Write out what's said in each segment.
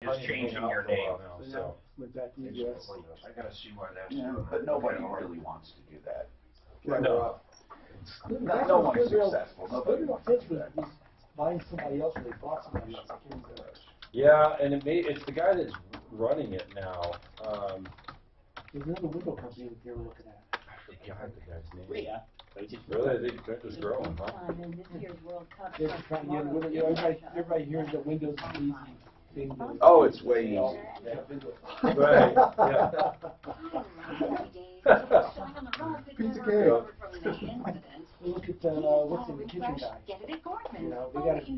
Just changing your name. So. I gotta see why that's. Yeah, but nobody really wants to do that. No. No one's successful. Nobody wants to do that. Buying somebody else, or they bought somebody else. Yeah, and it's the guy that's running it now. There's another window company that they were looking at. I forgot the guy's name. Yeah. Really? They're just growing, huh? They're just trying to get windows. You know, everybody hears that Windows is an easy thing. Oh, it's way easier. Right. Yeah. Piece of cake. Look at what's in the kitchen guy. You know, they got to do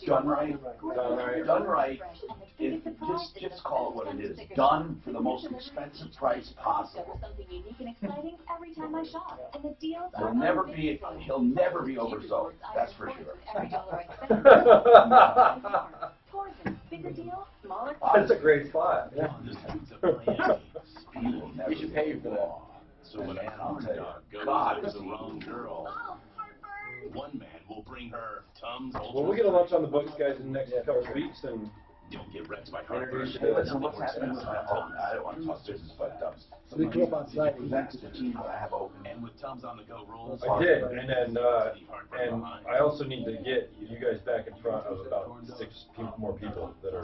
Done right. Done right. Just call it what it is. Done for the most expensive price possible. He'll never be oversold. That's for sure. That's a great spot. Yeah. You should pay for that. So when a corn dog goes after the wrong girl, one man will bring her Tums. Well, we'll get a lunch on the books, guys, in the next couple of weeks, and don't get wrecked by heartburn. Listen, what's happening with my home? I don't want to talk business, but they go up on site. Present to the team that I have open. And with Tums on the go rolls. I did, and then and I also need to get you guys back in front of about 6 more people that are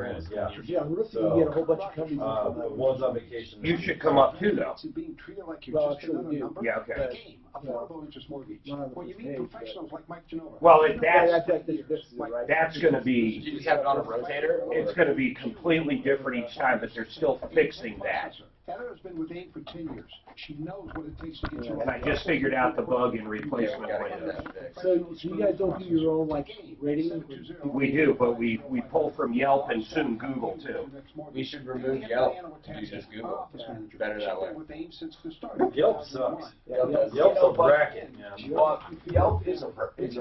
in. Yeah. Yeah, we're looking to get a whole bunch of companies. One's on vacation. You should come up too, though. Being treated like you're Well, just sure another we do. number. Yeah, okay. Affordable interest mortgage. Well, you meet professionals like Mike Genova. Well, That's going to be. You just have it on a rotator? It's going to be completely different each time, but they're still fixing that. Heather's been with AIM for 10 years. She knows what it takes to get you. And I just figured out the bug in replacement windows. So you guys don't do your own like rating? We do, but we pull from Yelp and soon Google too. We should remove Yelp. You just Google. Better that way. Yelp sucks. Yelp's a racket. Well, Yelp is a racket.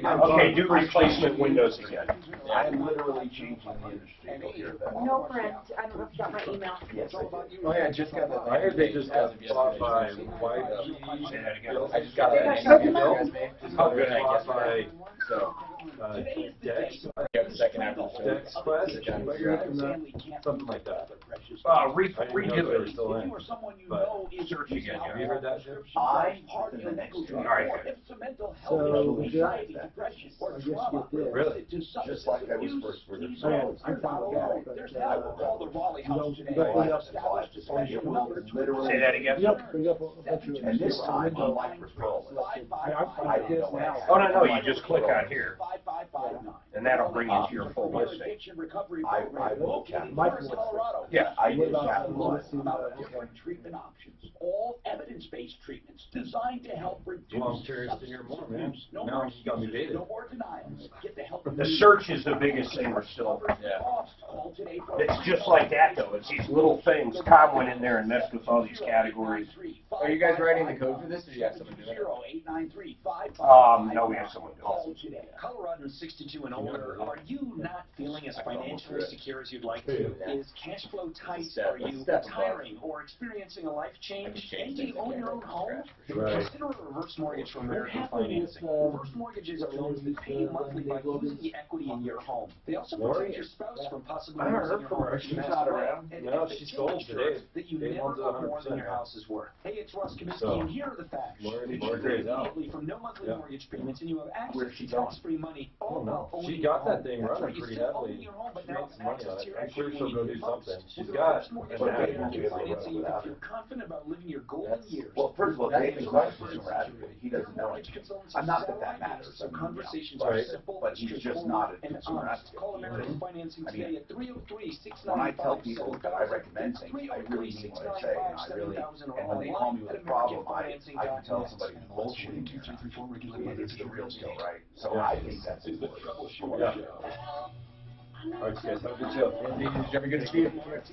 Okay, do replacement windows again. I am literally changing the industry here. No, friend. I don't know if you got my email. Yes, I do. Oh yeah, I just got that. I heard they just got bought by YG. I just got that. How good I guess by Dex. Yeah, the second after the show. Dex Quest. Something like that. Redo it. Still in. But Search again. have you heard that shit? I in the next All right. So I guess you get this. Really? just like I was first for the I'm fine with that. I will call the Raleigh House today. Say that again. Yep, bring up a bunch of. And this time, unlike for I did this now. Oh, no, you just click on here. And that'll bring you to your full listing. I will Colorado. Yeah, I did that. Different treatment options, all evidence-based treatments designed to help reduce. Well, I'm curious to hear more, man. No Now more you got me baited. no more denials. Get the help. The search is the biggest thing we're still. It's just like that though. It's these little things. Tom went in there and messed with all these categories. Are you guys writing the code for this, or do you have someone doing it? No, we have someone doing it. Colorado 62 and older, are you not feeling as financially secure as you'd like to? Is cash flow tight? Are you retiring or experiencing a life change? And do you own your own home? Consider a reverse mortgage from American Financing. Reverse mortgages are loans that pay you monthly by using the equity in your home. They also protect your spouse from possibly losing your home. She's not around. No, she's sold today. That you never owe more than your house is worth. Hey, it's Russ Kaminsky, and here are the facts. Immediately from no monthly mortgage payments, and you have access to tax-free money. Oh no, she got that thing running pretty heavily. She made some money on it. I'm sure she'll go do something. She's got financing. You feel confident about living your golden years. Well, first of all, David's not a consumer advocate. He doesn't know it. I'm not that matters. So conversations are simple, but he's just not a consumer advocate. Call American Financing today at 303-695. When I tell people that I recommend things, I really mean what I say. And when they call me with a problem, I can tell somebody who's bullshitting me. It's the real deal, right? So I think that's it. Yeah. All right, guys, have a good show. Did you ever get to see it? Are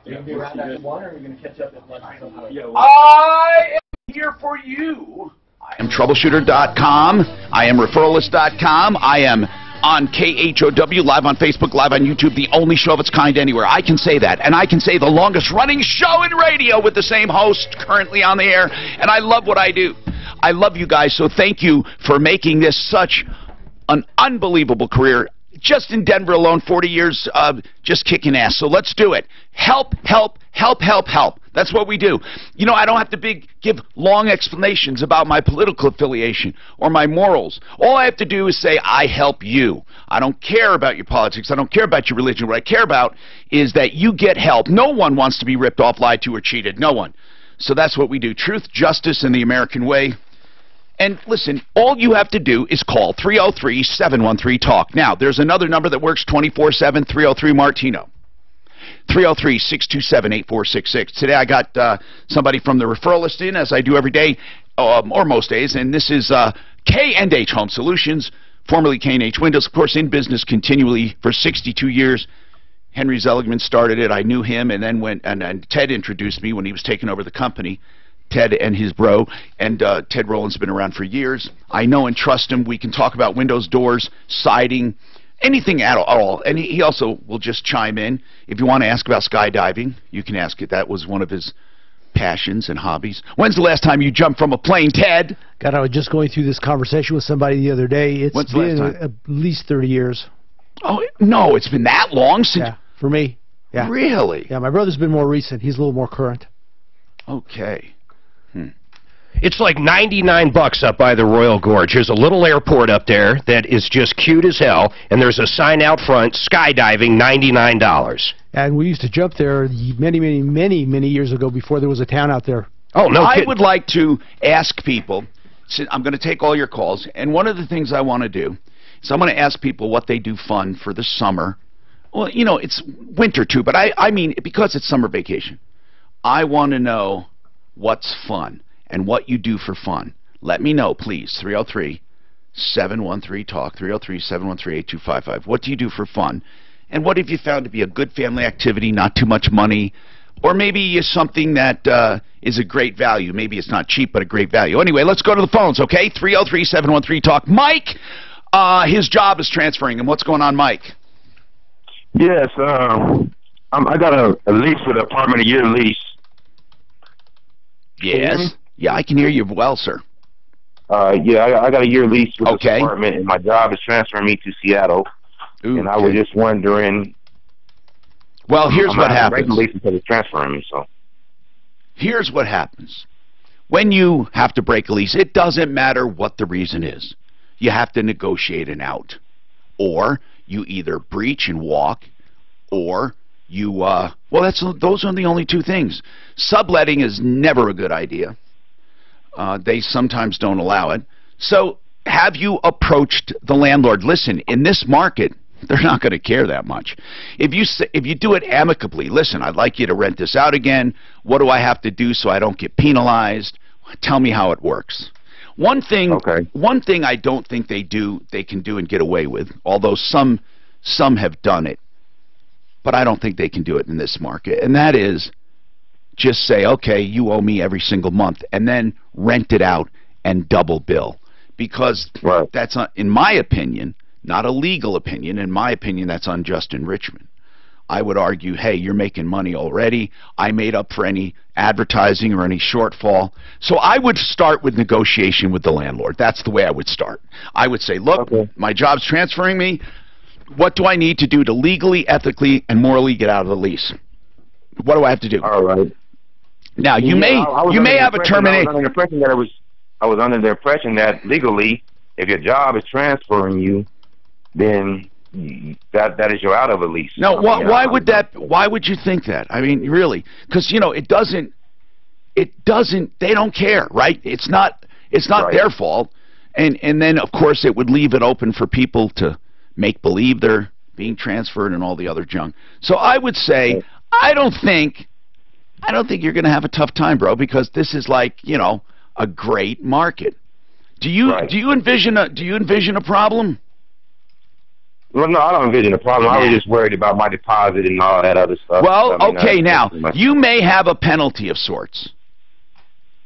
you going to be around after one, or are we going to catch up at lunch or something? Yeah, I am here for you. I am Troubleshooter.com. I am Referralist.com. I am on KHOW, live on Facebook, live on YouTube, the only show of its kind anywhere. I can say that. And I can say the longest running show in radio with the same host currently on the air. And I love what I do. I love you guys, so thank you for making this such an unbelievable career. Just in Denver alone, 40 years just kicking ass. So let's do it. Help, help, help, help, help. That's what we do. You know, I don't have to give long explanations about my political affiliation or my morals. All I have to do is say, I help you. I don't care about your politics. I don't care about your religion. What I care about is that you get help. No one wants to be ripped off, lied to, or cheated. No one. So that's what we do. Truth, justice, and the American way. And listen, all you have to do is call 303-713-TALK. Now, there's another number that works 24/7, 303-MARTINO. 303-627-8466. Today I got somebody from the referral list in, as I do every day, or most days, and this is K&H Home Solutions, formerly K&H Windows, of course, in business continually for 62 years. Henry Seligman started it. I knew him, and then and Ted introduced me when he was taking over the company. Ted and his bro, and Ted Rowland's been around for years. I know and trust him. We can talk about windows, doors, siding, anything at all. And he also will just chime in. If you want to ask about skydiving, you can ask it. That was one of his passions and hobbies. When's the last time you jumped from a plane, Ted? God, I was just going through this conversation with somebody the other day. It's been at least 30 years. Oh, no, it's been that long since... Yeah, for me. Yeah. Really? Yeah, my brother's been more recent. He's a little more current. Okay. It's like $99 up by the Royal Gorge. There's a little airport up there that is just cute as hell, and there's a sign out front, skydiving, $99. And we used to jump there many years ago before there was a town out there. Oh, no I would like to ask people, I'm going to take all your calls, and one of the things I want to do is I'm going to ask people what they do fun for the summer. Well, you know, it's winter too, but I mean, because it's summer vacation, I want to know what's fun and what you do for fun. Let me know, please. 303-713-TALK, 303-713-8255. What do you do for fun? And what have you found to be a good family activity, not too much money, or maybe something that is a great value? Maybe it's not cheap, but a great value. Anyway, let's go to the phones, okay? 303-713-TALK. Mike, his job is transferring him. What's going on, Mike? Yes, I got a lease with an apartment, a year lease. Yes. Yeah, I can hear you well, sir. Yeah, I got a year lease with this apartment, and my job is transferring me to Seattle. Ooh, and I was just wondering. Well, here's what happens. I'm lease because it's transferring me, so. Here's what happens. When you have to break a lease, it doesn't matter what the reason is. You have to negotiate an out. Or you either breach and walk, or you, well, those are the only two things. Subletting is never a good idea. They sometimes don't allow it. So have you approached the landlord? Listen, in this market, they're not going to care that much. If you do it amicably, listen, I'd like you to rent this out again. What do I have to do so I don't get penalized? Tell me how it works. One thing I don't think they can do and get away with, although some have done it, but I don't think they can do it in this market, and that is just say, okay, you owe me every single month, and then rent it out and double bill. Because that's, in my opinion, not a legal opinion, in my opinion, that's unjust enrichment. I would argue, hey, you're making money already. I made up for any advertising or any shortfall. So I would start with negotiation with the landlord. That's the way I would start. I would say, look, my job's transferring me. What do I need to do to legally, ethically, and morally get out of the lease? What do I have to do? All right. Now, you may have a termination. I was under the impression that legally, if your job is transferring you, then that is your out of a lease. No, why would you think that? I mean, really, because it doesn't. They don't care, right? It's not their fault, and then of course it would leave it open for people to make believe they're being transferred and all the other junk. So I would say I don't think you're going to have a tough time, bro, because this is like a great market. Do you envision a problem? Well, no, I don't envision a problem. I was just worried about my deposit and all that other stuff. Well, okay, now, you may have a penalty of sorts.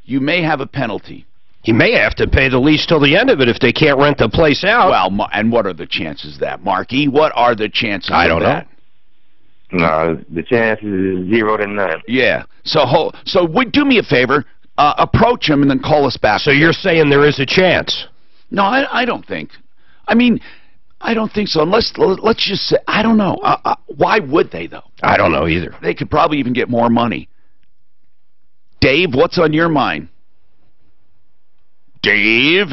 You may have a penalty. You may have to pay the lease till the end of it if they can't rent the place out. Well, and what are the chances of that, Marky? What are the chances of that? I don't know. No, the chance is 0 to none. Yeah. So do me a favor. approach them and then call us back. So you're saying there is a chance? No, I don't think. I mean, I don't think so. Unless, let's just say, I don't know. Why would they, though? I don't know either. They could probably even get more money. Dave, what's on your mind? Dave?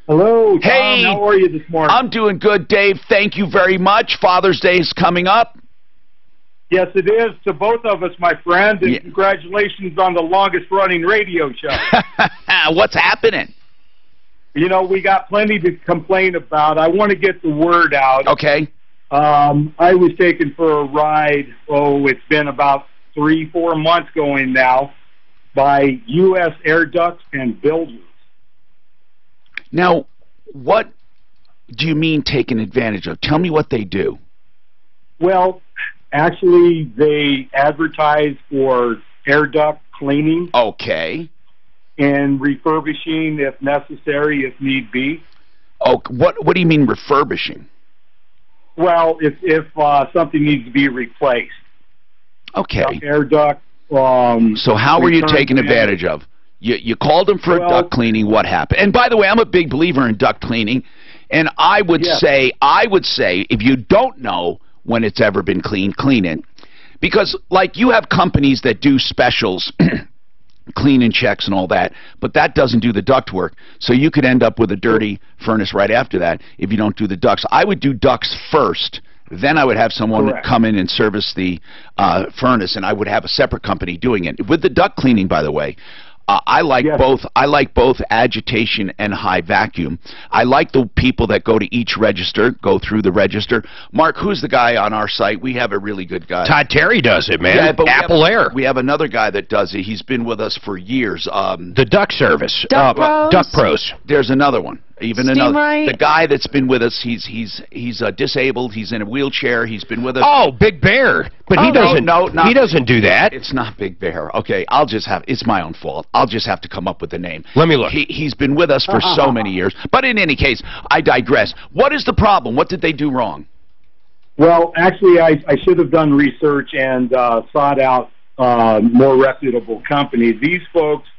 Hello, Tom. Hey, how are you this morning? I'm doing good, Dave. Thank you very much. Father's Day is coming up. Yes, it is to both of us, my friend, and congratulations on the longest-running radio show. What's happening? You know, we got plenty to complain about. I want to get the word out. Okay. I was taken for a ride, it's been about 3-4 months going now, by U.S. air ducts and builders. Now, what do you mean taken advantage of? Tell me what they do. Well, actually, they advertise for air duct cleaning. Okay. And refurbishing if necessary, if need be. Oh, what do you mean refurbishing? Well, if something needs to be replaced. Okay. Air duct. So how were you taken advantage of? You called them for duct cleaning. What happened? And by the way, I'm a big believer in duct cleaning, and I would say if you don't know when it's ever been cleaned, clean it, because like you have companies that do specials. Cleaning checks and all that, but that doesn't do the duct work, so you could end up with a dirty furnace right after that if you don't do the ducts. I would do ducts first, then I would have someone come in and service the furnace, and I would have a separate company doing it. With the duct cleaning, by the way, I like both. I like both agitation and high vacuum. I like the people that go to each register, go through the register. Mark, who's the guy on our site? We have a really good guy. Todd Terry does it, man. Yeah, but Apple Air. We have another guy that does it. He's been with us for years. The Duct Service. Duct Pros. Duct Pros. There's another one. Even Steam another. Right. The guy that's been with us, he's disabled. He's in a wheelchair. He's been with us. Oh, Big Bear. But he doesn't. He doesn't do that. It's not Big Bear. Okay, I'll just have. It's my own fault. I'll just have to come up with the name. Let me look. He's been with us for so many years. But in any case, I digress. What is the problem? What did they do wrong? Well, actually, I should have done research and sought out more reputable companies. These folks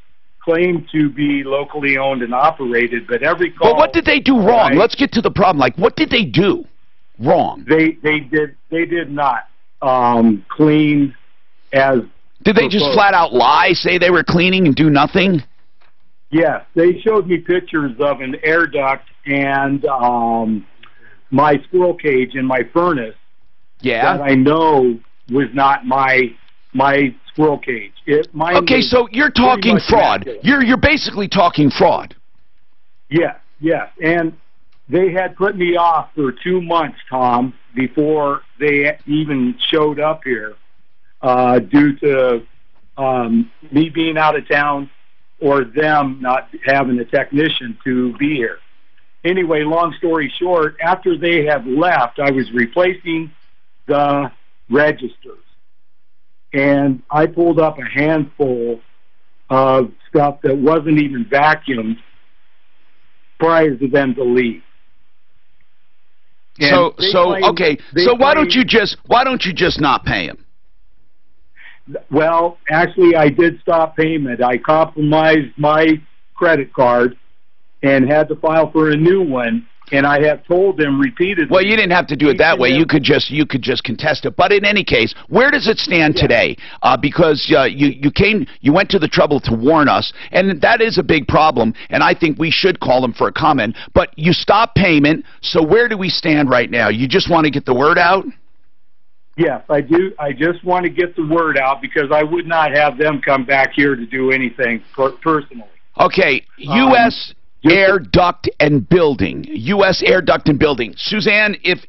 claim to be locally owned and operated, but every call... But what did they do wrong? Let's get to the problem. Like, what did they do wrong? They did not clean as... Did they just flat out lie, say they were cleaning and do nothing? Yes, they showed me pictures of an air duct and my squirrel cage in my furnace. Yeah. That I know was not my squirrel cage. Okay, so you're talking fraud. You're basically talking fraud. Yes, and they had put me off for 2 months, Tom, before they even showed up here, due to me being out of town or them not having a technician to be here. Anyway, long story short, after they had left, I was replacing the registers. And I pulled up a handful of stuff that wasn't even vacuumed prior to them to leave. So why don't you just not pay them? Well, actually, I did stop payment. I compromised my credit card and had to file for a new one. And I have told them repeatedly. Well, you didn't have to do it that way. You could just contest it. But in any case, where does it stand today? Because you went to the trouble to warn us, and that is a big problem. And I think we should call them for a comment. But you stopped payment. So where do we stand right now? You just want to get the word out? Yes, I do. I just want to get the word out because I would not have them come back here to do anything personally. Okay, U.S. Air Duct and Building. U.S. Air Duct and Building. Suzanne, if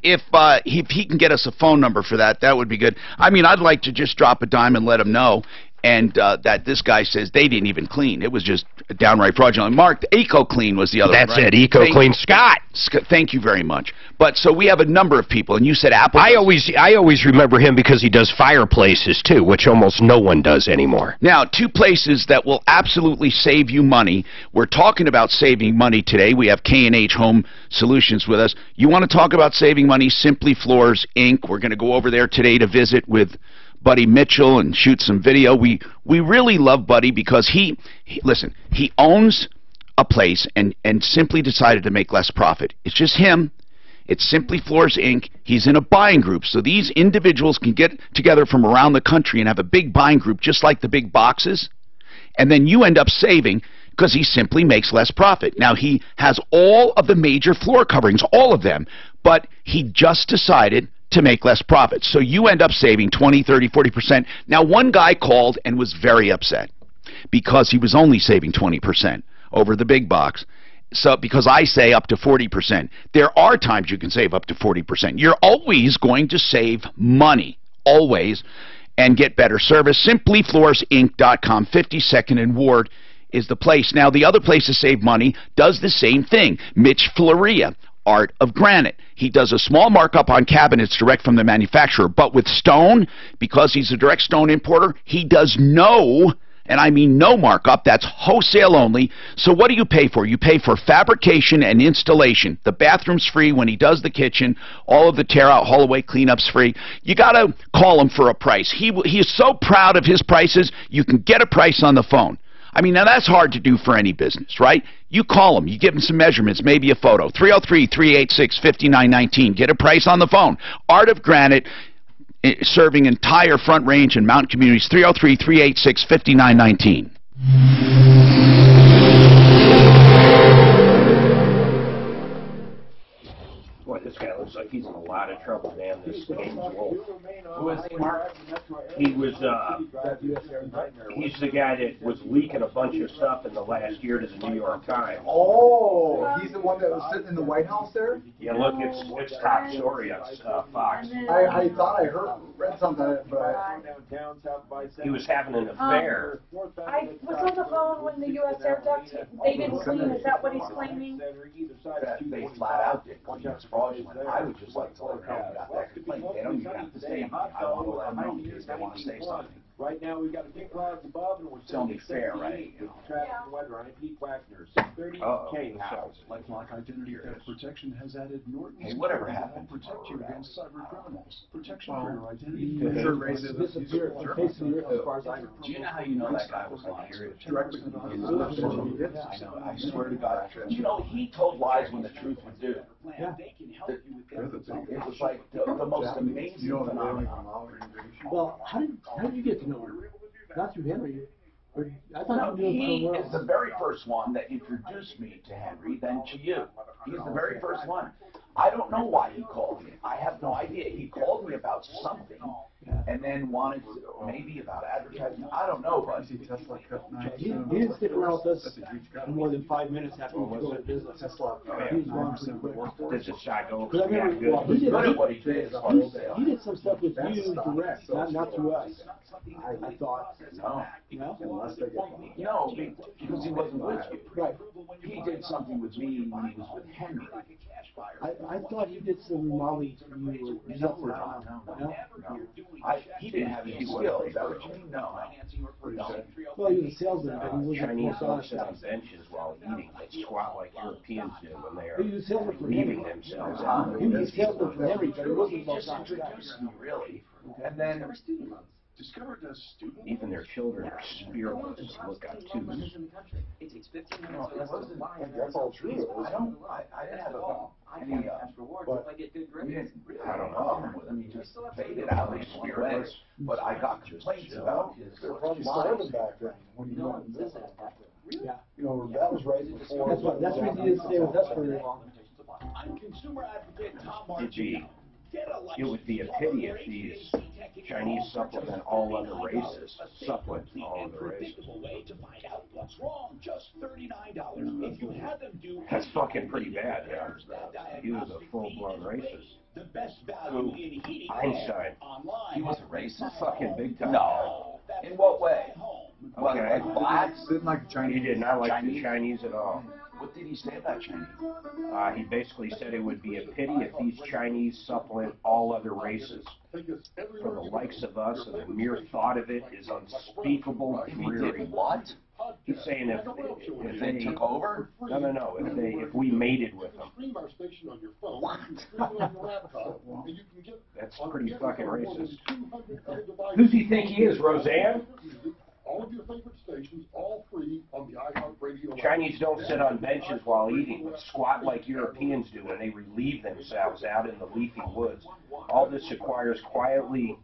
he can get us a phone number for that, that would be good. I mean, I'd like to just drop a dime and let him know, and that this guy says they didn't even clean. It was just downright fraudulent. Mark, EcoClean was the other one, right? That's it, EcoClean. Scott! Thank you very much. But so we have a number of people, and you said Apple. I always remember him because he does fireplaces too, which almost no one does anymore. Now, two places that will absolutely save you money. We're talking about saving money today. We have K&H Home Solutions with us. You want to talk about saving money? Simply Floors Inc. We're going to go over there today to visit with Buddy Mitchell and shoot some video. We really love Buddy because he owns a place and simply decided to make less profit. It's just him. It's Simply Floors Inc. He's in a buying group, so these individuals can get together from around the country and have a big buying group just like the big boxes, and then you end up saving because he simply makes less profit. Now, he has all of the major floor coverings, all of them, but he just decided to make less profit. So you end up saving 20, 30, 40%. Now, one guy called and was very upset because he was only saving 20% over the big box. So, because I say up to 40%. There are times you can save up to 40%. You're always going to save money, always, and get better service. SimplyFloorsInc.com, 52nd and Ward is the place. Now, the other place to save money does the same thing. Mitch Floria, Art of Granite. He does a small markup on cabinets direct from the manufacturer, but with stone, because he's a direct stone importer, he does no, and I mean no markup. That's wholesale only. So what do you pay for? You pay for fabrication and installation. The bathroom's free when he does the kitchen. All of the tear-out hallway cleanup's free. You got to call him for a price. He is so proud of his prices, you can get a price on the phone. I mean, now that's hard to do for any business, right? You call him. You give him some measurements, maybe a photo. 303-386-5919. Get a price on the phone. Art of Granite, serving entire Front Range and mountain communities. 303-386-5919. Boy, this guy looks like he's in a lot of trouble, man. This James Wolf. Who is he, Mark? He was, he's the guy that was leaking a bunch of stuff in the last year to the New York Times. Oh, he's the one that was sitting in the White House there? Yeah, look, it's top story on Fox. I thought I read something, but he was having an affair. I was on the phone when the U.S. Air Duct, they didn't clean, is that what he's claiming? That they flat out did clean. It's fraudulent. I would just like to let them know you got that complaint. They don't even have to say anything. I want to let them know because they want to say something. Right now, we've got a few clouds above, and we're It's only fair, right? traffic and weather on Pete Wagner, 6:30 Kane House. LifeLock Identity Theft Protection has added Norton's Hey, whatever happened? protect you against cyber criminals. Protection for your identity. disappeared from the face of the earth as far as I know. Do you know how you know that guy was lying? Directly. I know. I swear to God. You know, he told lies when the truth was due. Yeah. It was like the most amazing phenomenon. Well, how did you get to know him? Not through Henry. I thought you knew him He so well. is the very first one that introduced me to Henry, then to you. He's the very first one. I don't know why he called me. I have no idea. He called me about something, and then wanted to, maybe about advertising. I don't know, but He didn't stick around with us for more than 5 minutes after we go to business. He was gone pretty quick. This is shot go. Because I remember, well, he did what he did. he did some stuff with you direct, not through us. I thought. No. No? No, because he wasn't with you. Right. He did something with me when he was with Henry. I thought he did some remodeling for you. No. He didn't have any skill. Is that what you mean? No. Well, he was a salesman, but he wasn't Chinese most don't honest. sit on benches while eating. They squat like Europeans do when they are He was a salesman for leaving Henry. themselves. He was a salesman for Henry, but he wasn't He most just honest. introduced me, really. And then Discovered a student. Even their children are spearless. Look up too. it takes 15 minutes. That's all true. I didn't have any, I don't know, with him. He just faded out like spearless. But I got complaints about his lies. back then when you went and visited. Yeah. You know, that was right before. That's why he didn't stay with us very long. I'm consumer advocate Tom It would be a pity if these Chinese supplement all other races. Supplement all other races. way to find out what's wrong. Just $39. If you have them do That's fucking pretty bad, yeah. He was a full-blown racist. the best value in heating Einstein. online. He was a racist? Fucking big time. No. In what way? What, Okay. like blacks? Didn't like the Chinese. He did not like the Chinese at all. What did he say about Chinese? He basically said it would be a pity if these Chinese supplement all other races. For the likes of us, and the mere thought of it is unspeakable He dreary. did what? He's saying if they took over? No. If we mated with them. What? That's pretty fucking racist. Who's he think he is, Roseanne? All of your favorite stations, all free on the iHeartRadio. Chinese don't sit on benches while eating, but squat like Europeans do, and they relieve themselves out in the leafy woods. All this acquires quietly,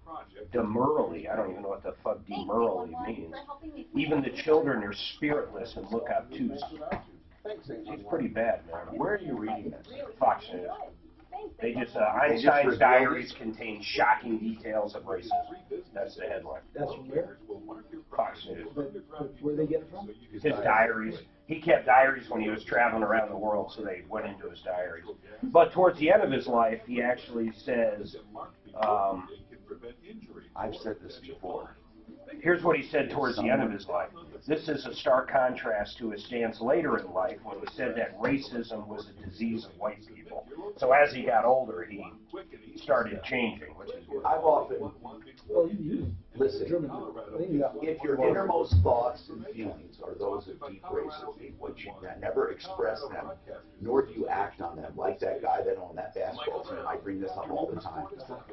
demurely. I don't even know what the fuck demurely means. Even the children are spiritless and look obtuse. It's pretty bad, man. Where are you reading this? Fox News. They just, Einstein's diaries contain shocking details of racism. That's the headline. That's from where? Fox News. But where they get it from? His diaries. He kept diaries when he was traveling around the world, so they went into his diaries. But towards the end of his life, he actually says, I've said this before. Here's what he said towards the end of his life. This is a stark contrast to his stance later in life when he said that racism was a disease of white people. So as he got older, he started changing, which is good. I've often, listen, if your innermost thoughts and feelings are those of deep racism, which you never express them, nor do you act on them, like that guy that owned that basketball team, I bring this up all the time,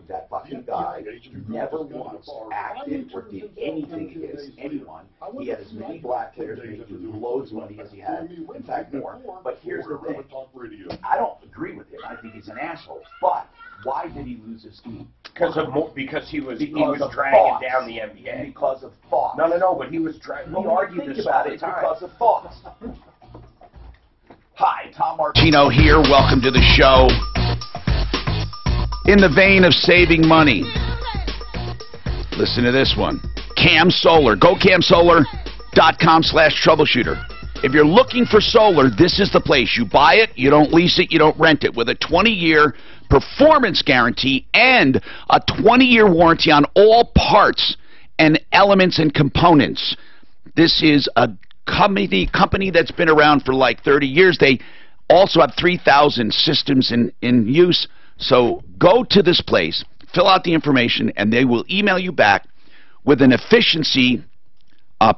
that fucking guy never once acted or did anything against anyone. He had as many black players making loads of money as he had, in fact more. But here's the thing, I don't agree with him, I think he's an asshole, but why did he lose his team? Because he was dragging down the NBA. Because of thoughts. No, but he was dragging. We argue this all the time. Because of thoughts. Hi, Tom Martino here. Welcome to the show. In the vein of saving money, listen to this one. Cam Solar. Go camsolar.com/troubleshooter. If you're looking for solar, this is the place. You buy it, you don't lease it, you don't rent it, with a 20-year performance guarantee and a 20-year warranty on all parts and elements and components. This is a company that's been around for like 30 years. They also have 3,000 systems in use. So go to this place, fill out the information, and they will email you back with an efficiency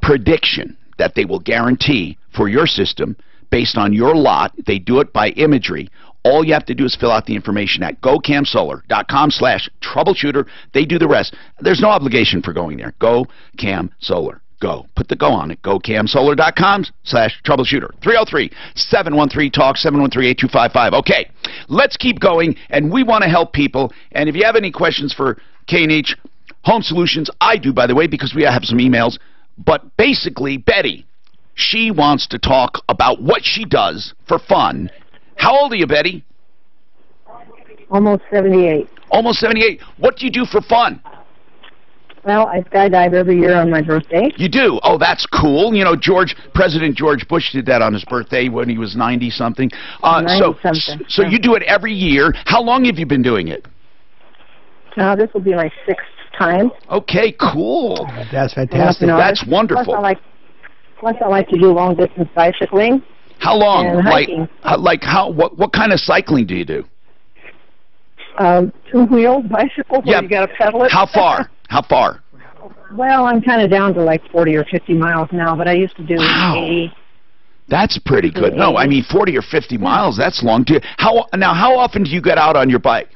prediction that they will guarantee for your system based on your lot. They do it by imagery. All you have to do is fill out the information at gocamsolar.com/troubleshooter. They do the rest. There's no obligation for going there. Go Cam Solar. Go. Put the go on it. gocamsolar.com/troubleshooter. 303-713-TALK, 713-8255. Okay, let's keep going, and we want to help people. And if you have any questions for K&H Home Solutions, I do, by the way, because we have some emails. But basically, Betty, she wants to talk about what she does for fun. How old are you, Betty? Almost 78. Almost 78. What do you do for fun? Well, I skydive every year on my birthday. You do? Oh, that's cool. You know, President George Bush did that on his birthday when he was 90-something. So you do it every year. How long have you been doing it? This will be my 6th time. Okay, cool. That's fantastic. That's wonderful. Plus, I like to do long-distance bicycling. How long? And hiking. What kind of cycling do you do? Two-wheel bicycle where you got to pedal it. How far? How far? Well, I'm kind of down to like 40 or 50 miles now, but I used to do 80. That's pretty good. No, I mean 40 or 50 miles. That's long too. How often do you get out on your bike?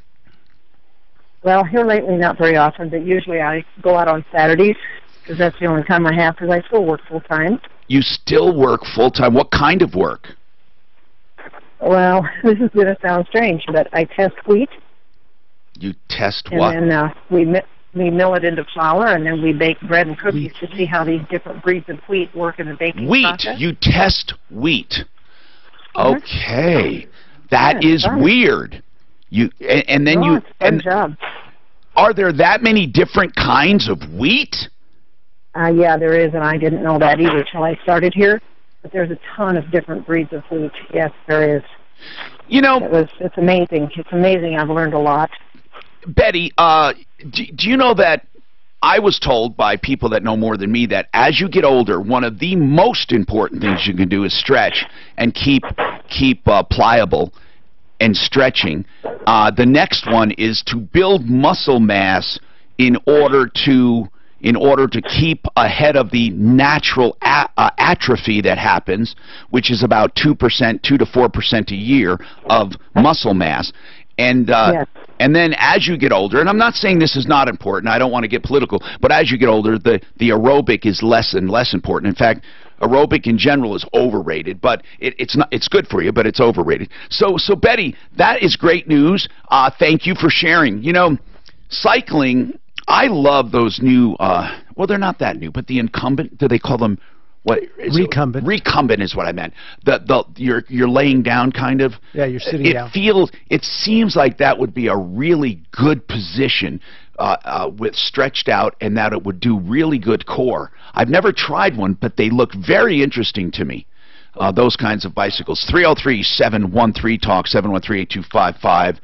Well, here lately, not very often, but usually I go out on Saturdays because that's the only time I have, because I still work full time. You still work full time? What kind of work? Well, this is going to sound strange, but I test wheat. You test what? And then we mill it into flour, and then we bake bread and cookies to see how these different breeds of wheat work in the baking process. You test wheat. Okay. That is weird. Job. Are there that many different kinds of wheat? Yeah, there is, and I didn't know that either till I started here. But there's a ton of different breeds of wheat. Yes, there is. You know, it's amazing. It's amazing. I've learned a lot. Betty, do you know that I was told by people that know more than me that as you get older, one of the most important things you can do is stretch and keep pliable and stretching. The next one is to build muscle mass in order to in order to keep ahead of the natural atrophy that happens, which is about 2%, 2 to 4% a year of muscle mass. And and then as you get older, and I'm not saying this is not important, I don't want to get political, but as you get older, the aerobic is less and less important. In fact, aerobic in general is overrated, but it's good for you, but it's overrated. So Betty, that is great news. Thank you for sharing. You know, cycling, I love those new, well, they're not that new, but the incumbent, do they call them, what? Recumbent. Recumbent is what I meant. You're laying down kind of. Yeah, you're sitting down. It seems like that would be a really good position with stretched out, and that it would do really good core. I've never tried one, but they look very interesting to me. Those kinds of bicycles. 303-713-TALK, 713-8255.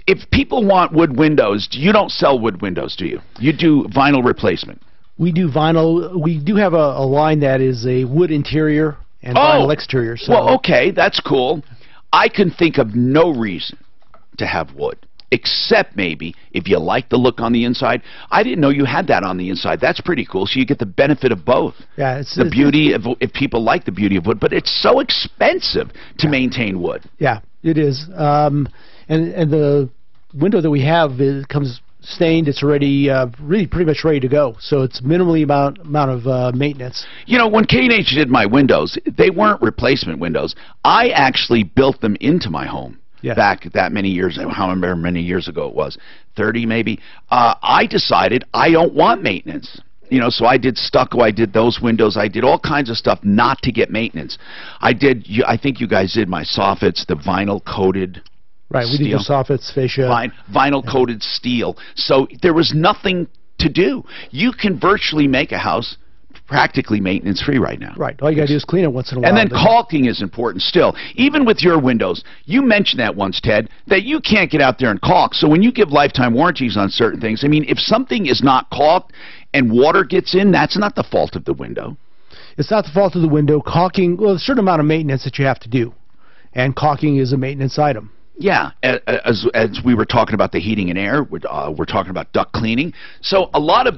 If people want wood windows, you don't sell wood windows, do you? You do vinyl replacement. We do vinyl. We do have a line that is a wood interior and vinyl exterior. So. Well, okay, that's cool. I can think of no reason to have wood, except maybe if you like the look on the inside. I didn't know you had that on the inside. That's pretty cool. So you get the benefit of both. Yeah, it's the beauty of, if people like the beauty of wood, but it's so expensive to maintain wood. Yeah, it is. And the window that we have comes stained. It's already really pretty much ready to go. So it's minimally amount of maintenance. You know, when K&H did my windows, they weren't replacement windows. I actually built them into my home. Yeah. Back that many years, however many years ago it was, 30 maybe. I decided I don't want maintenance. You know, so I did stucco, I did those windows, I did all kinds of stuff not to get maintenance. I think you guys did my soffits, the vinyl coated. Right, we did the soffits, fascia. Vinyl coated steel. So there was nothing to do. You can virtually make a house practically maintenance free right now. Right, all you got to do is clean it once in a while. And then caulking is important still. Even with your windows, you mentioned that once, Ted, that you can't get out there and caulk. So when you give lifetime warranties on certain things, I mean, if something is not caulked and water gets in, that's not the fault of the window. It's not the fault of the window. Caulking, well, there's a certain amount of maintenance that you have to do. And caulking is a maintenance item. Yeah, as we were talking about the heating and air, we're talking about duct cleaning. So a lot of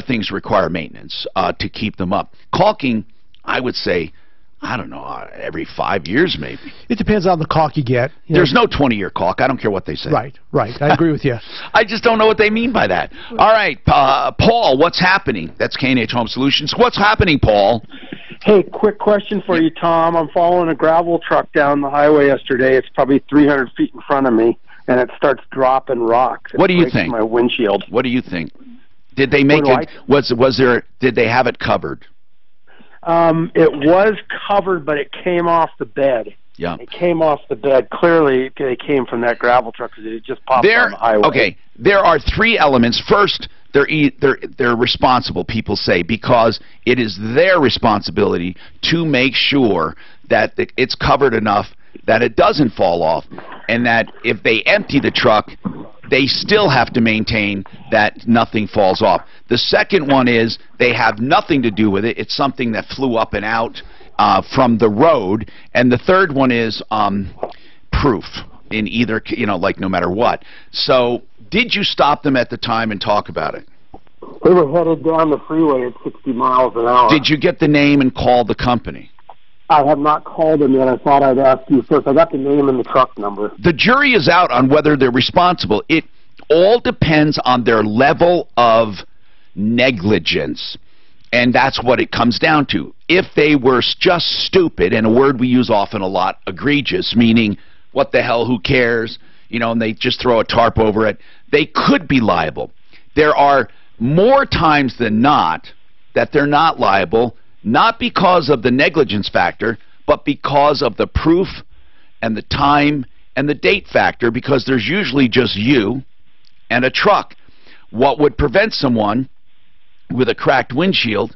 things require maintenance to keep them up. Caulking, I would say, I don't know, every 5 years maybe. It depends on the caulk you get. There's no 20-year caulk. I don't care what they say. Right. I agree with you. I just don't know what they mean by that. All right, Paul, what's happening? That's K&H Home Solutions. What's happening, Paul? Hey, quick question for you, Tom. I'm following a gravel truck down the highway yesterday. It's probably 300 feet in front of me, and it starts dropping rocks. What do you think? My windshield. What do you think? Did they make it? Did they have it covered? It was covered, but it came off the bed. Yeah. It came off the bed. Clearly, it came from that gravel truck because it just popped on the highway. Okay, there are three elements. First, they're responsible, people say, because it is their responsibility to make sure that it's covered enough that it doesn't fall off, and that if they empty the truck, they still have to maintain that nothing falls off. The second one is they have nothing to do with it. It's something that flew up and out from the road. And the third one is proof in either, like no matter what. So did you stop them at the time and talk about it? We were headed down the freeway at 60 miles an hour. Did you get the name and call the company? I have not called them yet. I thought I'd ask you first. I got the name and the truck number. The jury is out on whether they're responsible. It all depends on their level of negligence. And that's what it comes down to. If they were just stupid, and a word we use often a lot, egregious, meaning, what the hell, who cares, and they just throw a tarp over it, they could be liable. There are more times than not that they're not liable, not because of the negligence factor, but because of the proof and the time and the date factor, because there's usually just you and a truck. What would prevent someone with a cracked windshield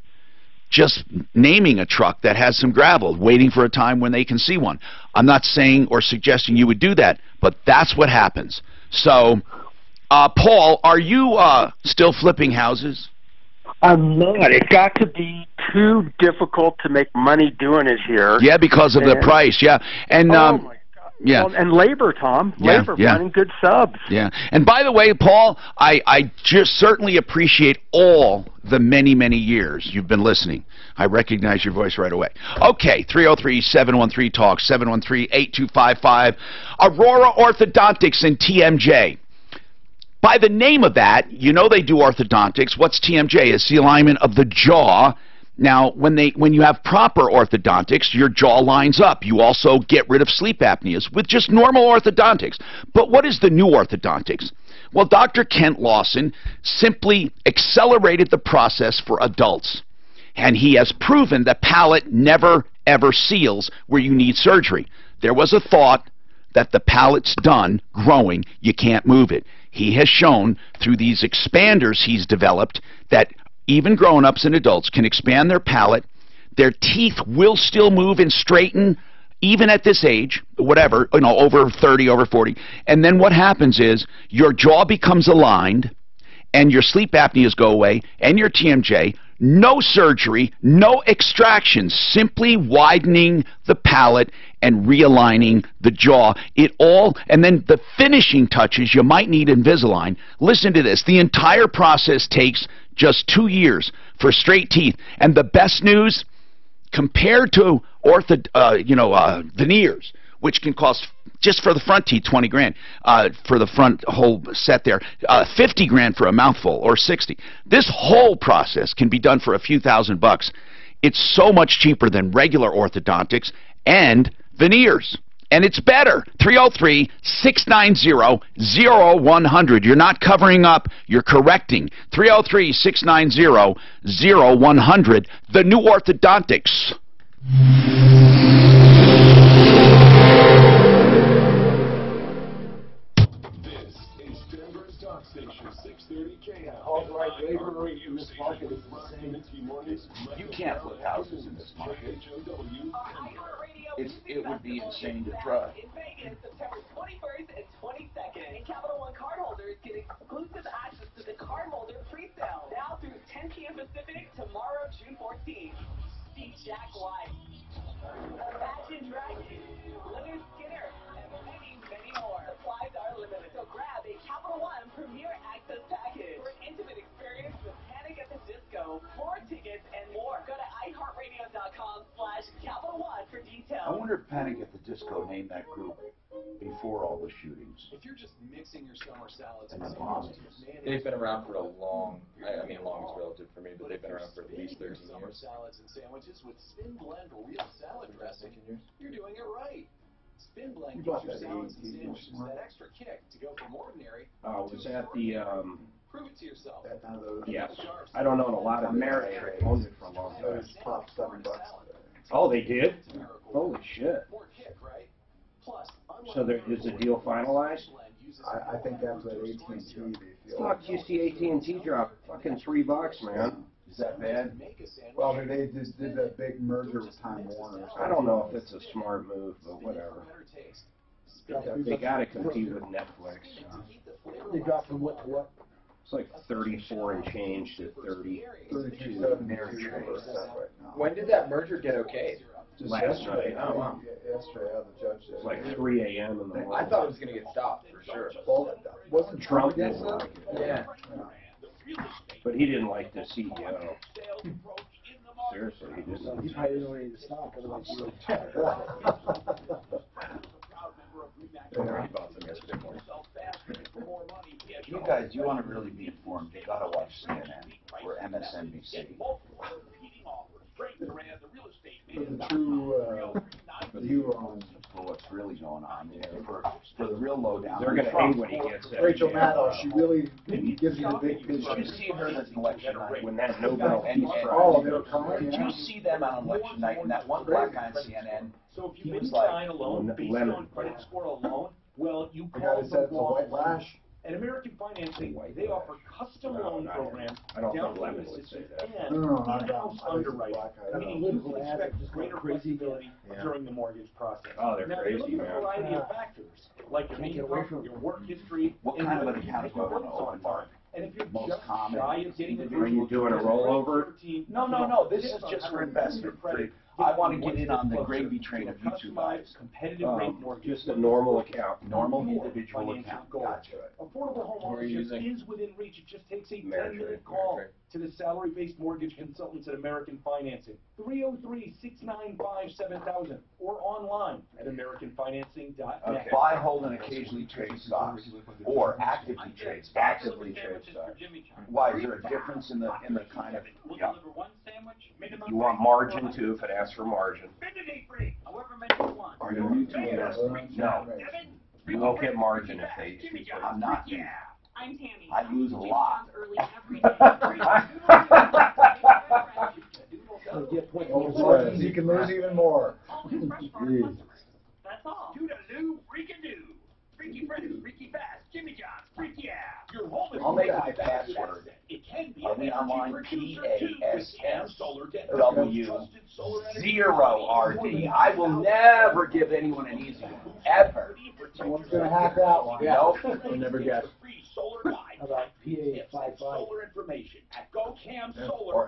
just naming a truck that has some gravel, waiting for a time when they can see one? I'm not saying or suggesting you would do that, but that's what happens. So, Paul, are you still flipping houses? I'm not. It got to be too difficult to make money doing it here. Yeah, because of the price, yeah. And Yeah. Well, and labor, Tom. Yeah, Labor, yeah. finding good subs. Yeah. And by the way, Paul, I just certainly appreciate all the many, many years you've been listening. I recognize your voice right away. Okay, 303-713-TALK, 713-8255. Aurora Orthodontics and TMJ. By the name of that, you know they do orthodontics. What's TMJ? It's the alignment of the jaw. Now, when you have proper orthodontics, your jaw lines up. You also get rid of sleep apneas with just normal orthodontics. But what is the new orthodontics? Well, Dr. Kent Lawson simply accelerated the process for adults. And he has proven that palate never, ever seals where you need surgery. There was a thought that the palate's done growing, you can't move it. He has shown through these expanders he's developed that even grown-ups and adults can expand their palate. Their teeth will still move and straighten even at this age, whatever, over 30, over 40. And then what happens is your jaw becomes aligned and your sleep apneas go away and your TMJ. No surgery, no extractions, simply widening the palate and realigning the jaw. And then the finishing touches, you might need Invisalign. Listen to this. The entire process takes just 2 years for straight teeth. And the best news, compared to veneers, which can cost, just for the front teeth, 20 grand, for the front whole set there, 50 grand for a mouthful, or 60. This whole process can be done for a few $1,000s. It's so much cheaper than regular orthodontics and veneers. And it's better. 303-690-0100. You're not covering up, you're correcting. 303-690-0100. The new orthodontics. This is Denver's Talk Station, 630 KHOW. Authorized labor rate in this market is the same. You can't flip houses in this market. It would be insane to try. In Vegas, September 21st and 22nd. And Capital One cardholders get exclusive access to the card holder pre-sale. Now through 10 p.m. Pacific, tomorrow, June 14th. See Jack White, Imagine Dragons, Leonard Skinner, and many, many more. Supplies are limited, so grab a Capital One Premier Access Package for an intimate experience with Panic at the Disco, floor tickets, and more. Go to iHeartRadio.com/Capital One for details. I wonder if Panic at the Disco named that group before all the shootings. If you're just mixing your summer salads And the bombs. They've been around for a long, I mean long is relative for me, but they've been around for at least 13 summer years. salads and sandwiches with Spin Blend real salad dressing, you're doing it right. Spin Blend You gives bought your that salads and AT&T sandwiches smart? that extra kick to go from ordinary Was that the, prove it to yourself. yeah, I don't know a lot of Ameritrade. Owned it for a long time. Top $7. Oh, they did? Holy shit. More kick, right? Plus, So there, is the deal finalized? I think that's what AT&T they feel. Fuck, you see AT&T drop fucking $3, man. Is that bad? Well, they just did that big merger with Time Warner. I don't know if it's a smart move, but whatever. They gotta compete with Netflix. They dropped from what to what? It's like 34 and change to 30. 32.72 When did that merger get okayed? Last night. Oh, wow. Yesterday, the judge said. It's like 3 a.m. in the morning. I thought it was going to get stopped for sure. Well, wasn't Trump against didn't that? like it. Yeah. But he didn't like the CEO. Seriously, he So didn't. he probably didn't want to stop, otherwise he would I already bought some yesterday morning. You guys, you want to really be informed, you gotta watch CNN or MSNBC. For the true view on For what's really going on, for the real lowdown. They're gonna hate when he gets that. Rachel Maddow, she really gives you the big Did picture. you see her at election night? When that Nobel Peace Oh, Prize. they were crying, Did yeah. you see them on election night and that one black guy on CNN? So if He you've was been like, buying a loan based lemon. on credit score alone, well, you The guy call that said it's a white the lash. At American Financing, they offer custom loan programs, I don't down think Lemon payment would say assistance, that. and No, I in-house don't. underwriting, Black guy. meaning you can expect greater flexibility during the mortgage process. Oh, they're Now, crazy, they look at a man. variety of factors, like your income, your work history, What and kind of whether an you account take do you your want to loans on open, time. Mark? And if you're Most just common shy of getting the Are you doing a rollover? No, this is just for investment. I want to get in on the gravy train of you two guys. Competitive rate mortgage. Just a normal account. Normal individual Financial account. goals. Gotcha. Affordable home Who are you ownership using? is within reach. It just takes a Ameritrade. 10-minute call to the salary-based mortgage consultants at American Financing. 303-695-7000 or online at AmericanFinancing.net. Okay. Buy, hold, and occasionally trade stocks, or actively trade stocks. Actively trade stocks. Why is there a difference in the kind of? Yeah. You want margin too, if it asks for margin. Are you new to investing? No. You won't get margin if they. I'm not. I'm Tammy. I lose a lot. You can lose even more. That's all. Do the loo, freaking do. Freaky fresh, freaky fast, Jimmy John's, freaky yeah. Your home is I'll make my password. It can be Are we online? PASSW0RD. I will never give anyone an easy one. Ever. Someone's going to hack that one. Nope. You'll never guess. Free solar guide. How about PA55? Solar information at Or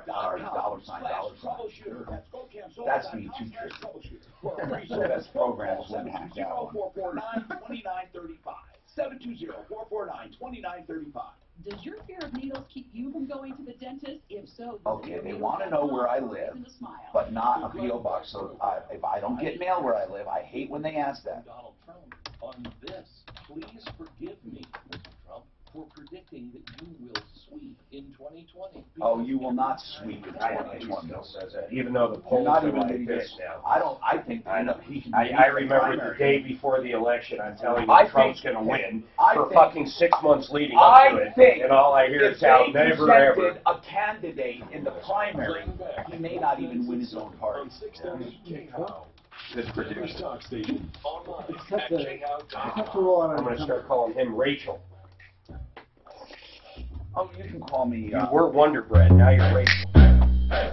GoCamSolar.com/troubleshooter. That's GoCamSolar.com. That's me too, Trish. The best programs wouldn't hack that one. 720-449-2935. Does your fear of needles keep you from going to the dentist? If so, Okay, they want to know where I live, but not a P.O. box. So if I don't get mail where I live, I hate when they ask that. Donald Trump on this. Please forgive me, Mr. Trump, for predicting that you will sweep in 2020. Oh, you will not sweep in I 2020. still says that, even though the You're polls not are even like going to this now. I think he can. I remember the day before the election, I'm telling you, I Trump's think- going to win I for think- fucking 6 months leading up to it, and all I hear if is how they never ever. presented a candidate in the primary, he may not even win his own party. This producer. Talk station. Online It's tough at to roll on I'm going to start calling him Rachel. Oh, you can call me. You were Wonder Bread, now you're Rachel.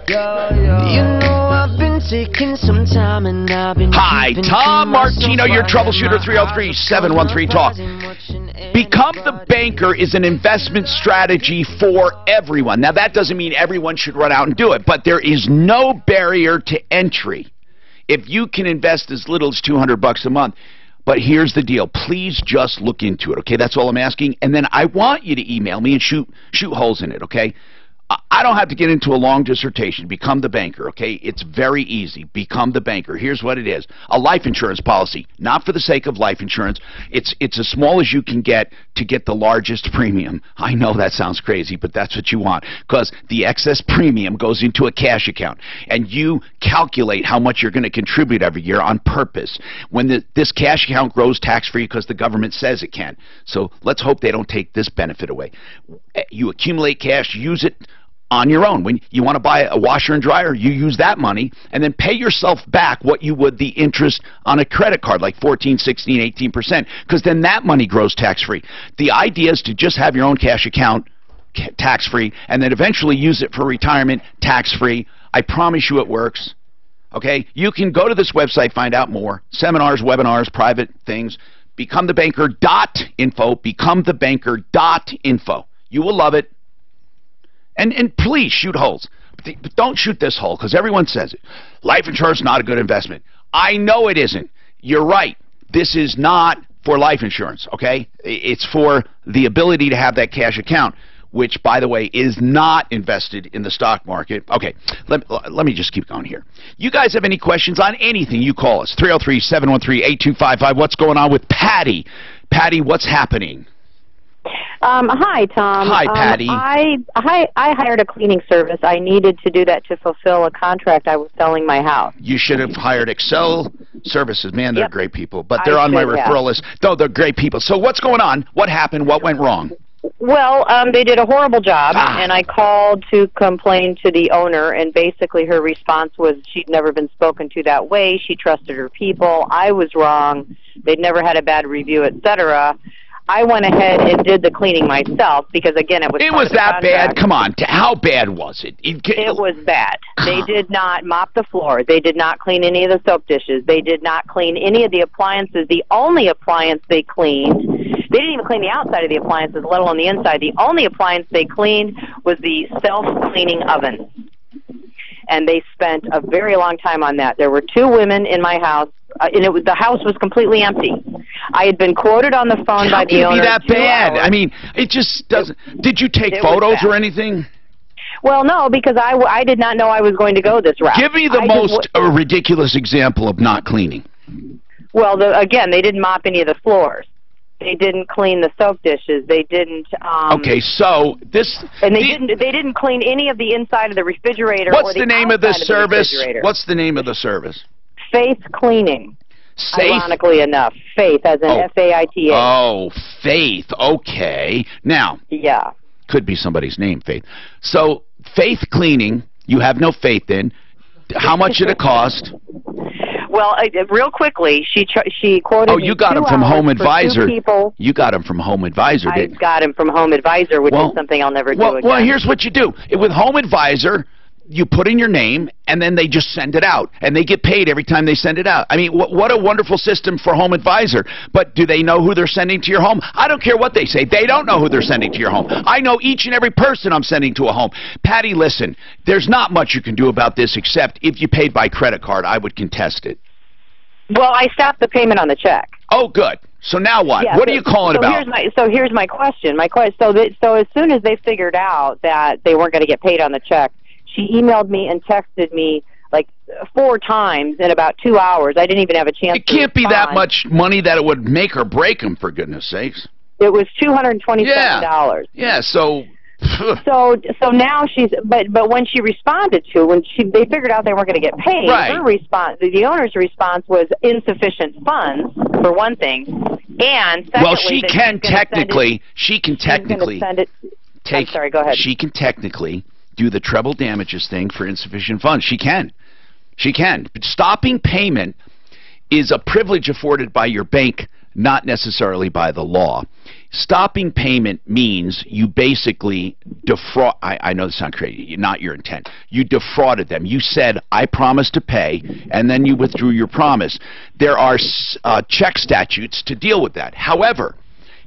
You know I've been taking some time and I've been Hi, Tom Martino, your troubleshooter, 303-713-TALK. Become the Banker is an investment strategy for everyone. Now, that doesn't mean everyone should run out and do it, but there is no barrier to entry if you can invest as little as $200 a month. But here's the deal. Please just look into it, okay? That's all I'm asking. And then I want you to email me and shoot holes in it, okay? I don't have to get into a long dissertation. Become the Banker, okay? It's very easy. Become the Banker. Here's what it is. A life insurance policy, not for the sake of life insurance. It's as small as you can get to get the largest premium. I know that sounds crazy, but that's what you want, because the excess premium goes into a cash account, and you calculate how much you're going to contribute every year on purpose. When this cash account grows tax-free because the government says it can. So let's hope they don't take this benefit away. You accumulate cash, use it on your own. When you want to buy a washer and dryer, you use that money and then pay yourself back what you would the interest on a credit card, like 14, 16, 18%, because then that money grows tax-free. The idea is to just have your own cash account tax-free and then eventually use it for retirement tax-free. I promise you it works. Okay? You can go to this website, find out more. Seminars, webinars, private things. BecomeTheBanker.info. BecomeTheBanker.info. You will love it. And please shoot holes. But don't shoot this hole, because everyone says it. Life insurance is not a good investment. I know it isn't. You're right. This is not for life insurance, okay? It's for the ability to have that cash account, which, by the way, is not invested in the stock market. Okay, let me just keep going here. You guys have any questions on anything, you call us. 303-713-8255. What's going on with Patty? Patty, what's happening? Hi, Tom. Hi, Patty. I hired a cleaning service. I needed to do that to fulfill a contract. I was selling my house. You should have hired Excel Services. Man, they're great people. But they're I on my should have. referral list. No, they're great people. So what's going on? What happened? What went wrong? Well, they did a horrible job, and I called to complain to the owner, and basically her response was she'd never been spoken to that way. She trusted her people. I was wrong. They'd never had a bad review, etc. I went ahead and did the cleaning myself because, again, it was It part was of the that bad? contract. Come on. How bad was it? It was bad. They did not mop the floor. They did not clean any of the soap dishes. They did not clean any of the appliances. The only appliance they cleaned, they didn't even clean the outside of the appliances, let alone the inside. The only appliance they cleaned was the self-cleaning oven. and they spent a very long time on that. There were 2 women in my house, and the house was completely empty. I had been quoted on the phone by the owner. How can it be that bad? I mean, it just doesn't. Did you take photos or anything? Well, no, because I did not know I was going to go this route. Give me the most ridiculous example of not cleaning. Well, again, they didn't mop any of the floors. They didn't clean the soap dishes. They didn't. Okay, so this. And they didn't clean any of the inside of the refrigerator. What's or the name of the service? What's the name of the service? Faith Cleaning. Faith? Ironically enough, Faith, as in F-A-I-T-H. Oh, Faith. Okay. Now. Yeah. Could be somebody's name, Faith. So, Faith Cleaning, you have no faith in. How much did it cost? Well, real quickly, she quoted. Oh, you got him from Home Advisor. You got him from Home Advisor, didn't you? I got him from Home Advisor, which is something I'll never do again. Well, here's what you do. With Home Advisor, you put in your name, and then they just send it out. And they get paid every time they send it out. I mean, what a wonderful system for Home Advisor. But do they know who they're sending to your home? I don't care what they say. They don't know who they're sending to your home. I know each and every person I'm sending to a home. Patty, listen, there's not much you can do about this except if you paid by credit card, I would contest it. Well, I stopped the payment on the check. Oh, good. So now what? Yeah, what are you calling about? Here's my question. So as soon as they figured out that they weren't going to get paid on the check, she emailed me and texted me like 4 times in about 2 hours. I didn't even have a chance. It can't be that much money that it would make or break them, for goodness sakes. It was $227. Yeah. So. So now but when she responded they figured out they weren't going to get paid. Right. Her response, the owner's response was insufficient funds for one thing, and secondly, well, she can technically I'm sorry, go ahead. She can technically do the treble damages thing for insufficient funds. She can. But stopping payment is a privilege afforded by your bank, not necessarily by the law. Stopping payment means you basically defraud. I know this sounds crazy, not your intent. You defrauded them. You said, I promise to pay, and then you withdrew your promise. There are check statutes to deal with that. However,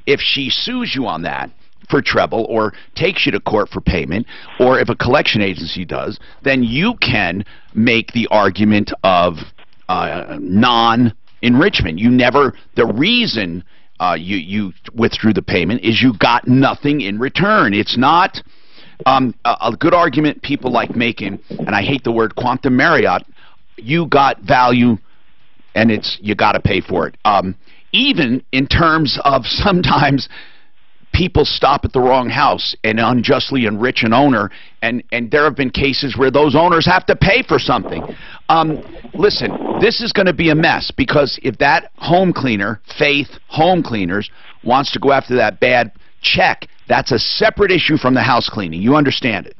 if she sues you on that for treble or takes you to court for payment, or if a collection agency does, then you can make the argument of non-enrichment. The reason you withdrew the payment is you got nothing in return. It's not a good argument people like making, and I hate the word quantum Marriott. You got value, and you got to pay for it. Even in terms of sometimes people stop at the wrong house and unjustly enrich an owner, and there have been cases where those owners have to pay for something. Listen, this is going to be a mess, because if that home cleaner, Faith Home Cleaners, wants to go after that bad check, that's a separate issue from the house cleaning. You understand it?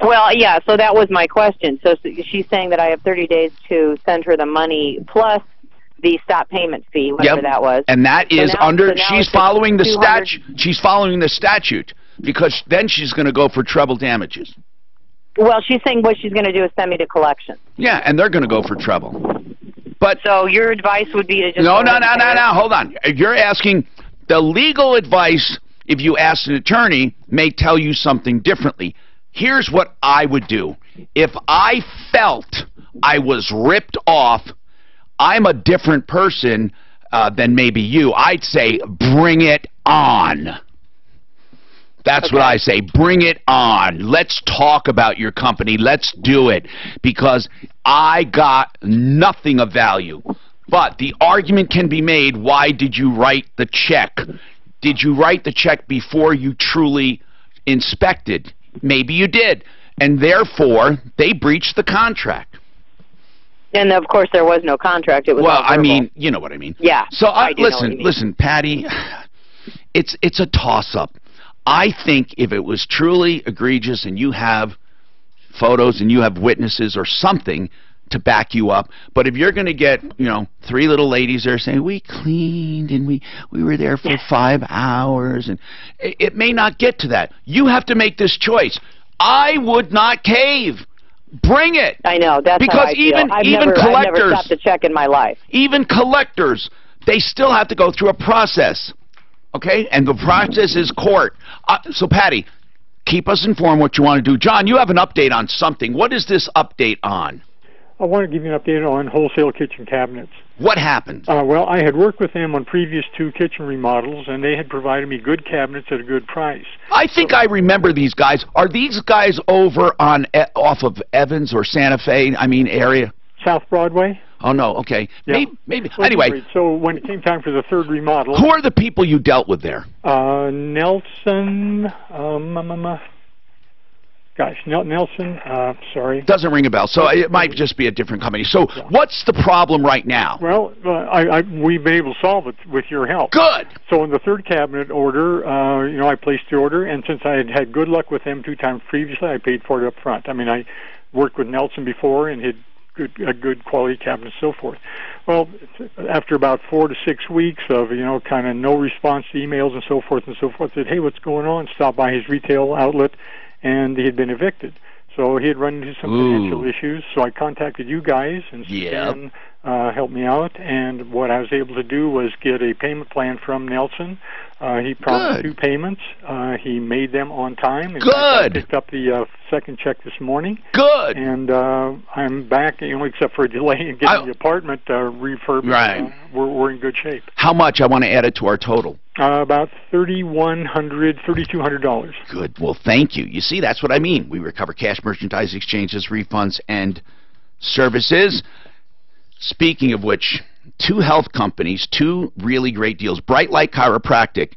Well, yeah, so that was my question. So she's saying that I have 30 days to send her the money plus the stop payment fee, whatever that was. And that is she's following the statute. She's following the statute, because then she's going to go for treble damages. Well, she's saying what she's going to do is send me to collection. Yeah, and they're going to go for treble. But so your advice would be to just no. Hold on. You're asking the legal advice. If you ask an attorney, may tell you something differently. Here's what I would do. If I felt I was ripped off, I'm a different person than maybe you. I'd say, bring it on. That's what I say. Bring it on. Let's talk about your company. Let's do it. Because I got nothing of value. But the argument can be made, why did you write the check? Did you write the check before you truly inspected? Maybe you did. And therefore, they breached the contract. And of course, there was no contract. It was well, I mean, you know what I mean. Yeah. So listen, Patty. It's a toss-up. I think if it was truly egregious, and you have photos and you have witnesses or something to back you up, but if you're going to get 3 little ladies there saying we cleaned and we were there for 5 hours, and it may not get to that. You have to make this choice. I would not cave. Bring it. I know. That's because how I even feel. collectors, I've never stopped a check in my life. Even collectors, they still have to go through a process. Okay, and the process is court. So, Patty, Keep us informed what you want to do. John, you have an update on something. What is this update on? I want to give you an update on wholesale kitchen cabinets. What happened? Well, I had worked with them on previous 2 kitchen remodels, and they had provided me good cabinets at a good price. I think I remember these guys. Are these guys over on off of Evans or Santa Fe, area? South Broadway? Oh, no, okay. Yeah. Maybe. Well, anyway. So when it came time for the 3rd remodel... Who are the people you dealt with there? Nelson... Nelson, sorry. Doesn't ring a bell, so it might just be a different company. So what's the problem right now? Well, we've been able to solve it with your help. Good. So in the 3rd cabinet order, I placed the order, and since I had had good luck with them 2 times previously, I paid for it up front. I worked with Nelson before and had a good quality cabinet and so forth. Well, after about 4 to 6 weeks of, kind of no response to emails and so forth, I said, hey, what's going on? Stopped by his retail outlet, and he had been evicted. So he had run into some financial issues, so I contacted you guys and said, help me out, and what I was able to do was get a payment plan from Nelson. He promised 2 payments. He made them on time. In fact, I picked up the 2nd check this morning. Good. And I'm back, except for a delay in getting the apartment refurbished. Right. We're in good shape. How much? I want to add it to our total. About $3,200. Good. Well, thank you. You see, that's what I mean. We recover cash, merchandise exchanges, refunds, and services. Speaking of which, 2 health companies, 2 really great deals. Bright Light Chiropractic.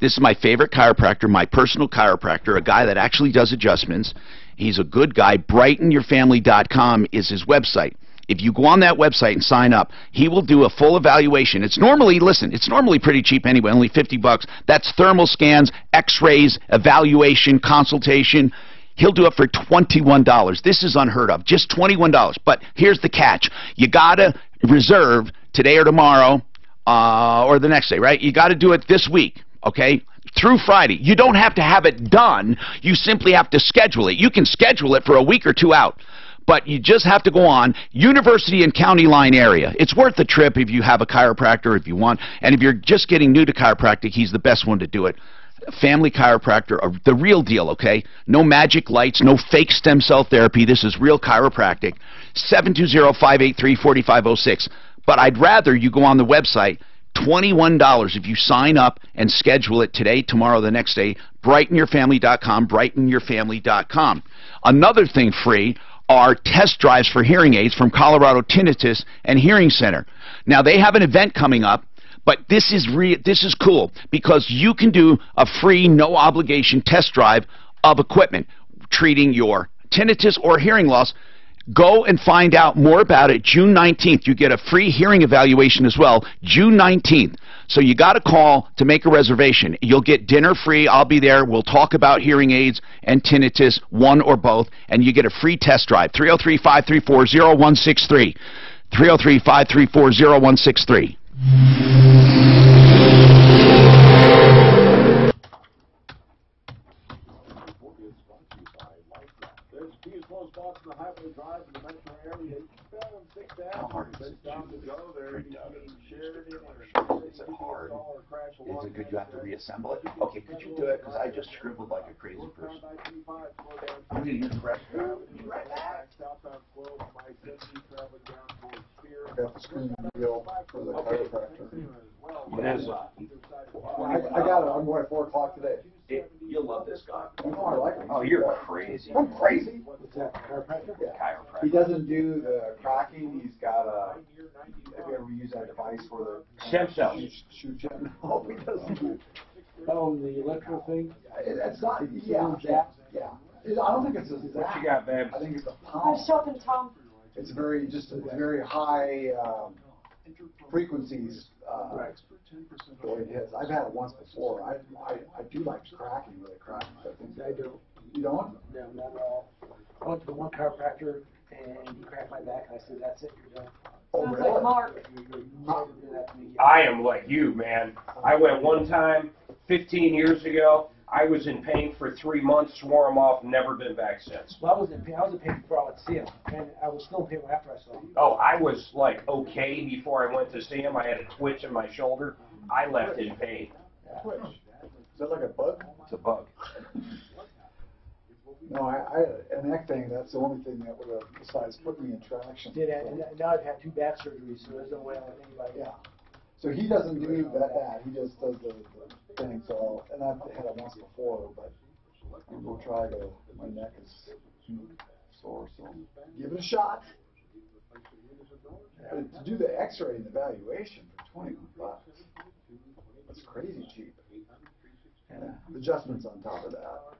This is my favorite chiropractor, my personal chiropractor, a guy that actually does adjustments. He's a good guy. BrightenYourFamily.com is his website. If you go on that website and sign up, he will do a full evaluation. It's normally pretty cheap anyway, only $50. That's thermal scans, x-rays, evaluation, consultation. He'll do it for $21. This is unheard of, just $21. But here's the catch. You got to reserve today or tomorrow or the next day, right? You got to do it this week, okay? Through Friday. You don't have to have it done. You simply have to schedule it. You can schedule it for a week or 2 out. But you just have to go on. University and County Line area. It's worth the trip if you have a chiropractor, if you want. And if you're just getting new to chiropractic, he's the best one to do it. Family chiropractor, the real deal, okay? No magic lights, no fake stem cell therapy. This is real chiropractic. 720-583-4506. But I'd rather you go on the website. $21 if you sign up and schedule it today, tomorrow, the next day. BrightenYourFamily.com, BrightenYourFamily.com. Another thing free are test drives for hearing aids from Colorado Tinnitus and Hearing Center. Now, they have an event coming up, but this is cool because you can do a free, no-obligation test drive of equipment treating your tinnitus or hearing loss. Go and find out more about it June 19th. You get a free hearing evaluation as well, June 19th. So you got to call to make a reservation. You'll get dinner free. I'll be there. We'll talk about hearing aids and tinnitus, one or both, and you get a free test drive. 303-534-0163. 303-534-0163. Is it good you have to reassemble it? Okay, could you do it? Because I just scribbled like a crazy person. I'm going to use the rest of it. Be right back. Got the screen wheel for the chiropractor. What is it? I got it. I'm going at 4 o'clock today. You'll love this guy. You know I like him. Oh, you're crazy. I'm crazy. What's that, chiropractor? Yeah. Chiropractor. He doesn't do the cracking. He's got a... Have you ever used that device for the... Stem cells. Shoot you? No, he doesn't do... Oh, the electrical thing? It's not... Yeah. Yeah. I don't think it's a... What you got, babe? I think it's a I'm pump. shopping, Tom. It's very high frequencies. The way it hits. I've had it once before. I do like cracking, really cracking. I do. You don't? No, not at all. I went to the one chiropractor and he cracked my back and I said, that's it, you're done. Oh, Sounds really? like Mark. I am like you, man. I went one time 15 years ago. I was in pain for 3 months, swore him off, never been back since. Well, I was in pain before I went to see him, and I was still in pain after I saw him. Oh, I was like okay before I went to see him. I had a twitch in my shoulder. I left in pain. Twitch. Is that like a bug? It's a bug. No, and that thing, that's the only thing that would have, besides putting me in traction. Did it, and now I've had 2 back surgeries, so there's no way I'll let anybody. Yeah. So he doesn't do that, he just does the thing, so, and I've had it once before, but I'm gonna try to, my neck is sore, so give it a shot. But to do the x-ray and evaluation for $20, that's crazy cheap. And adjustments on top of that.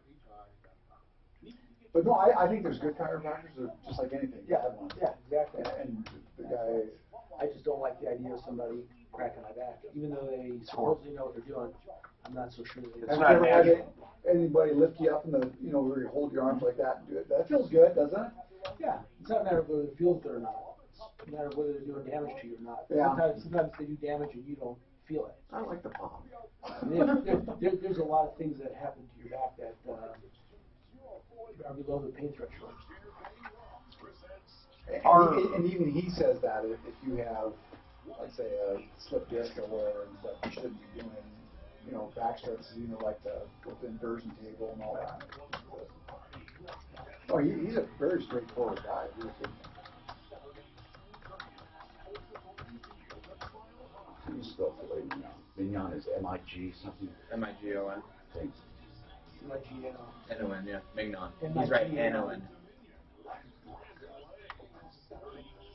But no, I think there's good chiropractors, they're just like anything. Yeah, exactly. And the guy, I just don't like the idea of somebody cracking my back, even though they supposedly know what they're doing. I'm not so sure that they. have you ever had anybody lift you up in the, where you hold your arms like that and do it? That feels good, doesn't it? Yeah, it's not a matter of whether it feels good or not. It's a matter of whether they're doing damage to you or not. Yeah. Sometimes they do damage and you don't feel it. I like the pop. There's a lot of things that happen to your back that are below the pain threshold. And even he says that if you have, let's say, a slip disc or whatever, and stuff, you shouldn't be doing, back stretches, like with the inversion table and all that. Oh, he's a very straightforward guy. How do you spell filet mignon? Mignon is M-I-G something? M-I-G-O-N. Thanks. N-O-N, yeah. Mignon. He's right, N-O-N. So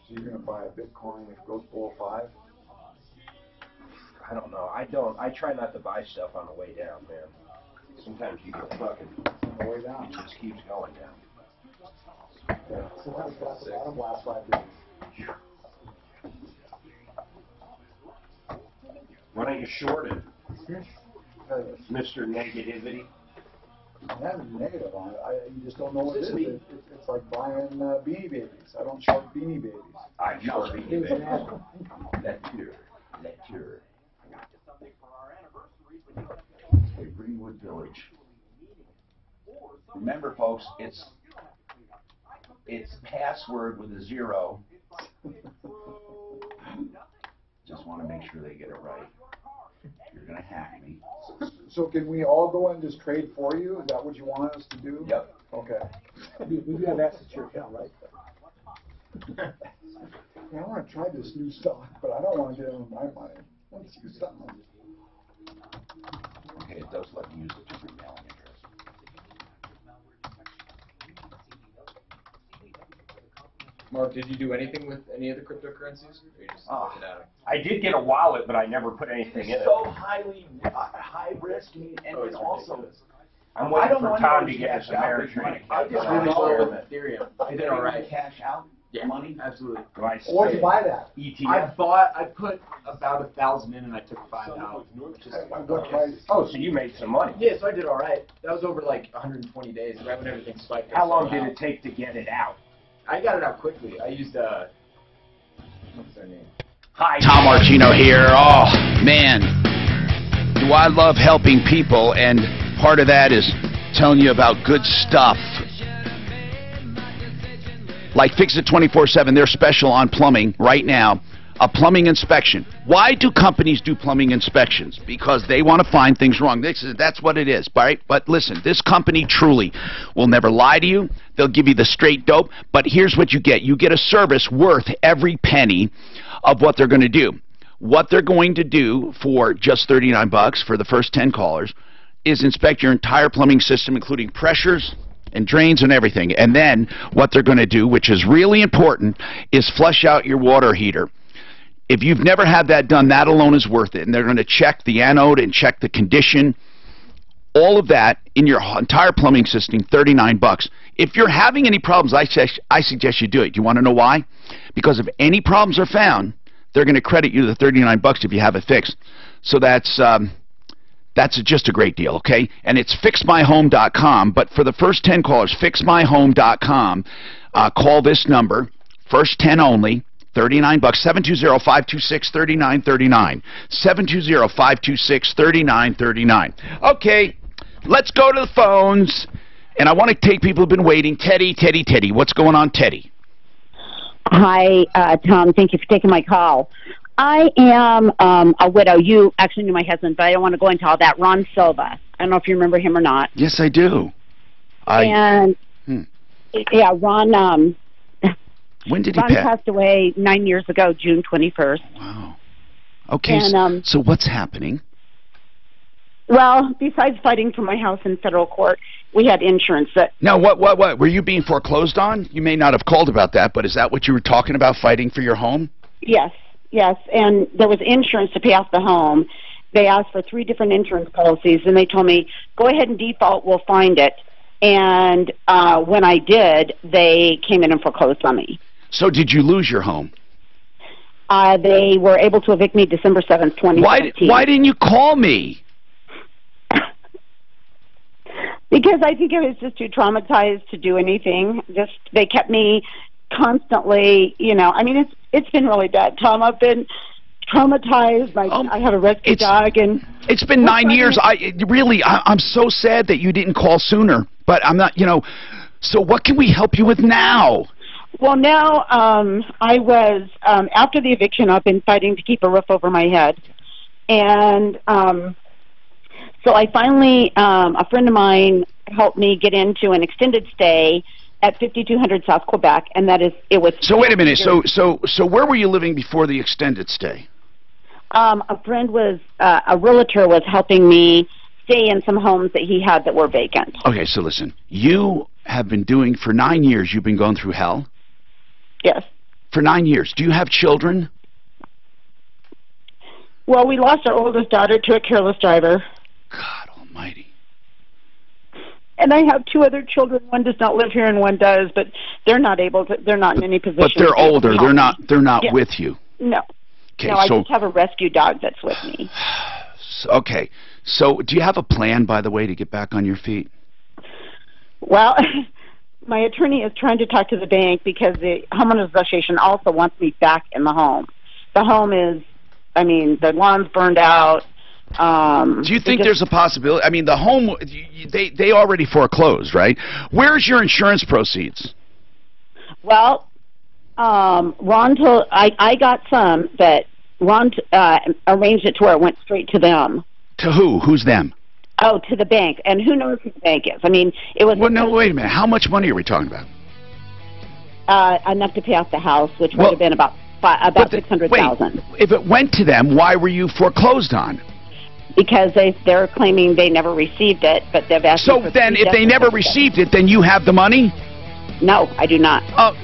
you're going to buy a Bitcoin if it goes below 5? I don't know. I try not to buy stuff on the way down, man. Sometimes you get fucking. On the way down. It just keeps going down. Yeah. Sometimes that's the bottom last 5 days. Why don't you short it? Mr. Negativity. I have negative on it. You just don't know what it is. It's like buying Beanie Babies. I don't short Beanie Babies. I short Beanie Babies. Lecture. Okay, Greenwood Village. Remember, folks, it's password with a 0. Just want to make sure they get it right. You're going to hack me. So can we all go and just trade for you? Is that what you want us to do? Yep. Okay. We do have access to your account, right? I want to try this new stock, but I don't want to get it with my money. Let's use something. Okay, it does let me use a different mailing address. Mark, did you do anything with any of the cryptocurrencies? Or you just took it out? I did get a wallet, but I never put anything in it. It's so high risk, and then also. I'm waiting for Tom to get his Ameritrade. I just really well with Ethereum. I did all right. Cash out money? Absolutely. What did you buy that? ETF. I put about 1,000 in and I took 5 out. What price? Oh, so you made some money. Yeah, so I did all right. That was over like 120 days, right when everything spiked. How long did it take to get it out? I got it out quickly. I used what's their name? Hi, Tom Martino here. Oh, man. Do I love helping people, and part of that is telling you about good stuff. Like Fix It 24/7, they're special on plumbing right now. A plumbing inspection. Why do companies do plumbing inspections? Because they want to find things wrong. That's what it is, right? But listen, this company truly will never lie to you. They'll give you the straight dope. But here's what you get. You get a service worth every penny of what they're going to do. What they're going to do for just $39 for the first 10 callers is inspect your entire plumbing system, including pressures and drains and everything. And then what they're going to do, which is really important, is flush out your water heater. If you've never had that done, that alone is worth it. And they're going to check the anode and check the condition. All of that in your entire plumbing system, $39. If you're having any problems, I suggest you do it. You want to know why? Because if any problems are found, they're going to credit you the $39 if you have it fixed. So that's just a great deal, okay? And it's fixmyhome.com. But for the first 10 callers, fixmyhome.com. Call this number, first 10 only. $39, 720-526-3939. 720-526-3939. Okay, let's go to the phones. And I want to take people who've been waiting. Teddy. What's going on, Teddy? Hi, Tom. Thank you for taking my call. I am a widow. You actually knew my husband, but I don't want to go into all that. Ron Silva. I don't know if you remember him or not. Yes, I do. And yeah, Ron. When did he Ron pass? passed away 9 years ago, June 21st. Wow. Okay. And, so what's happening? Well, besides fighting for my house in federal court, we had insurance that. Now, what? Were you being foreclosed on? You may not have called about that, but is that what you were talking about, fighting for your home? Yes. And there was insurance to pay off the home. They asked for 3 different insurance policies, and they told me, go ahead and default, we'll find it. And when I did, they came in and foreclosed on me. So did you lose your home? They were able to evict me December 7th, 2017. Why didn't you call me? Because I think I was just too traumatized to do anything. They kept me constantly, I mean, it's been really bad, Tom. I've been traumatized. I have a rescue dog, and it's been 9 years. I'm so sad that you didn't call sooner. But I'm not, So what can we help you with now? Well, now I was after the eviction. I've been fighting to keep a roof over my head, and so I finally, a friend of mine helped me get into an extended stay at 5200 South Quebec, and it was. So wait a minute. So where were you living before the extended stay? A friend a realtor was helping me stay in some homes that he had that were vacant. Okay, so listen, you have been doing, for 9 years, you've been going through hell? Yes. For 9 years. Do you have children? Well, we lost our oldest daughter to a careless driver. God almighty. And I have 2 other children. One does not live here and one does, but they're not in any position. But they're older. They're not Yes. with you. No. Okay, no, I just have a rescue dog that's with me. Okay. So do you have a plan, by the way, to get back on your feet? Well, my attorney is trying to talk to the bank because the homeowners association also wants me back in the home. The home is, the lawn's burned out. Do you think there's a possibility? I mean, the home, they already foreclosed, right? Where's your insurance proceeds? Well, Ron told, I got some, but Ron arranged it to where it went straight to them. To who? Who's them? Oh, to the bank. And who knows who the bank is? It was... Well, no, wait a minute. How much money are we talking about? Enough to pay off the house, which would have been about $600,000. If it went to them, why were you foreclosed on? Because they're claiming they never received it, but they've asked. So then, if they never received it, then you have the money? No, I do not.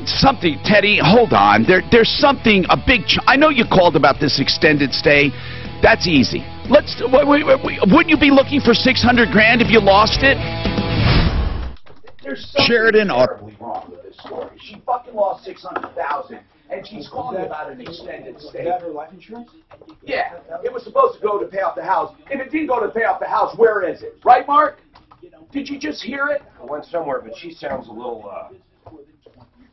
Something, Teddy. Hold on. There's something. I know you called about this extended stay. That's easy. Wouldn't you be looking for $600,000 if you lost it? There's something Sheridan, terribly wrong with this story. She fucking lost $600,000, and she's calling about an extended stay. Is that her life insurance? Yeah, it was supposed to go to pay off the house. If it didn't go to pay off the house, where is it? Right, Mark? Did you just hear it? I went somewhere, but she sounds a little,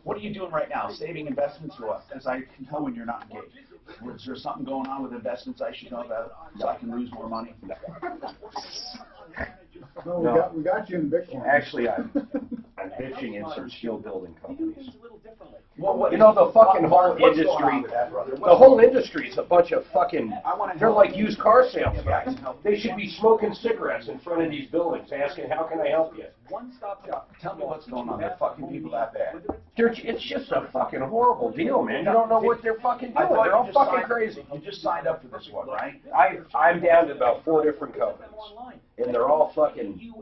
What are you doing right now? Saving investments or what? Because I can tell when you're not engaged. Is there something going on with investments I should know about so I can lose more money? No, we got you in Bitcoin. Actually, I'm pitching in some skill building companies. Well, the fucking whole industry, the whole industry is a bunch of fucking, they're like used car sales guys. They should be smoking cigarettes in front of these buildings asking, how can I help you? One-stop shop. Tell me what's going on. They're fucking people that bad. It's just a fucking horrible deal, man. You don't know what they're fucking doing. They're all fucking crazy. You just signed up for this one, right? I'm down to about 4 different companies, and they're all fucking,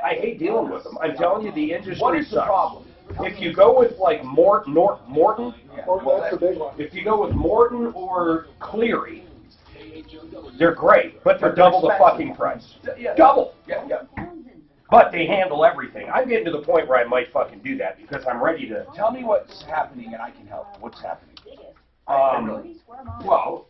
I hate dealing with them. I'm telling you, the industry What is the sucks. problem? If you go with like Morton, That's the big one. if you go with Morton or Cleary, they're great, but they're double the fucking price. Double. Yeah. But they handle everything. I'm getting to the point where I might fucking do that because I'm ready to. Tell me what's happening and I can help. What's happening? Well,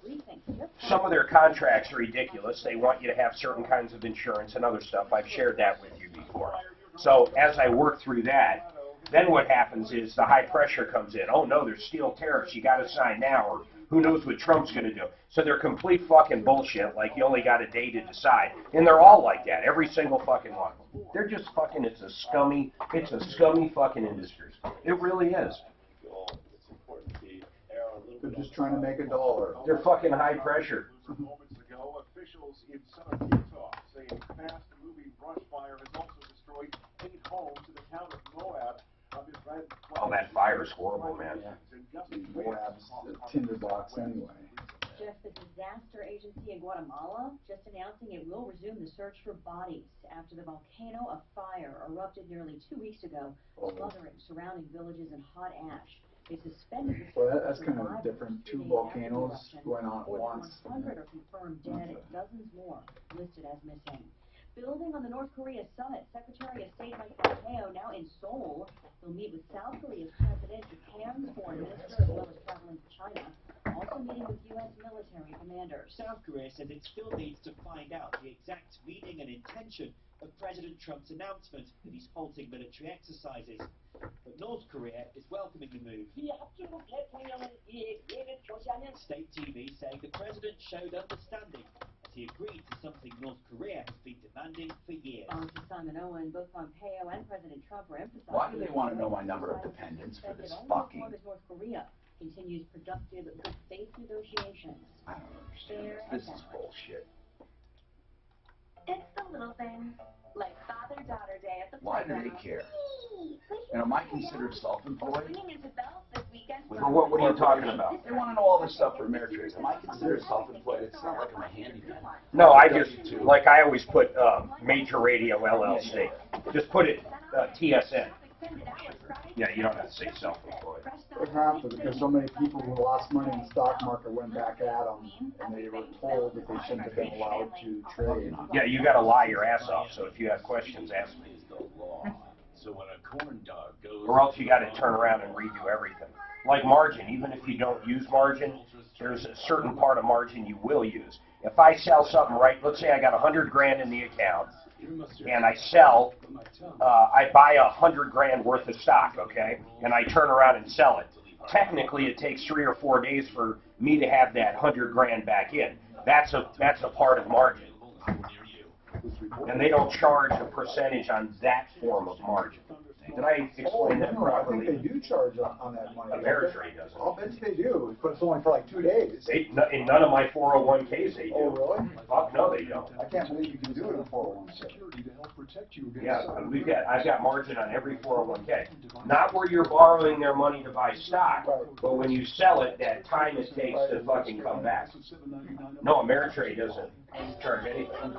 some of their contracts are ridiculous. They want you to have certain kinds of insurance and other stuff. I've shared that with you before. So as I work through that, then what happens is the high pressure comes in. Oh no, there's steel tariffs. You got to sign now, or who knows what Trump's going to do. So they're complete fucking bullshit. Like you only got a day to decide, and they're all like that. Every single fucking one. They're just fucking. It's a scummy fucking industry. It really is. They're just trying to make a dollar. They're fucking high pressure. Moments ago, officials in South Utah saying fast-moving brush fire has also destroyed 8 homes in the town of Moab. Oh, that fire is horrible, man. Moab's a tinderbox anyway. Jeff, the disaster agency in Guatemala just announcing it will resume the search for bodies after the volcano of fire erupted nearly 2 weeks ago, smothering surrounding villages in hot ash. They suspended the Well, that's kind of different. 2 volcanoes going on at once. 100 are confirmed dead, dozens more listed as missing. Building on the North Korea summit, Secretary of State Mike Pompeo now in Seoul. He'll meet with South Korea's president, Japan's foreign minister, as well as traveling to China. Also meeting with U.S. military commanders. South Korea says it still needs to find out the exact meaning and intention of President Trump's announcement that he's halting military exercises. But North Korea is welcoming the move. State TV saying the president showed understanding as he agreed to something North Korea has been demanding for years. On to Simon Owen, both Pompeo and President Trump are emphasizing. Why do they want to know my number of dependents for this fucking? North Korea continues productive, good faith negotiations. I don't understand this. This is bullshit. It's the little things, like Father-Daughter Day at the Why do playground. they care? And am I considered self-employed? Swinging into bells this weekend. What are you talking about? They want to know all this stuff for Ameritrade. Am I considered self-employed? It's not like I'm a handyman. No, I just, like I always put Major Radio LLC. Just put it TSN. Yeah, you don't have to say self-employed. What happened? Because so many people who lost money in the stock market went back at them, and they were told that they shouldn't have been allowed to trade. Yeah, you got to lie your ass off. So if you have questions, ask me. So when a corn dog goes, Or else you got to turn around and redo everything. Like margin, even if you don't use margin, there's a certain part of margin you will use. If I sell something right, let's say I got 100 grand in the account, and I sell, I buy 100 grand worth of stock, okay, and I turn around and sell it. Technically, it takes 3 or 4 days for me to have that 100 grand back in. That's a part of margin. And they don't charge a percentage on that form of margin. Did I explain that properly? I think they do charge on that money. Ameritrade doesn't. I'll bet you they do, but it's only for like 2 days. In none of my 401ks they do. Oh, really? Fuck no, they don't. I can't believe you can do it in a 401k. Yeah, I've got margin on every 401k. Not where you're borrowing their money to buy stock, but when you sell it, that time it takes to fucking come back. No, Ameritrade doesn't charge anything.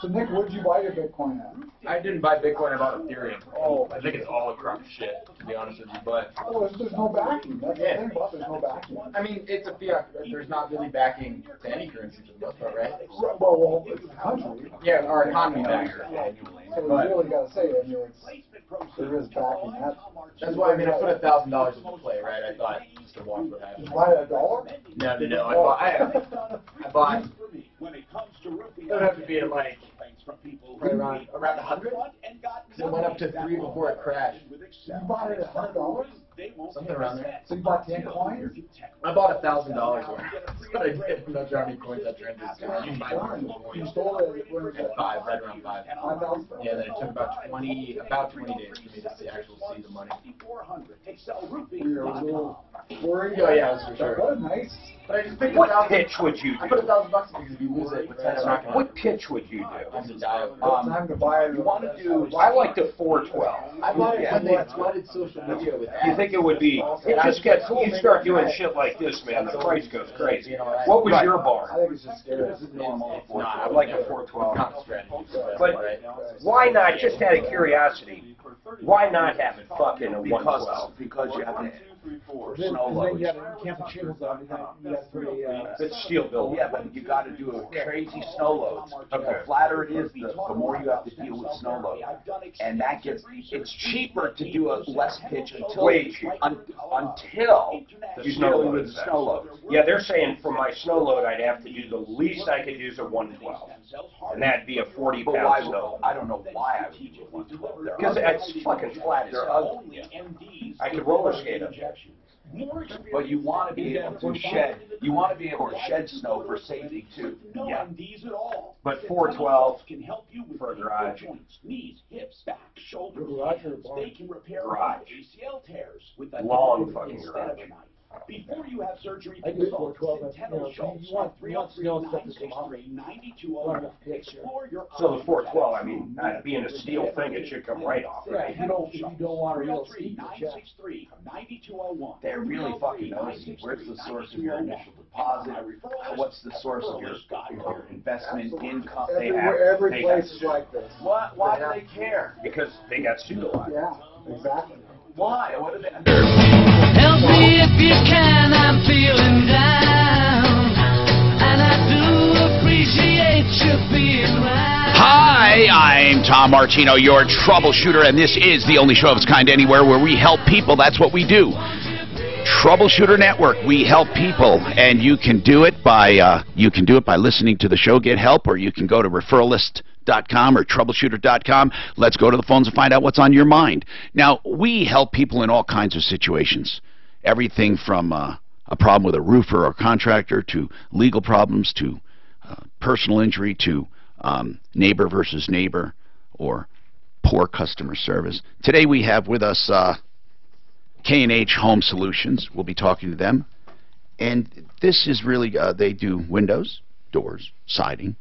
So Nick, what did you buy your Bitcoin at? I didn't buy Bitcoin, I bought Ethereum. Oh, I think it's all a crock of shit, to be honest with you, but... Oh, there's no backing. That's the thing about there's no backing. I mean, it's a fiat. There's not really backing to any currency for the most part, right? Well, it's a country. Yeah, our economy backs it. So you really got to say, I mean, there is backing. That's why, I mean, I put $1,000 into play, right? I thought, just to watch what happens. Buy a dollar? No. I bought... It would have to be at like right around 100. Because it went up to 3 before it crashed. You bought it at $100? Something around there. So you bought 10 coins? I bought $1,000 worth. That's what I did. I'm not sure how many coins I turned into. You buy more coins. You stole it at 5, right around 5. 5,000? Yeah, then it took about 20 days for me to actually see the money. You're a little worried? Oh yeah, that's for sure. What a nice... But I just picked What pitch would you I put do? $1,000 because if you lose it, it's not gonna. What pitch would you do? I'm gonna die. Time to buy it. You want to do... I like the 412. I bought it when they flooded social media with ads. You think it would be? It just gets. You start doing shit like this, man. The price goes crazy. What was your bar? I think it's just scary. This is normal. I like a 412. Not a strategy. But why not? Just out of curiosity, why not have it fucking a 112? Because you have to... Then Snow loads. you can't put shingles on. You got to put a... It's steel building. Yeah, but you got to do a crazy snow loads. The flatter it is, the more you have to deal with snow loads. And that gets, it's cheaper to do a less pitch until you're dealing with the snow loads. Yeah, they're saying for my snow load, I'd have to do the least I could do is a 112. And that'd be a 40-pound snow. I don't know why I would do a 112. Because it's fucking flat as hell. I could roller skate up there. But you want to be able to shed. You want to be able to shed snow for safety too. Yeah. But 412 for a garage. Knees, hips, back, shoulders. Garage or barn? They can repair Garage. ACL tears with a Long fucking garage. Before you have surgery, I do 412, but, Centeno Schultz, you want snow stuff to come off. 9201. Explore your So the 412, I mean, being a steel thing, it should come right off. Yeah, if you don't want a real 303 steep, check. 963 9201. They're really fucking nosy. Where's the source of your initial deposit? What's the source of your investment income? They have. Every they place got is like this. What? Why do they care? Because they got sued a lot. Yeah, exactly. Why? What do they? Help me if you can, I'm feeling down. And I do appreciate you being right. Hi, I'm Tom Martino, your troubleshooter, and this is the only show of its kind anywhere where we help people. That's what we do. Troubleshooter Network. We help people, and you can do it by listening to the show, get help, or you can go to referralist.com or troubleshooter.com. Let's go to the phones and find out what's on your mind. Now, we help people in all kinds of situations. Everything from a problem with a roofer or contractor to legal problems to personal injury to neighbor versus neighbor or poor customer service. Today we have with us K&H Home Solutions. We'll be talking to them. And this is really, they do windows, doors, siding,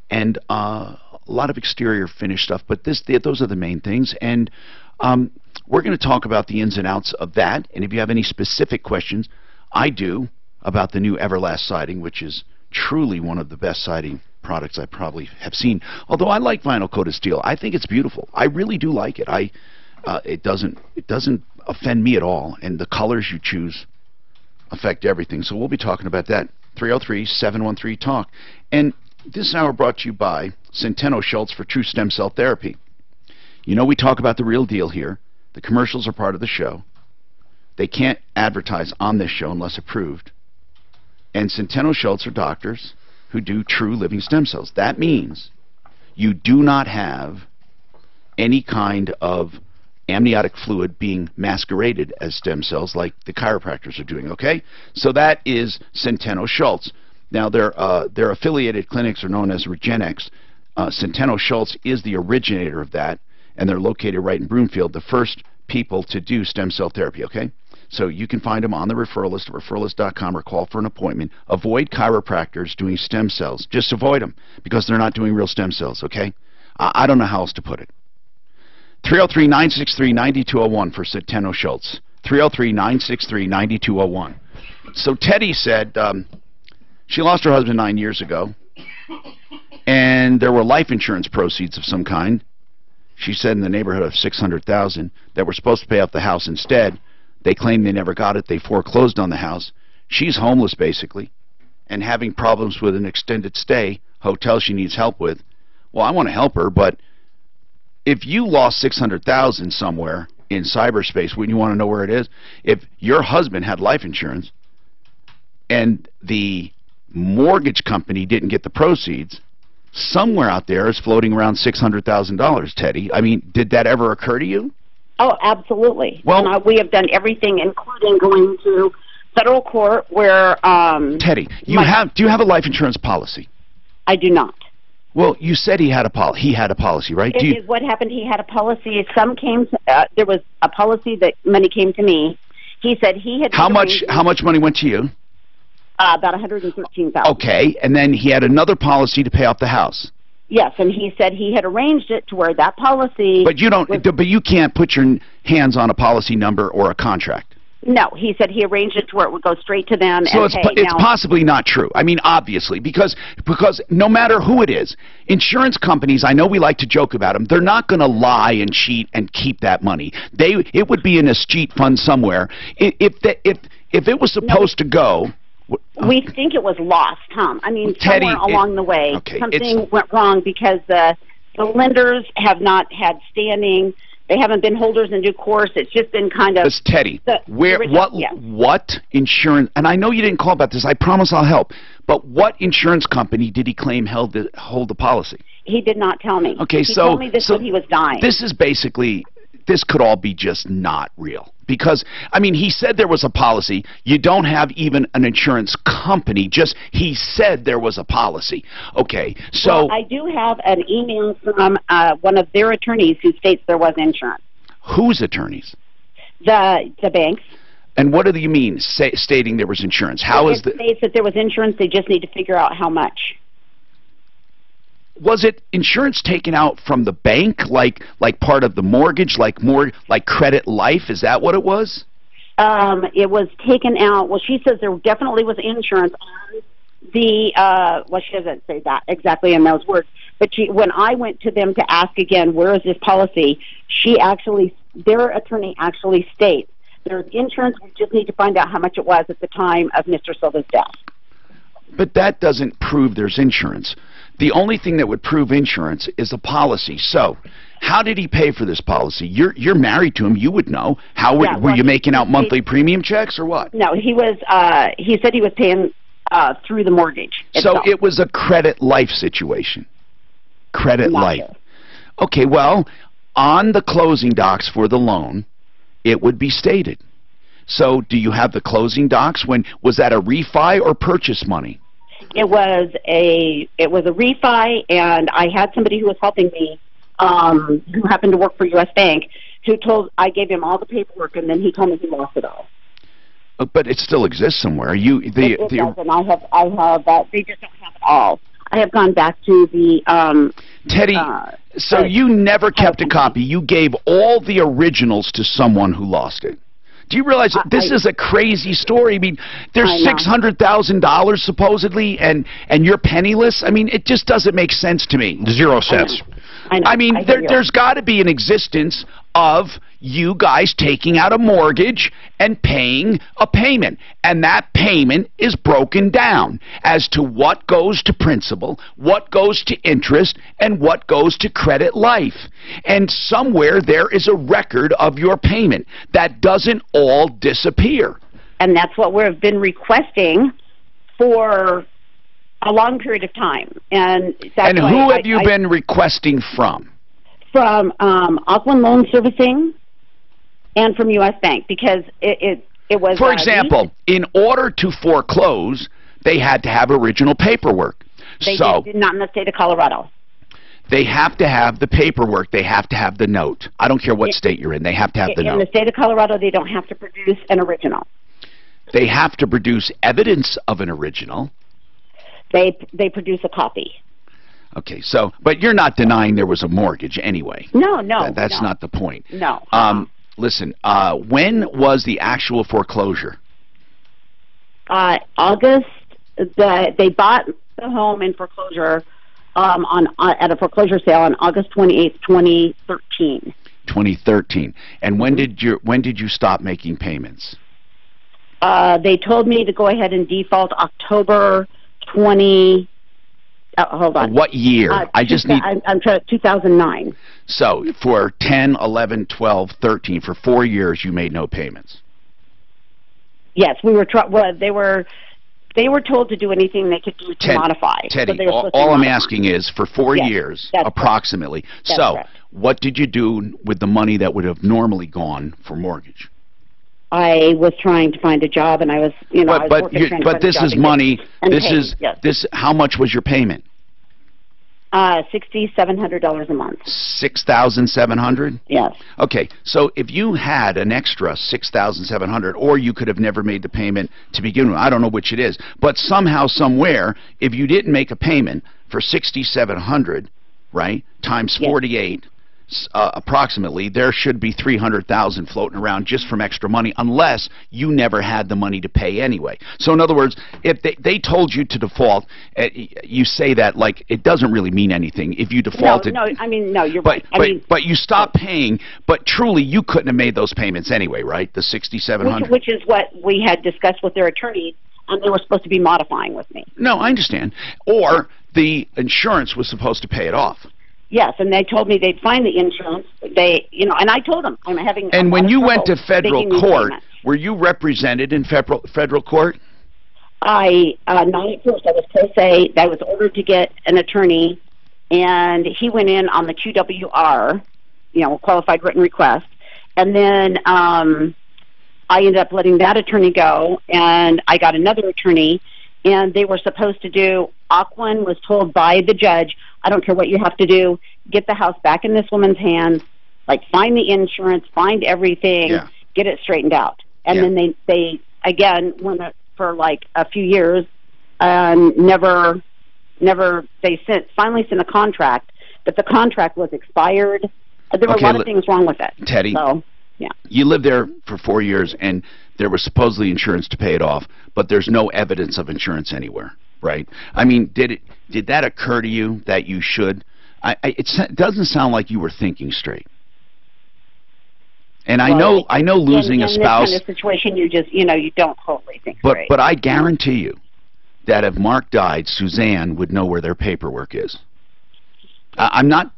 and a lot of exterior finish stuff. But those are the main things. And we're going to talk about the ins and outs of that. And if you have any specific questions, I do, about the new Everlast siding, which is truly one of the best siding products I probably have seen. Although I like vinyl coated steel. I think it's beautiful. I really do like it. It doesn't offend me at all, and the colors you choose affect everything. So we'll be talking about that. 303-713-TALK. And this hour brought to you by Centeno Schultz for True Stem Cell Therapy. You know we talk about the real deal here. The commercials are part of the show. They can't advertise on this show unless approved. And Centeno Schultz are doctors who do true living stem cells. That means you do not have any kind of amniotic fluid being masqueraded as stem cells like the chiropractors are doing, okay? So that is Centeno Schultz. Now, their affiliated clinics are known as Regenex. Centeno Schultz is the originator of that, and they're located right in Broomfield, the first people to do stem cell therapy, okay? So you can find them on the referral list at referralist.com or call for an appointment. Avoid chiropractors doing stem cells. Just avoid them because they're not doing real stem cells, okay? I don't know how else to put it. 303-963-9201 for Centeno Schultz. 303-963-9201. So Teddy said she lost her husband 9 years ago, and there were life insurance proceeds of some kind. She said in the neighborhood of $600,000 that were supposed to pay off the house instead. They claimed they never got it. They foreclosed on the house. She's homeless, basically, and having problems with an extended stay hotel she needs help with. Well, I want to help her, but if you lost $600,000 somewhere in cyberspace, wouldn't you want to know where it is? If your husband had life insurance and the mortgage company didn't get the proceeds, somewhere out there is floating around $600,000, Teddy. I mean, did that ever occur to you? Oh, absolutely. Well, we have done everything, including going to federal court where... Teddy, do you have a life insurance policy? I do not. Well, you said he had a policy, right? It is what happened. He had a policy. There was a policy that money came to me. He said he had... How much money went to you? About $113,000. Okay, and then he had another policy to pay off the house. Yes, and he said he had arranged it to where that policy... But you don't. But you can't put your hands on a policy number or a contract. No, he said he arranged it to where it would go straight to them. So and it's possibly not true. I mean, obviously, because no matter who it is, insurance companies, I know we like to joke about them, they're not going to lie and cheat and keep that money. It would be in a cheat fund somewhere. If it was supposed to go... We think it was lost, Tom. I mean, Teddy, somewhere along the way, something went wrong because the lenders have not had standing. They haven't been holders in due course. It's just been kind of... Teddy, what insurance... And I know you didn't call about this. I promise I'll help. But what insurance company did he claim hold the policy? He did not tell me. Okay, he told me this when he was dying. This is basically... This could all be just not real. Because, I mean, he said there was a policy. You don't have even an insurance company. Just, he said there was a policy. Okay, so... Well, I do have an email from one of their attorneys who states there was insurance. Whose attorneys? The banks. And what do you mean, stating there was insurance? How is it states that there was insurance, they just need to figure out how much. Was it insurance taken out from the bank, like part of the mortgage, like Credit Life? Is that what it was? It was taken out. Well, she says there definitely was insurance on the. Well, she doesn't say that exactly in those words. But when I went to them to ask again, where is this policy? Their attorney actually states there's insurance. We just need to find out how much it was at the time of Mr. Silva's death. But that doesn't prove there's insurance. The only thing that would prove insurance is a policy. So, how did he pay for this policy? You're married to him. You would know. Were you making out monthly premium checks or what? No, he was. He said he was paying through the mortgage itself. So it was a Credit Life situation. Credit Life. Okay. Well, on the closing docs for the loan, it would be stated. So, do you have the closing docs? Was that a refi or purchase money? It was a refi, and I had somebody who was helping me, who happened to work for U.S. Bank, I gave him all the paperwork, and then he told me he lost it all. But it still exists somewhere. It does, and I have that. They just don't have it all. I have gone back to the Teddy. So you never kept a copy. You gave all the originals to someone who lost it. Do you realize that this is a crazy story? I mean, there's $600,000 supposedly, and you're penniless. I mean, it just doesn't make sense to me. 0 cents. I mean, there's got to be an existence of you guys taking out a mortgage and paying a payment. And that payment is broken down as to what goes to principal, what goes to interest, and what goes to Credit Life. And somewhere there is a record of your payment. That doesn't all disappear. And that's what we've been requesting for a long period of time. And who have you been requesting from? From Auckland Loan Servicing and from U.S. Bank, because it was... For example, in order to foreclose, they had to have original paperwork. They did not in the state of Colorado. They have to have the paperwork. They have to have the note. I don't care what state you're in. They have to have the note. In the state of Colorado, they don't have to produce an original. They have to produce evidence of an original. They produce a copy. Okay, so, but you're not denying there was a mortgage anyway. No. That's not the point. No. Listen, when was the actual foreclosure? August. They bought the home in foreclosure at a foreclosure sale on August 28th, 2013. 2013. And when did you stop making payments? They told me to go ahead and default October 20. Hold on. What year? I just need... I'm trying 2009. So, for 10, 11, 12, 13, for 4 years, you made no payments? Yes, we were... they were told to do anything they could do to modify. Teddy, all I'm asking is, for 4 years, approximately. So, what did you do with the money that would have normally gone for mortgage? I was trying to find a job, and I was, But this is money. How much was your payment? $6,700 a month. $6,700? Yes. Okay, so if you had an extra $6,700, or you could have never made the payment to begin with, I don't know which it is, but somehow, somewhere, if you didn't make a payment for $6,700, right, times 48. Approximately, there should be $300,000 floating around just from extra money, unless you never had the money to pay anyway. So in other words, if they told you to default, you say that like it doesn't really mean anything. If you defaulted, no, you're right. But but you stopped paying. But truly, you couldn't have made those payments anyway, right? The $6,700, which is what we had discussed with their attorney, and they were supposed to be modifying with me. No, I understand. Or the insurance was supposed to pay it off. Yes, and they told me they'd find the insurance. And I told them I'm having. And when you went to federal court, were you represented in federal court? Not at first. I was pro se. I was ordered to get an attorney, and he went in on the QWR, qualified written request, and then I ended up letting that attorney go, and I got another attorney, and they were supposed to do. Auckland was told by the judge, I don't care what you have to do, get the house back in this woman's hands, like find the insurance, find everything, get it straightened out. and then they again went for like a few years, and never they finally sent a contract, but the contract was expired. There were a lot of things wrong with it. Teddy, so yeah, you lived there for 4 years, and there was supposedly insurance to pay it off, but there's no evidence of insurance anywhere, right? I mean, did that occur to you that you should? It doesn't sound like you were thinking straight. And I know losing a spouse. In this kind of situation, you don't totally think straight. But I guarantee you that if Mark died, Suzanne would know where their paperwork is. I'm not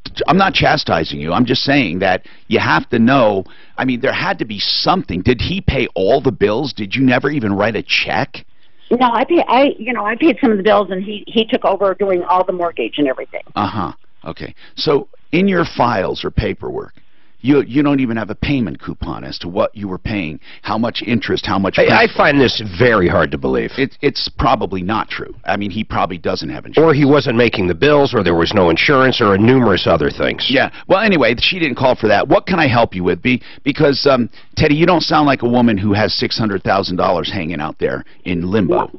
chastising you. I'm just saying that you have to know. I mean, there had to be something. Did he pay all the bills? Did you never even write a check? No, I paid some of the bills, and he took over doing all the mortgage and everything. Okay. So in your files or paperwork, you don't even have a payment coupon as to what you were paying, how much interest, how much. I find this very hard to believe. It's probably not true. I mean, he probably doesn't have insurance. Or he wasn't making the bills, or there was no insurance, or numerous other things. Yeah. Well, anyway, she didn't call for that. What can I help you with? Because, Teddy, you don't sound like a woman who has $600,000 hanging out there in limbo.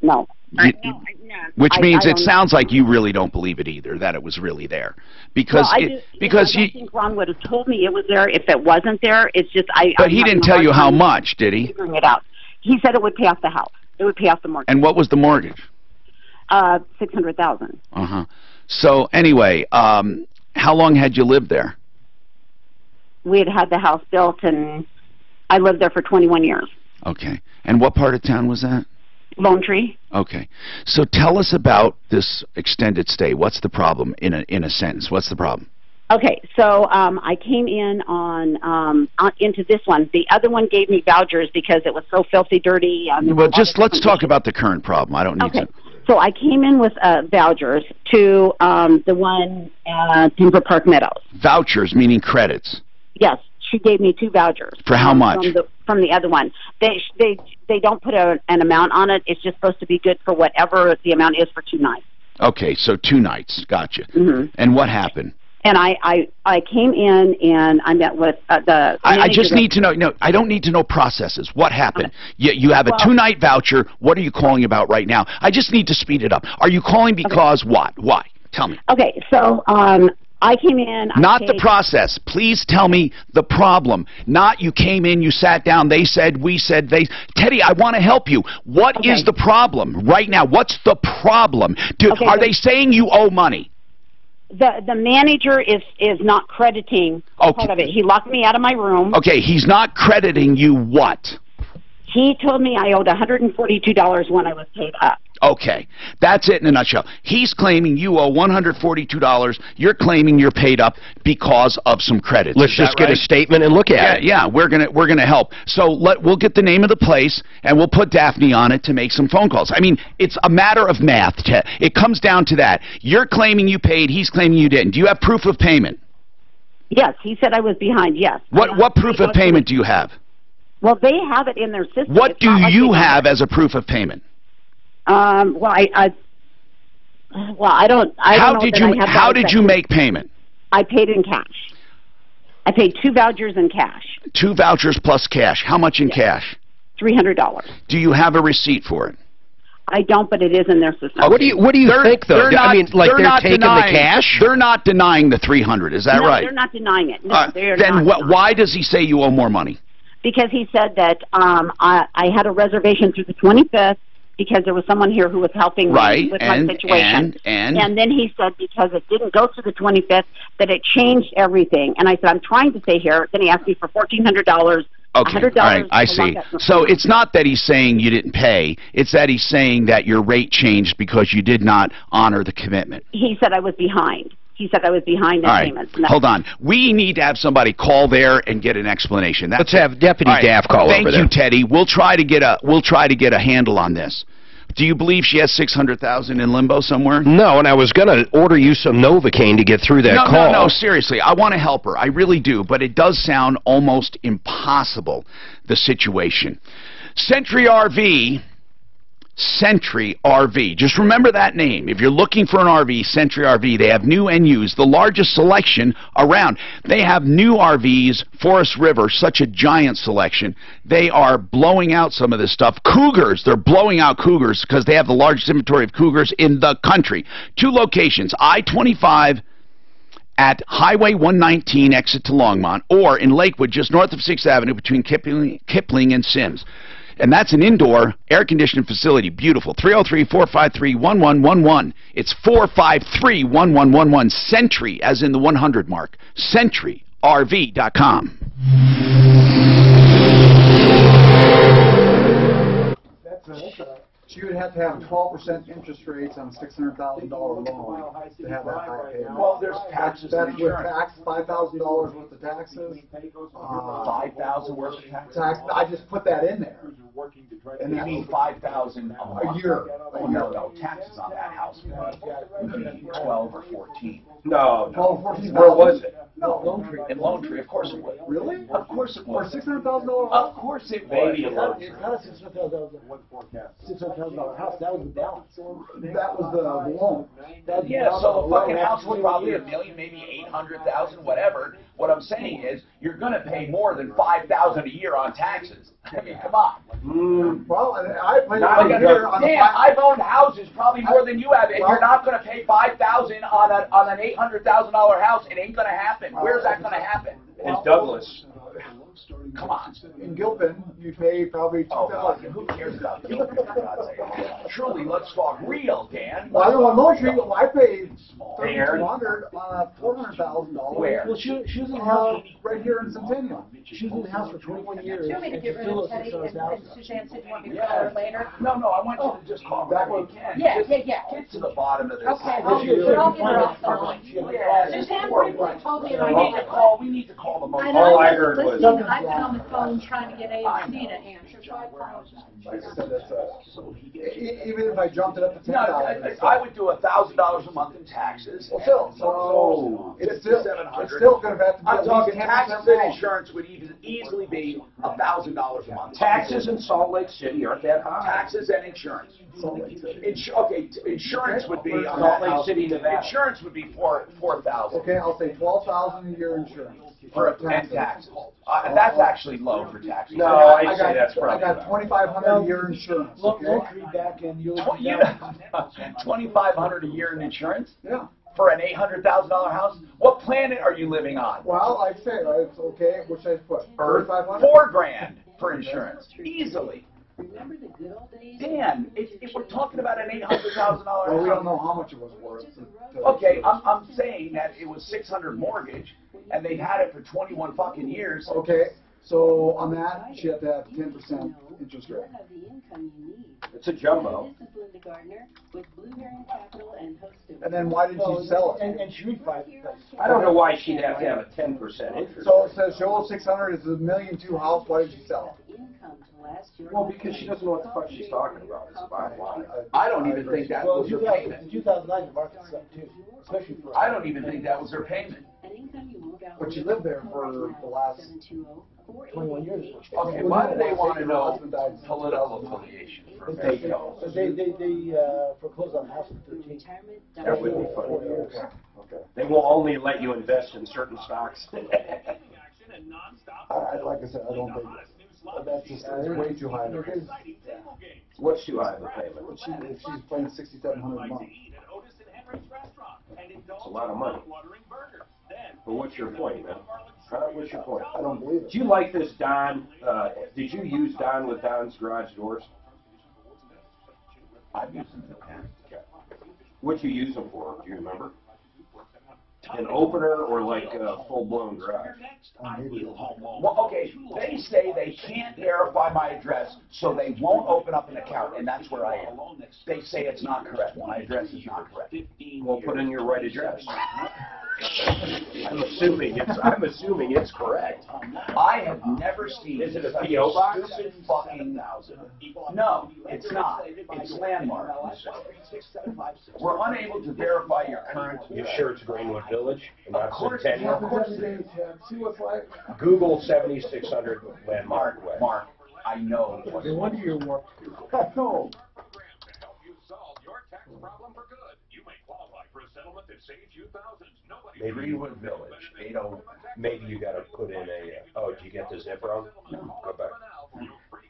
No. Which means it sounds like you really don't believe it either, that it was really there. Because I think Ron would have told me it was there if it wasn't there. It's just But he didn't tell you how much, did he? Figuring it out. He said it would pay off the house. It would pay off the mortgage. And what was the mortgage? $600,000. So anyway, how long had you lived there? We had the house built, and I lived there for 21 years. Okay. And what part of town was that? Lone Tree. Okay. So tell us about this extended stay. What's the problem in a sentence? What's the problem? Okay, so I came in into this one. The other one gave me vouchers because it was so filthy dirty. Well, just let's talk about the current problem. I don't need to. So I came in with vouchers to the one at Timber Park Meadows. Vouchers, meaning credits? Yes. She gave me 2 vouchers. For how much? From the other one. They don't put an amount on it. It's just supposed to be good for whatever the amount is for 2 nights. Okay, so 2 nights. Gotcha. Mm-hmm. And what happened? And I came in and I met with the. I just need to know. No, I don't need to know processes. What happened? You have a 2-night voucher. What are you calling about right now? I just need to speed it up. Are you calling because what? Why? Tell me. Okay, so I came in. Not the process. Please tell me the problem. Not you came in, you sat down, they said, we said, they. Teddy, I want to help you. What is the problem right now? What's the problem? Are they saying you owe money? The manager is not crediting part of it. He locked me out of my room. Okay, he's not crediting you what? He told me I owed $142 when I was paid up. Okay, that's it in a nutshell. He's claiming you owe $142. You're claiming you're paid up because of some credits. Let's just get a statement and look at it. Yeah, we're gonna help. So we'll get the name of the place and we'll put Daphne on it to make some phone calls. I mean, it's a matter of math. It comes down to that. You're claiming you paid. He's claiming you didn't. Do you have proof of payment? Yes, he said I was behind. Yes. What proof of payment do you have? Well, they have it in their system. What do you have as a proof of payment? Well, I don't. How did you make payment? I paid in cash. I paid 2 vouchers in cash. 2 vouchers plus cash. How much in cash? $300. Do you have a receipt for it? I don't, but it is in their system. Okay. What do you think, though? I mean, like they're taking the cash? They're not denying the $300. Is that right? No, they're not denying it. No, then why does he say you owe more money? Because he said that I had a reservation through the 25th because there was someone here who was helping me with my situation. And then he said because it didn't go through the 25th that it changed everything. And I said, I'm trying to stay here. Then he asked me for $1,400. Okay, all right, I see. So it's not that he's saying you didn't pay. It's that he's saying that your rate changed because you did not honor the commitment. He said I was behind. He said I was behind in payments. Hold on. We need to have somebody call there and get an explanation. Let's have Deputy Daff call over there. Thank you, Teddy. We'll try to get a handle on this. Do you believe she has $600,000 in limbo somewhere? No, and I was going to order you some Novocaine to get through that call. No, seriously. I want to help her. I really do. But it does sound almost impossible, the situation. Century RV Century RV. Just remember that name. If you're looking for an RV, Century RV, they have new and used, the largest selection around. They have new RVs, Forest River, such a giant selection. They are blowing out some of this stuff. Cougars, they're blowing out Cougars because they have the largest inventory of Cougars in the country. 2 locations, I-25 at Highway 119 exit to Longmont, or in Lakewood just north of 6th Avenue between Kipling and Sims. And that's an indoor air-conditioned facility. Beautiful. 303-453-1111. It's 453-1111. Century, as in the 100 mark. CenturyRV.com. She would have to have 12% interest rates on a $600,000 loan to have that high payment. Well, there's taxes and That's with insurance. tax, $5,000 worth of taxes. $5,000 worth of taxes? I just put that in there. And you mean $5,000 a month? A year. Oh, no, taxes on that house would be 12 or 14. No, 12 or 14. Where was it? No, Lone Tree. In Lone Tree, of course it would. Really? Of course it would. For $600,000? Of course it would. Maybe a Lone Tree. It's not a $600,000 house. That was the balance. That was the loan. Yeah, so the fucking house was probably $1 million, maybe $800,000, whatever. What I'm saying is, you're going to pay more than $5,000 a year on taxes. I mean, come on. Well, I pay I've owned houses probably more than you have, and you're not going to pay $5,000 on an $800,000 house. It ain't going to happen. Where's that going to happen? In Douglas. Come on. In Gilpin, you pay probably $2,000. Who cares about Gilpin, for God's sake? Truly, let's talk real, Dan. Well, I don't know, Lone Tree, I paid Aaron? $3,200 on a $400,000. Where? Well, she was in the house. Right here in Centennial. She was in the house for 21 years. Do you want me to get rid of Teddy and Suzanne said you want me to call her later? No, I want you to just call back when you can. Yeah. Get to the bottom of this. Okay, I'll get her off the line. Yeah, Suzanne briefly told me I we need to call the most. All I heard was. Listen, I've been on the phone trying to get AFC to answer, so I apologize. Like I said, that's even if I jumped it up to No, $10,000. I would do $1,000 a month in taxes. Well, still, so it's still going to have to be I'm at talking least 10% taxes and insurance would easily be $1,000 a month. Taxes in Salt Lake City aren't that high. Taxes and insurance. Insurance would be on Salt that Lake house. City, Nevada. Insurance would be $4,000 Okay, I'll say $12,000 a year insurance. for taxes. That's actually low for taxes. No, I'd say that's probably I got $2,500 a year insurance. Look, Okay? Lone Tree back and you'll be $2,500 a year in insurance Yeah. for an $800,000 house. What planet are you living on? Well, I'd say, it's okay, which I put? Earth. $3,500? $4,000 for insurance, easily. Remember the good old days? Dan, if we're talking about an $800,000 Well, we don't house, know how much it was worth. okay, I'm saying that it was $600 mortgage, and they've had it for 21 fucking years. Okay, so on that, she had to have 10% interest rate. Have the income you need. It's a jumbo. This is Linda Gardner with Blue Heron Capital and host of And then why did she sell it? And she refined it. I don't know why she'd have to have a 10% interest. So it says Joel 600 is $1.2 million house, why did she sell it? income to last your Well, because she doesn't know what the fuck she's talking about. It's the bottom line. I don't even think that was her payment. In 2009, the market's up too, especially for. I don't even think that was her payment. an income you won't But she lived there for the last 21 years. Okay, why do they want to know political affiliation for They Fayetteville? foreclosed on the house in 13. That would be funny. Okay. They will only let you invest in certain stocks. Like I said, I don't think that's just it's way too high. What's too high of a payment? If she's paying $6,700 a month. It's a lot of money. But what's your point, man? What's your point? I don't believe it. Do you like this Don? Did you use Don with Don's garage doors? I've used them in the past. What'd you use them for? Do you remember? An opener or like a full-blown garage? Well, okay, they say they can't verify my address, so they won't open up an account, and that's where I am. They say it's not correct. My address is not correct. Well, put in your right address. I'm assuming it's correct. I have never seen. Is it a P.O. box? Stupid fucking. No, it's not. It's landmark. We're unable to verify your current. You sure it's Greenwood Village and Of not course, Centennial? of course. See what's like? Google 7600 Landmark Way. Mark, I know. No wonder you're warped. I know. tax problem for good. You may qualify for a settlement that saves you thousands. Nobody. Greenwood Village, 80. Maybe you got to put in a. Oh, did you get the zip wrong? No. Go back.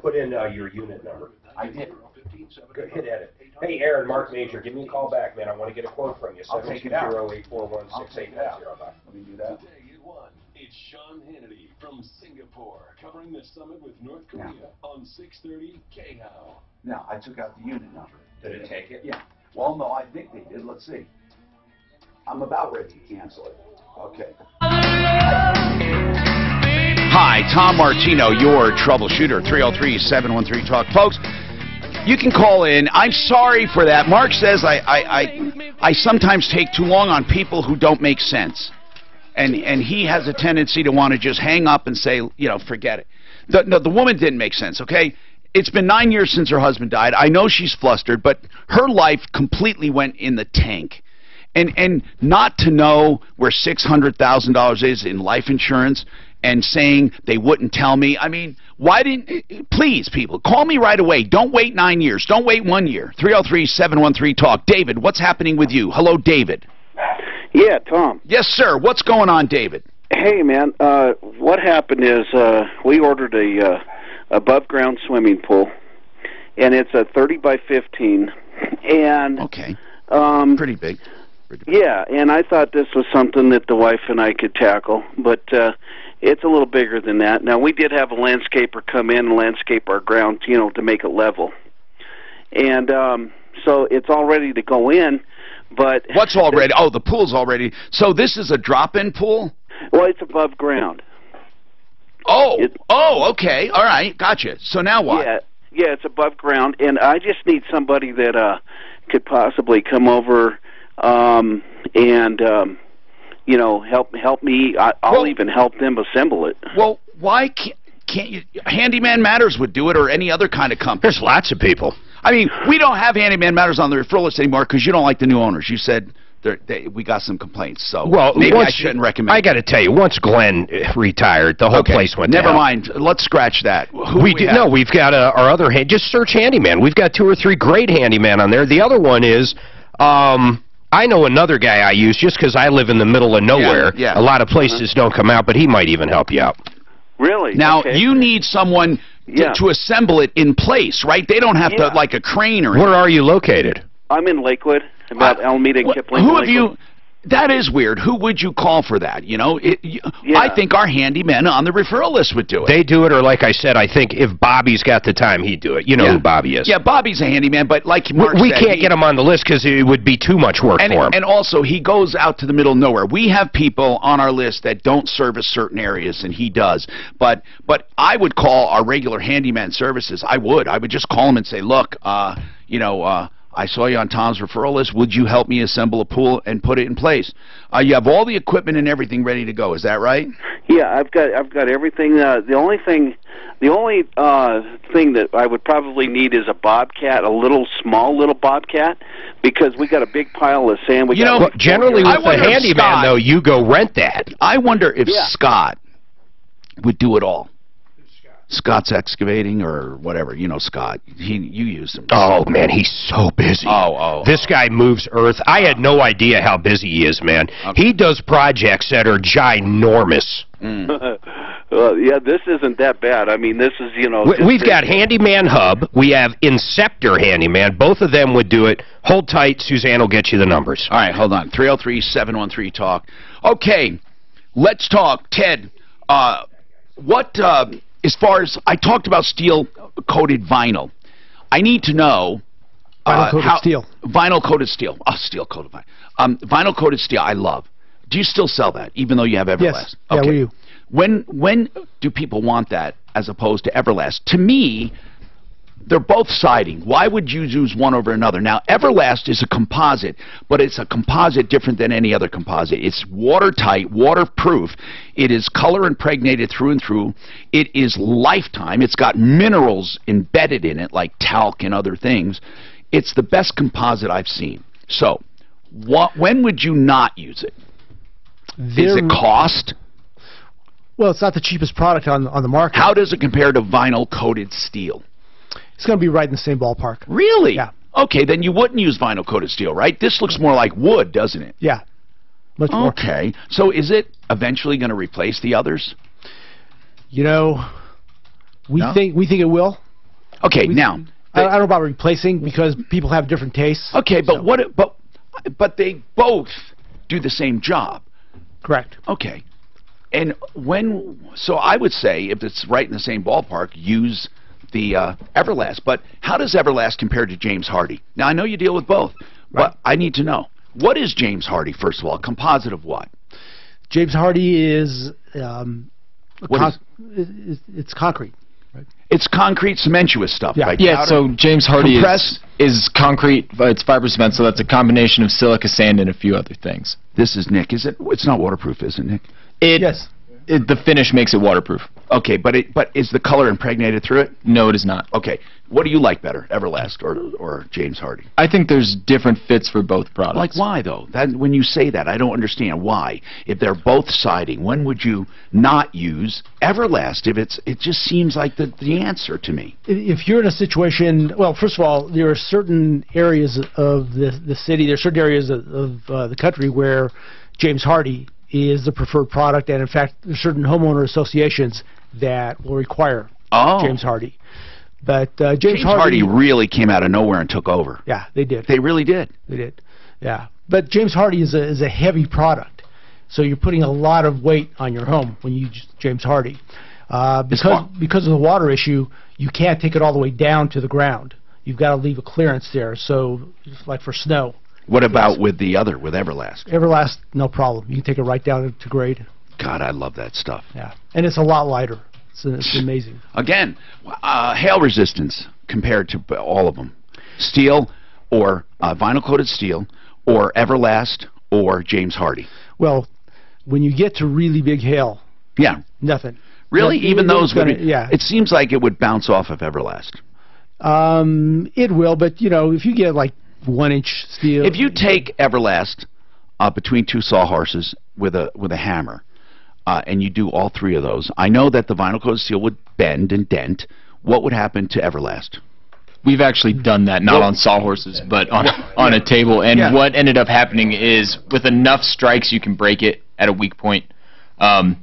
Put in your unit number. I did. Go hit edit. Hey, Aaron, Mark Major, give me a call back, man. I want to get a quote from you. I'll take it out. 720-841-6890. Let me do that. Today at 1, it's Sean Hannity from Singapore covering the summit with North Korea on 6:30 KHOW. Now, I took out the unit number. Did it take it? Yeah. Well, no, I think they did. Let's see. I'm about ready to cancel it. Okay. Hi, Tom Martino, your troubleshooter, 303-713-TALK. Folks, you can call in. I'm sorry for that. Mark says I sometimes take too long on people who don't make sense. And he has a tendency to want to just hang up and say, you know, forget it. The woman didn't make sense, okay? It's been 9 years since her husband died. I know she's flustered, but her life completely went in the tank. And not to know where $600,000 is in life insurance and saying they wouldn't tell me. I mean, why didn't, please, people, call me right away. Don't wait 9 years. Don't wait 1 year. 303-713-TALK. David, what's happening with you? Hello, David. Yeah, Tom. Yes, sir. What's going on, David? Hey, man. What happened is we ordered a above-ground swimming pool, and it's a 30 by 15. And okay. Pretty big. Yeah, and I thought this was something that the wife and I could tackle, but it's a little bigger than that. Now, we did have a landscaper come in and landscape our ground, you know, to make it level. And so it's all ready to go in, but... What's all ready? Oh, the pool's all ready. So this is a drop-in pool? Well, it's above ground. Oh, okay. All right, gotcha. So now what? Yeah, it's above ground, and I just need somebody that could possibly come over and you know, help me. I'll even help them assemble it. Well, why can't you? Handyman Matters would do it, or any other kind of company. There's lots of people. I mean, we don't have Handyman Matters on the referral list anymore because you don't like the new owners. You said we got some complaints, so maybe I shouldn't recommend. I got to tell you, once Glenn retired, the whole place went down. Never mind. Let's scratch that. No, we've got our other just search handyman. We've got 2 or 3 great handyman on there. The other one is. I know another guy I use just because I live in the middle of nowhere. Yeah. A lot of places don't come out, but he might even help you out. Really? Now, okay. You need someone to assemble it in place, right? They don't have to, like a crane or anything. Where are you located? I'm in Lakewood, about Alameda and Kipling. Who have you... That is weird. Who would you call for that? You know, I think our handymen on the referral list would do it. They do it, or like I said, I think if Bobby's got the time, he'd do it. You know who Bobby is. Yeah, Bobby's a handyman, but like Mark we said, can't get him on the list because it would be too much work for him. And also, he goes out to the middle of nowhere. We have people on our list that don't service certain areas, and he does. But I would call our regular handyman services. I would just call him and say, look, you know, I saw you on Tom's referral list. Would you help me assemble a pool and put it in place? You have all the equipment and everything ready to go. Is that right? Yeah, I've got everything. The only thing that I would probably need is a bobcat, a small little bobcat, because we got a big pile of sand. Generally with the handyman, though, you go rent that. I wonder if Scott would do it all. Scott's Excavating or whatever, you know Scott. You use him. Oh man, he's so busy. This guy moves earth. I had no idea how busy he is, man. Okay. He does projects that are ginormous. Yeah, this isn't that bad. I mean, this is, you know... We've got Handyman Hub. We have Inceptor Handyman. Both of them would do it. Hold tight. Suzanne will get you the numbers. All right, hold on. 303-713-TALK. Okay, let's talk. Ted, as far as I talked about steel-coated vinyl, I need to know vinyl-coated steel. Vinyl-coated steel. Oh, steel-coated vinyl. Vinyl-coated steel, I love. Do you still sell that, even though you have Everlast? Yes. Okay. Yeah, we do. When do people want that as opposed to Everlast? To me, they're both siding. Why would you use one over another? Now, Everlast is a composite, but it's a composite different than any other composite. It's watertight, waterproof. It is color impregnated through and through. It is lifetime. It's got minerals embedded in it, like talc and other things. It's the best composite I've seen. So, when would you not use it? Is it cost? Well, it's not the cheapest product on the market. How does it compare to vinyl-coated steel? It's going to be right in the same ballpark. Really? Yeah. Okay, then you wouldn't use vinyl-coated steel, right? This looks more like wood, doesn't it? Yeah. Much more. Okay. So is it eventually going to replace the others? You know, we think it will. Okay, now I don't know about replacing because people have different tastes. Okay, but but they both do the same job. Correct. Okay. And so I would say if it's right in the same ballpark, use the Everlast. But how does Everlast compare to James Hardie? Now I know you deal with both, but I need to know, what is James Hardie, first of all? A composite of what? James Hardie is it's concrete. Right? It's concrete cementuous stuff. Yeah. Right? Yeah, Powder, so James Hardie compressed. is concrete, but it's fiber cement, so that's a combination of silica sand and a few other things. This is Nick. Is it? It's not waterproof, is it, Nick? Yes. The finish makes it waterproof. Okay, but is the color impregnated through it? No, it is not. Okay. What do you like better, Everlast or James Hardie? I think there's different fits for both products. Like why, though? When you say that, I don't understand why. If they're both siding, when would you not use Everlast? It just seems like the answer to me. If you're in a situation, well, first of all, there are certain areas of the city, there are certain areas of the country where James Hardie is the preferred product, and in fact, there are certain homeowner associations that will require James Hardie. But James Hardie really came out of nowhere and took over. Yeah, they did. They really did. They did. Yeah, but James Hardie is a heavy product, so you're putting a lot of weight on your home when you use James Hardie. Because of the water issue, you can't take it all the way down to the ground. You've got to leave a clearance there. So, just like for snow. What about with Everlast? Everlast, no problem. You can take it right down to grade. God, I love that stuff. Yeah, and it's a lot lighter. It's amazing. Again, hail resistance compared to all of them. Steel or vinyl-coated steel or Everlast or James Hardie. Well, when you get to really big hail, nothing. Really? Even those would yeah. It seems like it would bounce off of Everlast. It will, but you know, if you get like 1-inch steel. If you take Everlast between two sawhorses with a hammer, and you do all three of those, I know that the vinyl-coated steel would bend and dent. What would happen to Everlast? We've actually done that, not on sawhorses, but on a table. And what ended up happening is, with enough strikes, you can break it at a weak point. A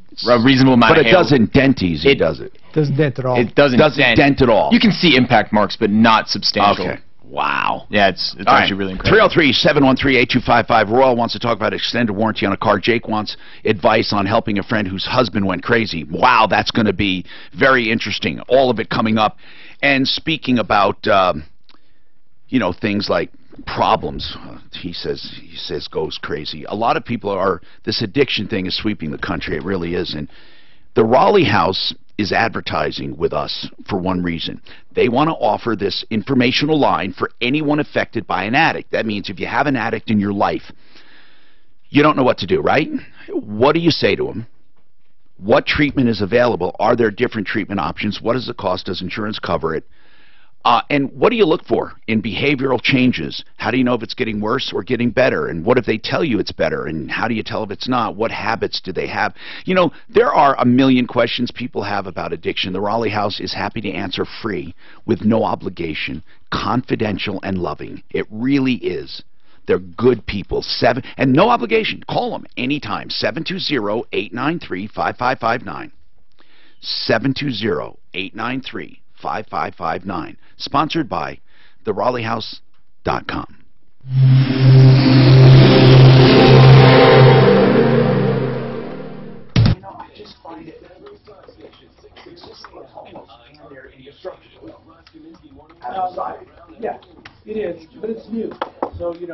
reasonable amount of hail. But it doesn't dent easy, does it? Doesn't dent at all. It doesn't dent at all. You can see impact marks, but not substantial. Okay. Wow. Yeah, it's actually really incredible. 303-713-8255. Royal wants to talk about extended warranty on a car. Jake wants advice on helping a friend whose husband went crazy. Wow, that's going to be very interesting. All of it coming up. And speaking about, things like problems, he says goes crazy. A lot of people this addiction thing is sweeping the country. It really is. And the Raleigh House is advertising with us for one reason. They want to offer this informational line for anyone affected by an addict. That means if you have an addict in your life, you don't know what to do, right? What do you say to them? What treatment is available? Are there different treatment options? What does it cost? Does insurance cover it? And what do you look for in behavioral changes? How do you know if it's getting worse or getting better? And what if they tell you it's better? And how do you tell if it's not? What habits do they have? You know, there are a million questions people have about addiction. The Raleigh House is happy to answer free with no obligation, confidential and loving. It really is. They're good people. And no obligation. Call them anytime. 720-893-5559. 720-893-5559. Sponsored by TheRaleighHouse.com. I just find it their instructions. Yeah, it is, but it's new. So, we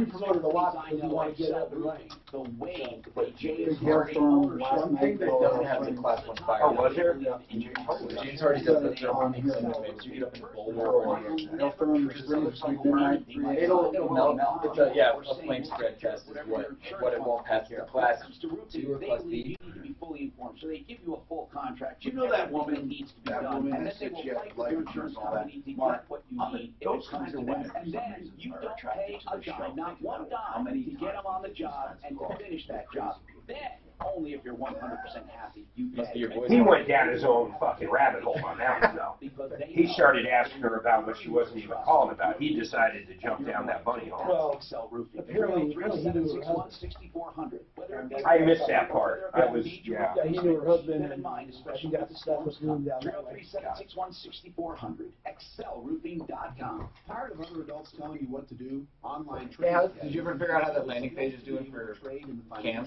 promoted a lot because we want to get up and running. The way that James Hardie one thing that doesn't have the class 1 fire. Oh, was there? James Hardie says that they're on here. You get up in a bowl or it'll melt. It's a flame spread test is what it won't pass the class 2 or class B. You need to be fully informed, so they give you a full contract. You know that woman needs to be done, and then they will fight with your insurance company to get what you need. Those kinds of women, and then you don't pay a dime, not one dime, to get them on the job and to finish that job. Then, only if you're 100% happy, you pay. He went down his own fucking rabbit hole on that one, though. He started asking her about what she wasn't even calling about. He decided to jump down that bunny hole. Well, apparently he knew her husband. I missed that part. I was, Yeah, he knew her husband, and she got the stuff was moved down that way. 303-761-6400. ExcelRoofing.com. Tired of other adults telling you what to do? Online Hey, did you ever figure out how that landing page is doing for Cam?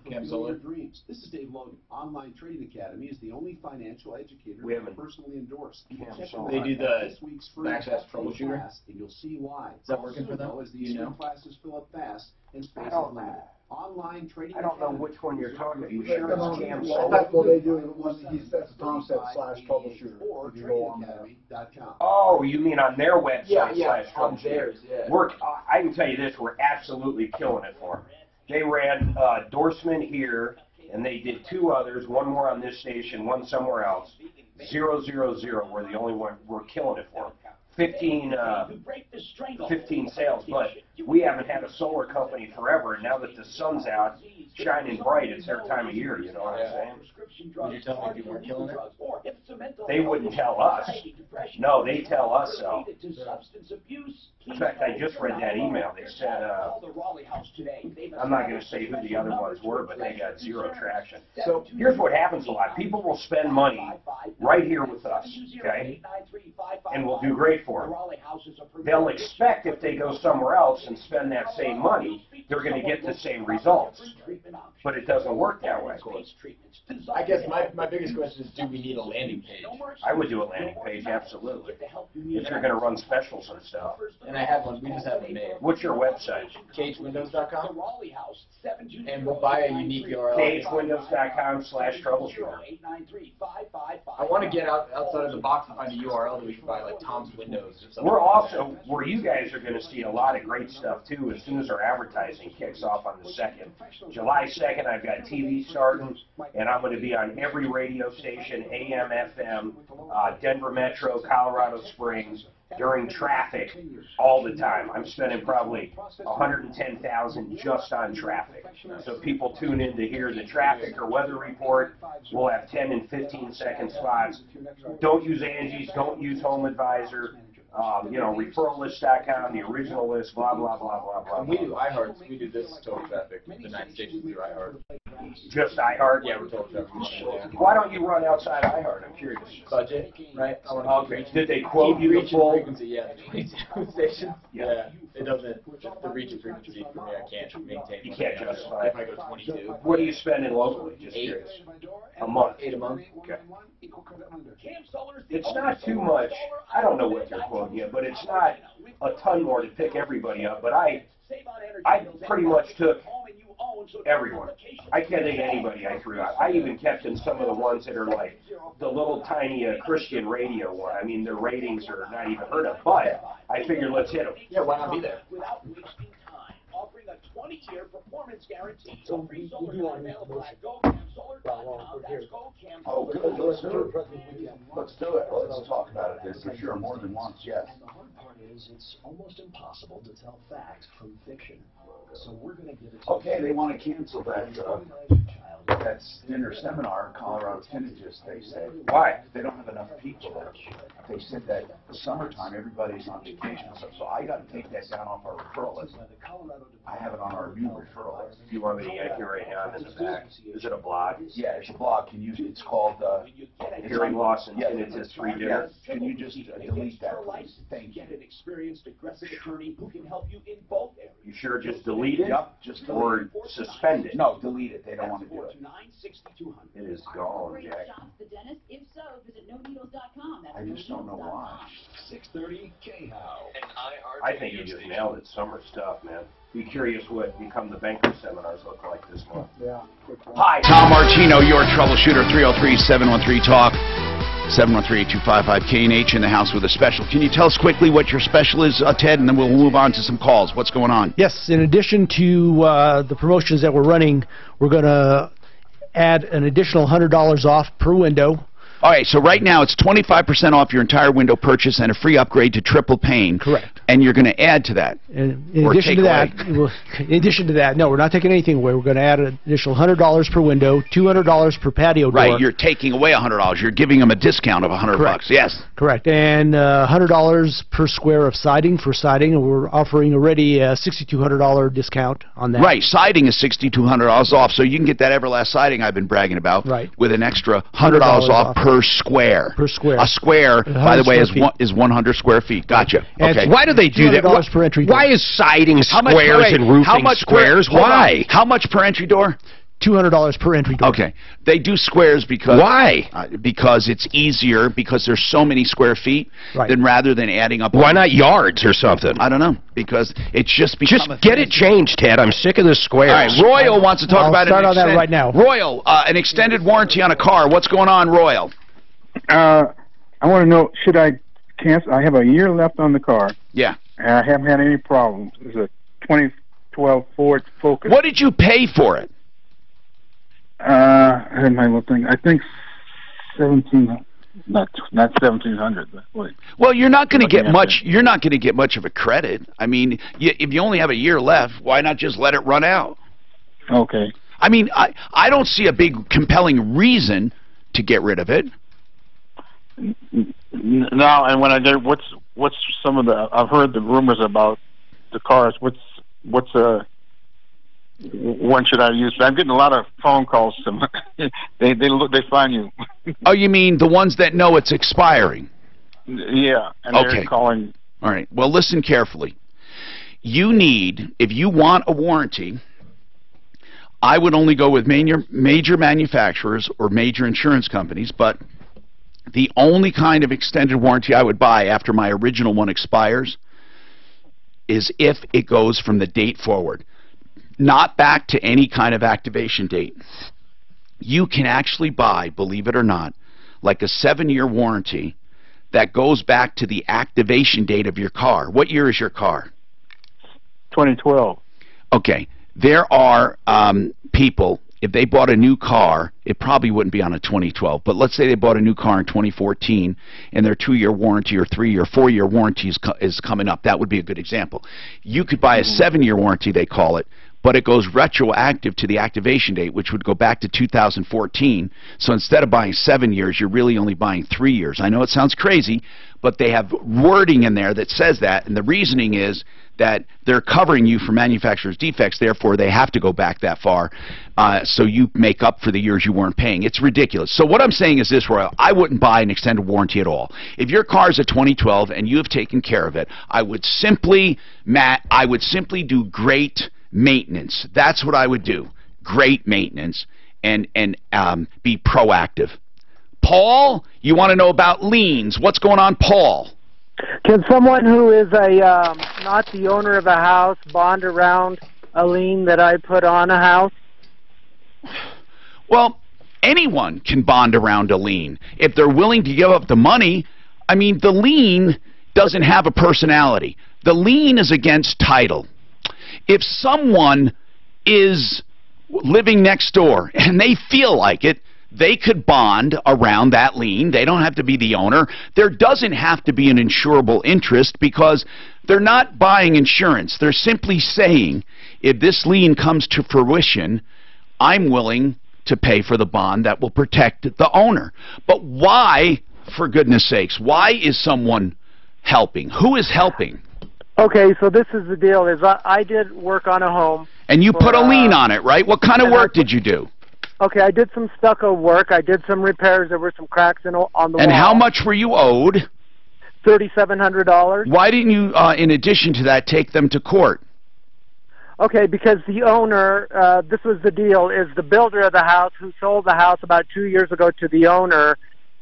Cam Solar? Dreams. This is Dave Logan. Online Trading Academy is the only financial educator we haven't personally endorsed. They do the Access Troubleshooter. And you'll see why. Is that working for them? As the instant classes fill up fast and space is limited. Online Trading I don't know which one you're talking about. You sure Well, it's Cam well, Solar? well, they do one. That's Tom said /troubleshooter. If you go on there. Oh, you mean on their website Yeah, / on troubleshooter. theirs, yeah. I can tell you this, we're absolutely killing it for them. They ran Dorsman here, and they did 2 others, one more on this station, one somewhere else. 000 were the only one. We're killing it for them. 15 sales, but we haven't had a solar company forever, and now that the sun's out, shining bright, it's their time of year, you know what I'm saying? Did you tell me people were killing it? They wouldn't tell us. No, they tell us so. In fact, I just read that email. They said, I'm not going to say who the other ones were, but they got 0 traction. So here's what happens a lot. People will spend money right here with us, okay? And we'll do great for them. They'll expect if they go somewhere else and spend that same money, they're going to get the same results. But it doesn't work that way. I guess my biggest question is, do we need a landing page? I would do a landing page, absolutely. If you're going to run specials and stuff. And I have one. We just haven't made. What's your website? CageWindows.com. And we'll buy a unique URL. CageWindows.com/troubleshooter. I want to get outside of the box and find a URL that we can buy, like Tom's Windows or something. We're also, where you guys are going to see a lot of great stuff too as soon as our advertising kicks off on the 2nd. July 2nd, I've got TV starting, and I'm going to be on every radio station, AM, FM, Denver Metro, Colorado Springs, during traffic all the time. I'm spending probably $110,000 just on traffic. So people tune in to hear the traffic or weather report. We'll have 10 and 15-second spots. Don't use Angie's. Don't use Home Advisor. referrallist.com, the original list, blah, blah, blah, blah, blah. And we do iHeart. We do this total traffic. The 9 stations through iHeart. Just iHeart? Yeah, we're total traffic. Why don't you run outside iHeart? I'm curious. Budget, right? Okay. Did they quote you the full frequency? Yeah, the 22 stations. Yeah. It doesn't, the reach of frequency for me, I can't maintain. You can't justify it. If I go 22. What are you spending locally? Just curious. A month? 8 a month. Okay. It's not too much. I don't know what they're quoting you, but it's not a ton more to pick everybody up. But I pretty much took everyone. I can't think of anybody I threw out. I even kept in some of the ones that are like the little tiny Christian radio one. I mean, their ratings are not even heard of, but I figured let's hit them. Yeah, why not be there? Offering a 20-year performance guarantee. So free solar now available at GoCamSolar.com. That's GoCamSolar.com. Oh, good. Let's do it. Let's do it. Let's talk about it. For sure, more than once, yes. And the hard part is it's almost impossible to tell fact from fiction. So we're going to give it to Okay, they want to cancel that dinner seminar in Colorado Tinnitus, they say. Why? They don't have enough people there. They said that the summertime, everybody's on vacation and stuff, so I got to take that down off our referral list. I have it on our new referral list. Do you want me to yank you right now in the back? Is it a blog? Yeah, it's a blog. Can you? It's called Hearing Loss and Tinnitus Free Dinner. Can you just delete that, please? Thank you. Get an experienced, aggressive attorney who can help you in both areas. You sure just delete it? Yep, just delete or it. suspend it? No, delete it. They don't want to do it. It is gone, Jack. The dentist? If so, visit NoNeedles.com. I just don't know why. 630 KHOW. I think you just nailed it. Summer stuff, man. Be curious what Become the Banker seminars look like this month. Yeah. Hi, Tom Martino, your troubleshooter, 303-713-TALK, 713-255-KNH in the house with a special. Can you tell us quickly what your special is, Ted, and then we'll move on to some calls. What's going on? Yes, in addition to the promotions that we're running, we're going to add an additional $100 off per window All right, so right now it's 25% off your entire window purchase and a free upgrade to triple pane. Correct. And you're going to add to that. And in addition to that, no, we're not taking anything away. We're going to add an additional $100 per window, $200 per patio door. Right, you're taking away $100. You're giving them a discount of $100. Correct. Yes. Correct. And $100 per square of siding for siding, and we're offering already a $6,200 discount on that. Right, siding is $6,200 off, so you can get that Everlast siding I've been bragging about with an extra $100 off per square. Per square. A square, by the way, is 100 square feet. Gotcha. And okay. Why do they do that? $200 per entry door. Why is siding squares and roofing squares? Why? How much per entry door? $200 per entry door. Okay. They do squares because... Why? Because it's easier, because there's so many square feet, than rather than adding up... Why not yards or something? I don't know, because it's just become... Just get it changed, Ted. I'm sick of the squares. All right, Royal wants to talk about start on that right now. Royal, an extended warranty on a car. What's going on, Royal? I want to know, should I cancel? I have a year left on the car. Yeah. And I haven't had any problems. It's a 2012 Ford Focus. What did you pay for it? I had my little thing. I think 17. Not 1,700. But wait. Well, you're not going to get much. You're not going to get much of a credit. I mean, if you only have a year left, why not just let it run out? Okay. I mean, I don't see a big compelling reason to get rid of it. Now, and when I did, what's some of the? I've heard the rumors about the cars. What's when should I use? I'm getting a lot of phone calls. They find you. Oh, you mean the ones that know it's expiring? Yeah, and they're calling. All right. Well, listen carefully. You need, if you want a warranty, I would only go with major manufacturers or major insurance companies, but the only kind of extended warranty I would buy after my original one expires is if it goes from the date forward, not back to any kind of activation date. You can actually buy, believe it or not, like a 7-year warranty that goes back to the activation date of your car. What year is your car? 2012. Okay. There are people, if they bought a new car, it probably wouldn't be on a 2012, but let's say they bought a new car in 2014 and their 2-year warranty or 3 or 4-year warranty is coming up. That would be a good example. You could buy a 7-year warranty, they call it, but it goes retroactive to the activation date, which would go back to 2014. So instead of buying 7 years, you're really only buying 3 years. I know it sounds crazy, but they have wording in there that says that, and the reasoning is that they're covering you for manufacturer's defects, therefore they have to go back that far, so you make up for the years you weren't paying. It's ridiculous. So what I'm saying is this, Royal, I wouldn't buy an extended warranty at all. If your car's a 2012 and you have taken care of it, I would simply do great maintenance. That's what I would do. Great maintenance and be proactive. Paul, you want to know about liens. What's going on, Paul? Can someone who is not the owner of a house bond around a lien that I put on a house? Well, anyone can bond around a lien. If they're willing to give up the money, I mean, the lien doesn't have a personality. The lien is against title. If someone is living next door and they feel like it, they could bond around that lien. They don't have to be the owner. There doesn't have to be an insurable interest because they're not buying insurance. They're simply saying, if this lien comes to fruition, I'm willing to pay for the bond that will protect the owner. But why, for goodness sakes, why is someone helping? Who is helping? Okay, so this is the deal. Is I did work on a home. And you put a lien on it, right? What kind of work did you do? Okay, I did some stucco work. I did some repairs. There were some cracks on the wall. And how much were you owed? $3,700. Why didn't you, in addition to that, take them to court? Okay, because the owner, this was the deal, is the builder of the house who sold the house about 2 years ago to the owner.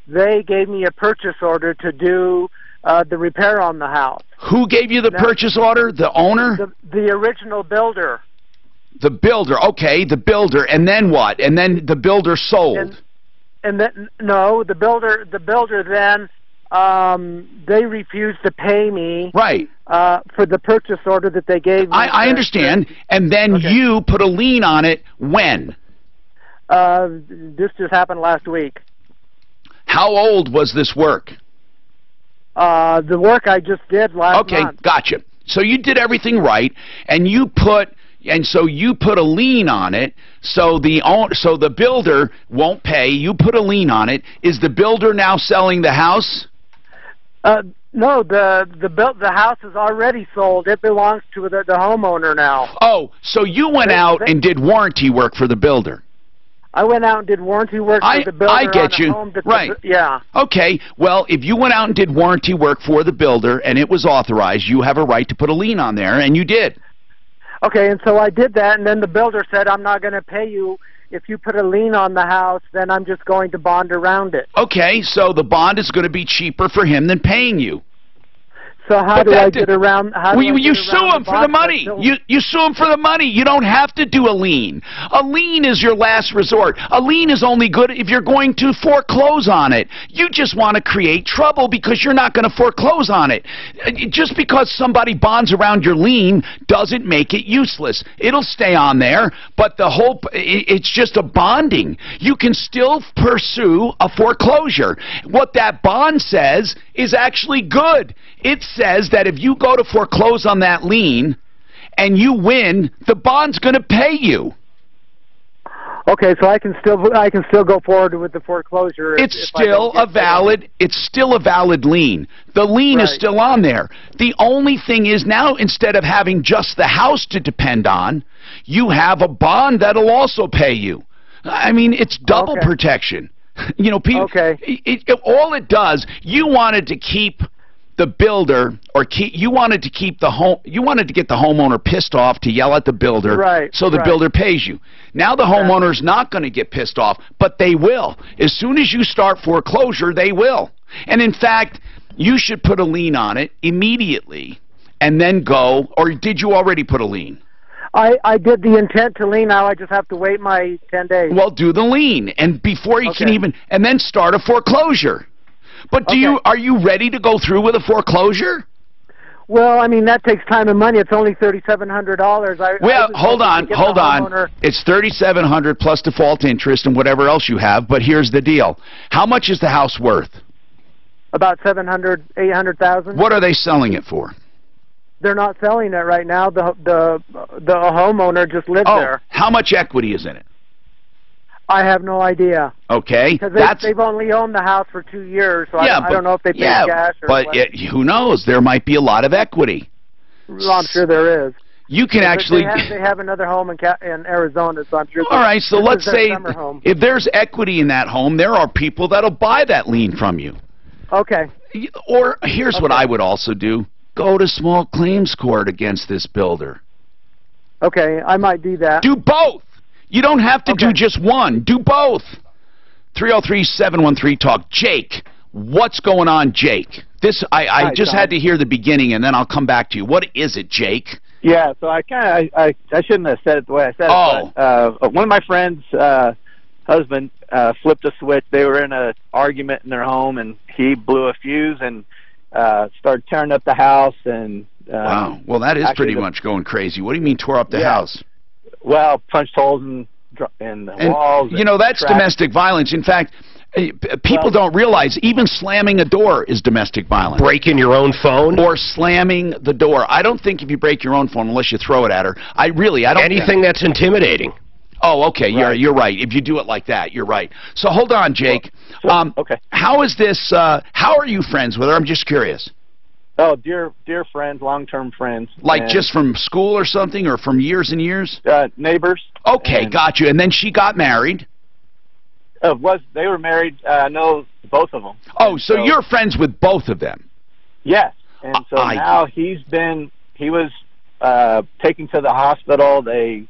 They gave me a purchase order to do the repair on the house. Who gave you the purchase order? The owner? The original builder. The builder, okay, the builder, and then what? And then the builder sold. And then no, the builder then they refused to pay me. Right. For the purchase order that they gave me. I understand. And then you put a lien on it when? This just happened last week. How old was this work? The work I just did last month. Okay, gotcha. So you did everything right, and so you put a lien on it. So the builder won't pay. You put a lien on it. Is the builder now selling the house? No, the house is already sold. It belongs to the homeowner now. Oh, so you went out and did warranty work for the builder. I went out and did warranty work for the builder. I get on a you. home that Right. Yeah. Okay, well, if you went out and did warranty work for the builder and it was authorized, you have a right to put a lien on there, and you did. Okay, and so I did that, and then the builder said, I'm not going to pay you. If you put a lien on the house, then I'm just going to bond around it. Okay, so the bond is going to be cheaper for him than paying you. So how do I get around? You sue him for the money. You sue him for the money. You don't have to do a lien. A lien is your last resort. A lien is only good if you're going to foreclose on it. You just want to create trouble because you're not going to foreclose on it. Just because somebody bonds around your lien doesn't make it useless. It'll stay on there, but it's just a bonding. You can still pursue a foreclosure. What that bond says is actually good. It says that if you go to foreclose on that lien and you win, the bond's going to pay you. Okay, so I can still go forward with the foreclosure. It's still a valid lien. The lien is still on there. The only thing is now, instead of having just the house to depend on, you have a bond that'll also pay you. I mean, it's double protection. You know, people. Okay. All it does, you wanted to keep the builder, you wanted to get the homeowner pissed off to yell at the builder, so the builder pays you. Now the homeowner's not going to get pissed off, but they will. As soon as you start foreclosure, they will. And in fact, you should put a lien on it immediately, and then go. Or did you already put a lien? I did the intent to lien. Now I just have to wait my 10 days. Well, do the lien, and before you can even, and then start a foreclosure. But are you ready to go through with a foreclosure? Well, I mean, that takes time and money. It's only $3,700. Well, hold on. It's $3,700 plus default interest and whatever else you have. But here's the deal: how much is the house worth? About $800,000. What are they selling it for? They're not selling it right now. The homeowner just lives there. How much equity is in it? I have no idea. Okay, because they've only owned the house for 2 years, so I don't know if they pay cash or what. But who knows? There might be a lot of equity. Well, I'm sure there is. You can actually. They have another home in Arizona, so I'm sure. All right, so let's say if there's equity in that home, there are people that'll buy that lien from you. Okay. Or here's what I would also do: go to small claims court against this builder. Okay, I might do that. Do both. You don't have to do just one. Do both. 303-713-TALK. Jake, what's going on, Jake? I just had to hear the beginning, and then I'll come back to you. What is it, Jake? Yeah, so I shouldn't have said it the way I said it. But, one of my friends' husband flipped a switch. They were in an argument in their home, and he blew a fuse and started tearing up the house. And wow, well, that is pretty much going crazy. What do you mean tore up the house? Well, punched holes in the walls. You know, that's domestic violence. In fact, people don't realize even slamming a door is domestic violence. Breaking your own phone? Or slamming the door. I don't think if you break your own phone, unless you throw it at her, I don't... Anything that's intimidating. Oh, okay, you're right. If you do it like that, you're right. So hold on, Jake. How is this, how are you friends with her? I'm just curious. Oh, dear friends, long-term friends. Like just from school or something, or from years and years? Neighbors. Okay, got you. And then she got married? They were married, I know both of them. Oh, so you're friends with both of them? Yes. And so now he was taken to the hospital. They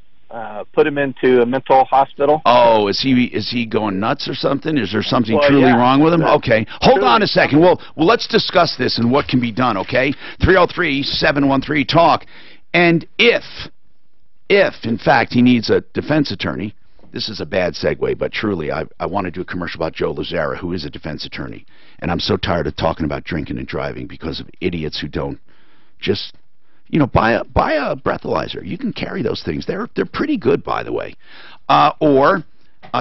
put him into a mental hospital. Oh, is he going nuts or something? Is there something truly wrong with him? Okay. Hold on a second. Well, let's discuss this and what can be done, okay? 303-713-TALK. And if in fact he needs a defense attorney, this is a bad segue, but truly I want to do a commercial about Joe Lazara, who is a defense attorney. And I'm so tired of talking about drinking and driving because of idiots who don't just... You know, buy a breathalyzer. You can carry those things. They're pretty good, by the way. Or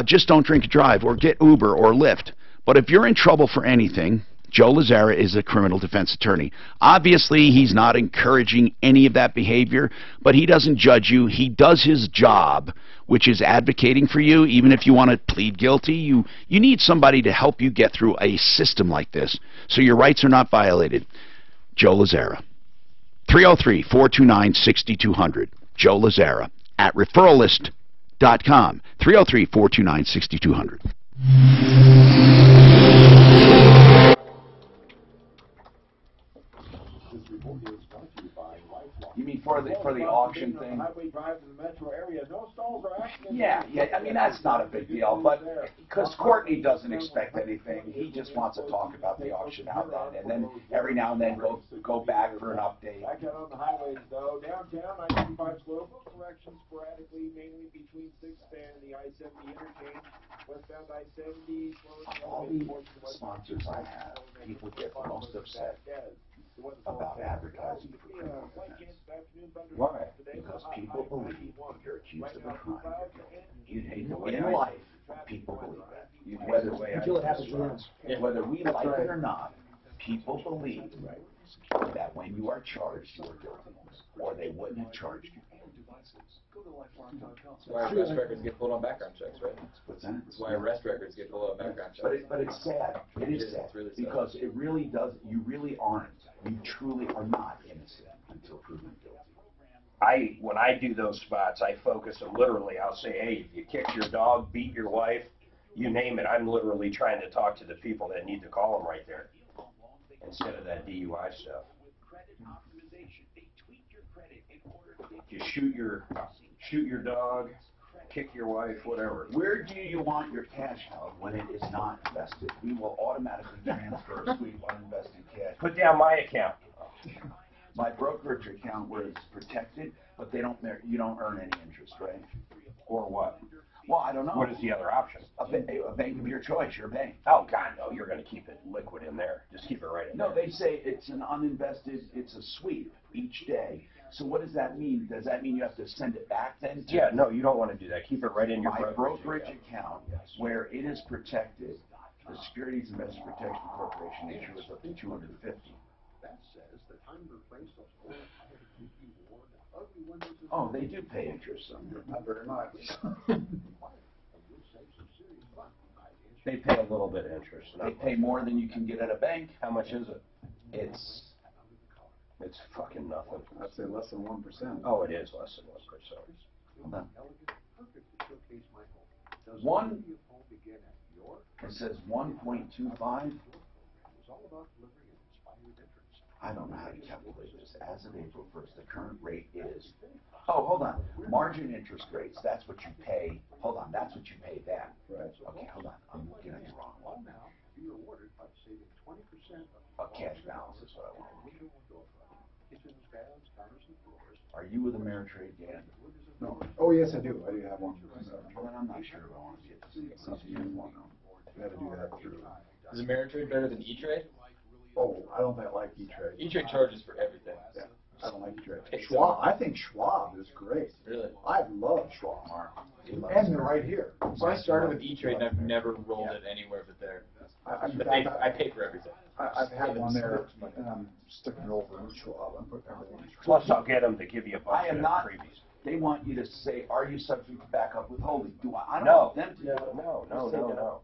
just don't drink and drive, or get Uber or Lyft. But if you're in trouble for anything, Joe Lazzara is a criminal defense attorney. Obviously, he's not encouraging any of that behavior, but he doesn't judge you. He does his job, which is advocating for you. Even if you want to plead guilty, you need somebody to help you get through a system like this so your rights are not violated. Joe Lazzara. 303-429-6200. Joe Lazzara at referralist.com. 303-429-6200. You mean for the auction thing? Highway drive in the metro area, no stalls are active. Yeah, I mean, that's not a big deal, but because Courtney doesn't expect anything, he just wants to talk about the auction out then, and then every now and then go back for an update. Back out on the highways though, downtown, I-95 slope correction sporadically, mainly between 6th and the I-70 interchange, westbound I-70. All the sponsors I have, people get most upset about advertising for criminal defense. Why? Because people believe you're accused of a crime. In life, people believe that. Whether we like it or not, people believe that when you are charged, you are guilty, or they wouldn't have charged you. That's why arrest records get pulled on background checks, right? What's that? That's why arrest records get pulled on background checks. But it's sad. It is sad. Really sad. Because it really does, you really aren't. You truly are not innocent until proven guilty. When I do those spots, I focus them literally. I'll say, hey, if you kicked your dog, beat your wife, you name it. I'm literally trying to talk to the people that need to call them right there instead of that DUI stuff. You shoot your dog, kick your wife, whatever. Where do you want your cash held when it is not invested? We will automatically transfer sweep uninvested cash. Put down my account. My brokerage account where it's protected, but you don't earn any interest, right? Or what? Well, I don't know. What is the other option? A bank of your choice, your bank. Oh, God, no, you're going to keep it liquid in there. Just keep it right in there. No, they say it's an uninvested, it's a sweep each day. So what does that mean? Does that mean you have to send it back then? Yeah, no, you don't want to do that. Keep it right in your brokerage account where it is protected. The Securities Investment Protection Corporation issues up to $250. Oh, they do pay interest on it. Not very much. They pay a little bit of interest. They pay more than you can get at a bank. How much is it? It's fucking nothing. I'd say less than 1%. Oh, it is less than 1%. Hold on. One. It says 1.25. I don't know how to calculate this. As of April 1st, the current rate is. Oh, hold on. Margin interest rates. That's what you pay. Hold on. That's what you pay them. Right. Okay, hold on. I'm looking at the wrong one. A cash balance is what I want. Are you with Ameritrade, Dan? No. Oh, yes, I do. I do have one. Well, then I'm not sure if I want to get this. You got to do that through. Is Ameritrade better than E-Trade? Oh, I don't think I like E-Trade. E-Trade charges for everything. Yeah, I don't like E-Trade. Schwab, I think Schwab is great. Really? I love Schwab. And they're right here. So I started with E-Trade and I've never rolled it anywhere but there. I pay for everything. I've had one there, and I'm sticking it over in Schwab. I'm putting everything in Schwab. Plus, I'll get them to give you a bunch of freebies. They want you to say, are you subject to backup withholding? Do I don't No. want them to. No.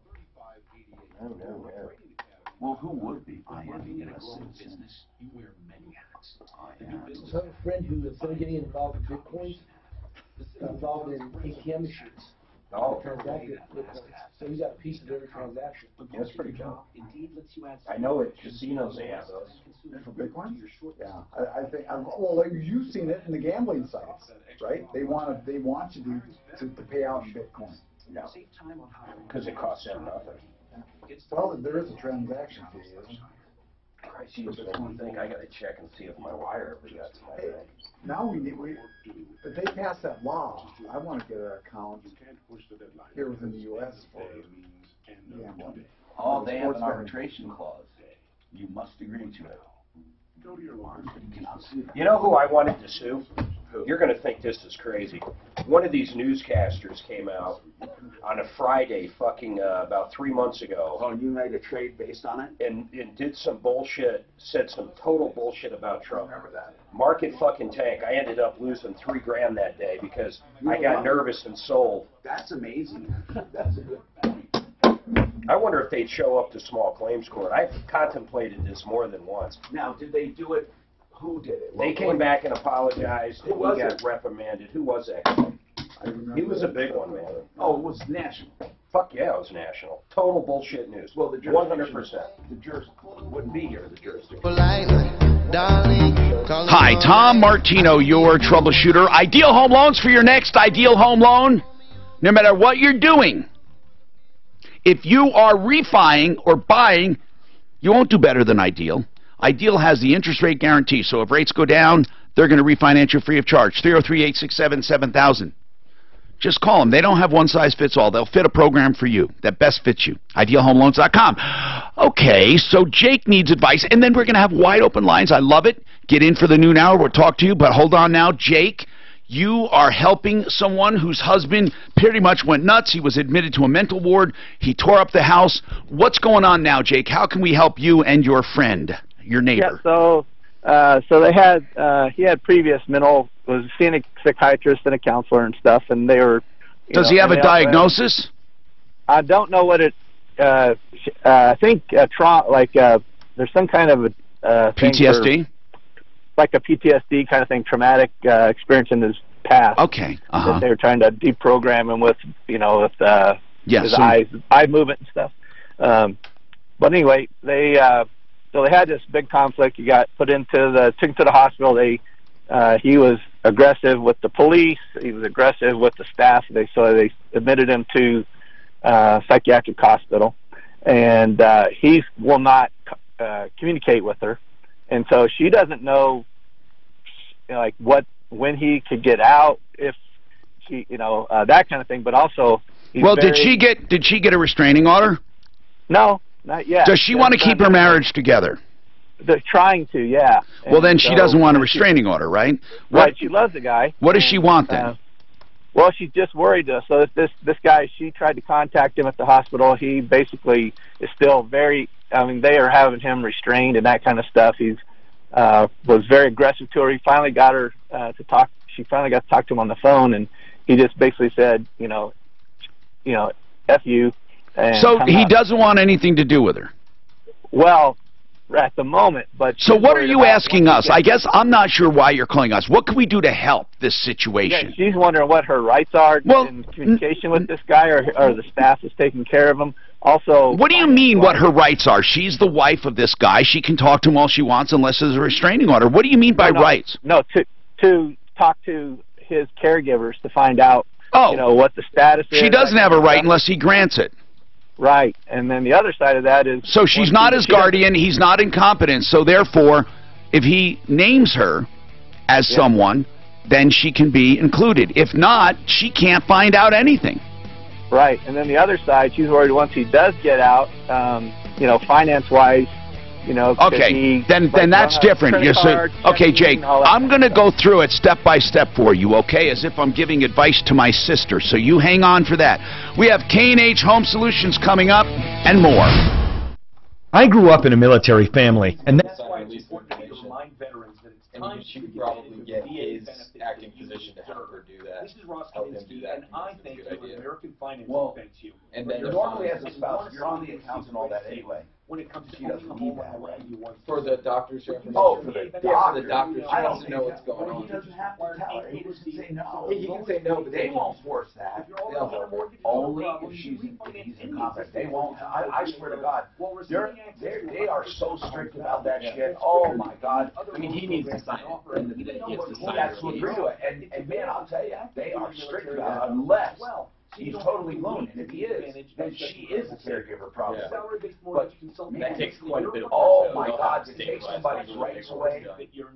Well, who would be? I am a citizen. You wear many hats. I am. I have a friend who, instead of getting involved in Bitcoins, got involved in ATM machines. Oh. Transacted with them. So he got a piece of every transaction. That's pretty cool. Indeed lets you add. I know at casinos they have those. For Bitcoin? Yeah, I think. Well, like, you've seen it in the gambling sites, right? They want you to pay out in Bitcoin. No, because it costs them nothing. Well, there is a transaction fee, isn't there? Christ, you just one thing. I got to check and see if my wire ever got to my bank. Now if they pass that law, I want to get an account here within the U.S. for gambling. Oh, they have an arbitration clause. You must agree to it. You know who I wanted to sue? You're going to think this is crazy. one of these newscasters came out on a Friday fucking about 3 months ago. Oh, you made a trade based on it? And did some bullshit, said some total bullshit about Trump. Remember that. Market fucking tank. I ended up losing $3,000 that day because I got nervous and sold. That's amazing. That's a good point. I wonder if they'd show up to small claims court. I've contemplated this more than once. Now, did they do it? Who did it? They came back and apologized, and Who was he got it? reprimanded. Who was that guy? He was a big one, man. Oh, it was national. Fuck yeah, it was national. Total bullshit news. Well, the 100%. The jurisdiction wouldn't be here, the jurisdiction. Hi, Tom Martino, your troubleshooter. Ideal home loans for your next ideal home loan, no matter what you're doing. If you are refining or buying, you won't do better than Ideal. Ideal has the interest rate guarantee, so if rates go down, they're going to refinance you free of charge. 303-867-7000. Just call them. They don't have one size fits all. They'll fit a program for you that best fits you. IdealHomeLoans.com. Okay, so Jake needs advice, and then we're going to have wide open lines. I love it. Get in for the noon hour. We'll talk to you, but hold on now. Jake, you are helping someone whose husband pretty much went nuts. He was admitted to a mental ward. He tore up the house. What's going on now, Jake? How can we help you and your friend, your neighbor? Yeah, so they had he had previous mental, was seeing a psychiatrist and a counselor and stuff, and they were. Does he have a diagnosis? I don't know what it. I think there's some kind of a PTSD. Like a PTSD kind of thing, traumatic experience in his past. Okay. That they were trying to deprogram him with, his eye movement and stuff. But anyway, they had this big conflict. He got took him to the hospital. He was aggressive with the police. He was aggressive with the staff. So they admitted him to psychiatric hospital, and he will not communicate with her. And so she doesn't know, when he could get out, if she, that kind of thing. But also, did she get a restraining order? No, not yet. Does she want to keep her marriage together? They're trying to, yeah. Well, then she doesn't want a restraining order, right? Right. She loves the guy. What does she want then? Well, she's just worried. So this guy, she tried to contact him at the hospital. He basically is still very. They are having him restrained and that kind of stuff. He's was very aggressive to her. He finally got her to talk. She finally got to talk to him on the phone, and he just basically said, F you. And so he doesn't want anything to do with her. Well, at the moment, but so what are you asking us? I guess I'm not sure why you're calling us. What can we do to help this situation? Yeah, she's wondering what her rights are in communication with this guy, or the staff is taking care of him. Also, what do you mean what her rights are? She's the wife of this guy. She can talk to him all she wants unless there's a restraining order. What do you mean by rights? No, to talk to his caregivers to find out what the status is. She doesn't have a right unless he grants it. Right, and then the other side of that is... So she's not his guardian, he's not incompetent, so therefore, if he names her as someone, then she can be included. If not, she can't find out anything. Right, and then the other side, she's worried once he does get out, finance-wise, okay, then that's different. Okay, Jake, I'm going to go through it step by step for you, okay, as if I'm giving advice to my sister, so you hang on for that. We have K&H Home Solutions coming up and more. I grew up in a military family, and that's why it's important to remind veterans that it's time she could probably get his acting physician to help her do that. This is Ross Kaminsky, and I think American Finance thanks you. And then normally as a spouse, you're on the accounts and all that anyway. When it comes to she doesn't need that, right? For the doctor's information. Oh, for the doctor. The doctor, she wants to know what's going on. He doesn't have to tell her. He doesn't say no. He can say no, but they won't force that. Only if he's incompetent. They won't. I swear to God, they are so strict about that shit. Oh my God. I mean, he needs to sign it. He has to sign That's what they're doing. And man, I'll tell you, they are strict about it unless he's totally alone. And if he is, then she is a caregiver probably. But that takes quite a bit of oh my God, to take somebody's rights away, you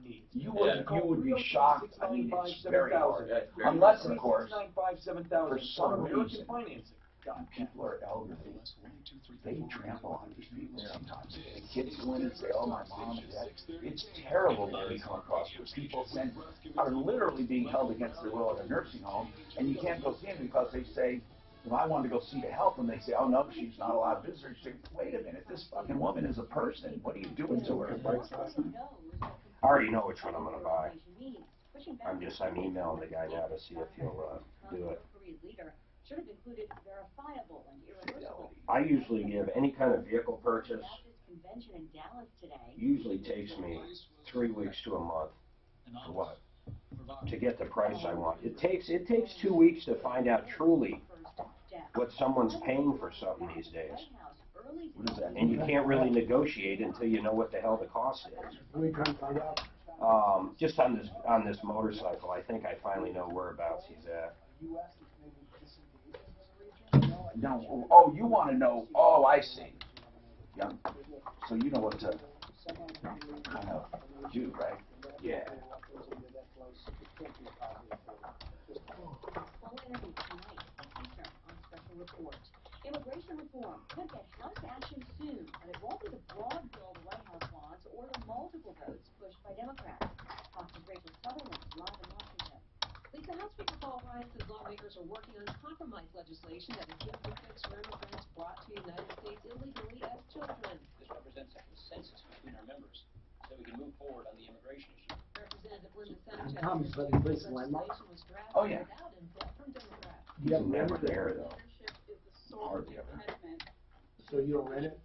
would be shocked. I mean, it's very hard. Unless, of course, for some reason, when people are elderly, they trample on these people sometimes. The kids go in and say, oh, my mom and dad. It's terrible that we come across where people are literally being held against their will at a nursing home, and you can't go see them because they say, if I wanted to go see to help them, they say, oh, no, she's not allowed visitors. You say, wait a minute, this fucking woman is a person. What are you doing to her? I already know which one I'm going to buy. I'm emailing the guy now to see if he'll do it. I usually give any kind of vehicle purchase, usually takes me 3 weeks to a month. For what? To get the price I want. It takes 2 weeks to find out truly what someone's paying for something these days. What is that? And you can't really negotiate until you know what the hell the cost is. What are you trying to find out? Just on this motorcycle, I think I finally know whereabouts he's at. No. Oh, you want to know? Oh, I see. Yeah. So you know what to kind of do, right? Yeah. Immigration reform could get House action soon, but it won't be the broad bill the White House wants or the multiple votes pushed by Democrats. Fox's Rachel Sutherland live in Washington. Lisa, House Speaker Paul Ryan says lawmakers are working on compromise legislation that would give the fix for immigrants brought to the United States illegally as children. This represents a consensus between our members so we can move forward on the immigration issue. Representative Linda Sanchez Tom's putting in place in Landmark. legislation was drafted Oh, yeah. without input from Democrats. He's never there, though. Hardly ever. So you don't rent it?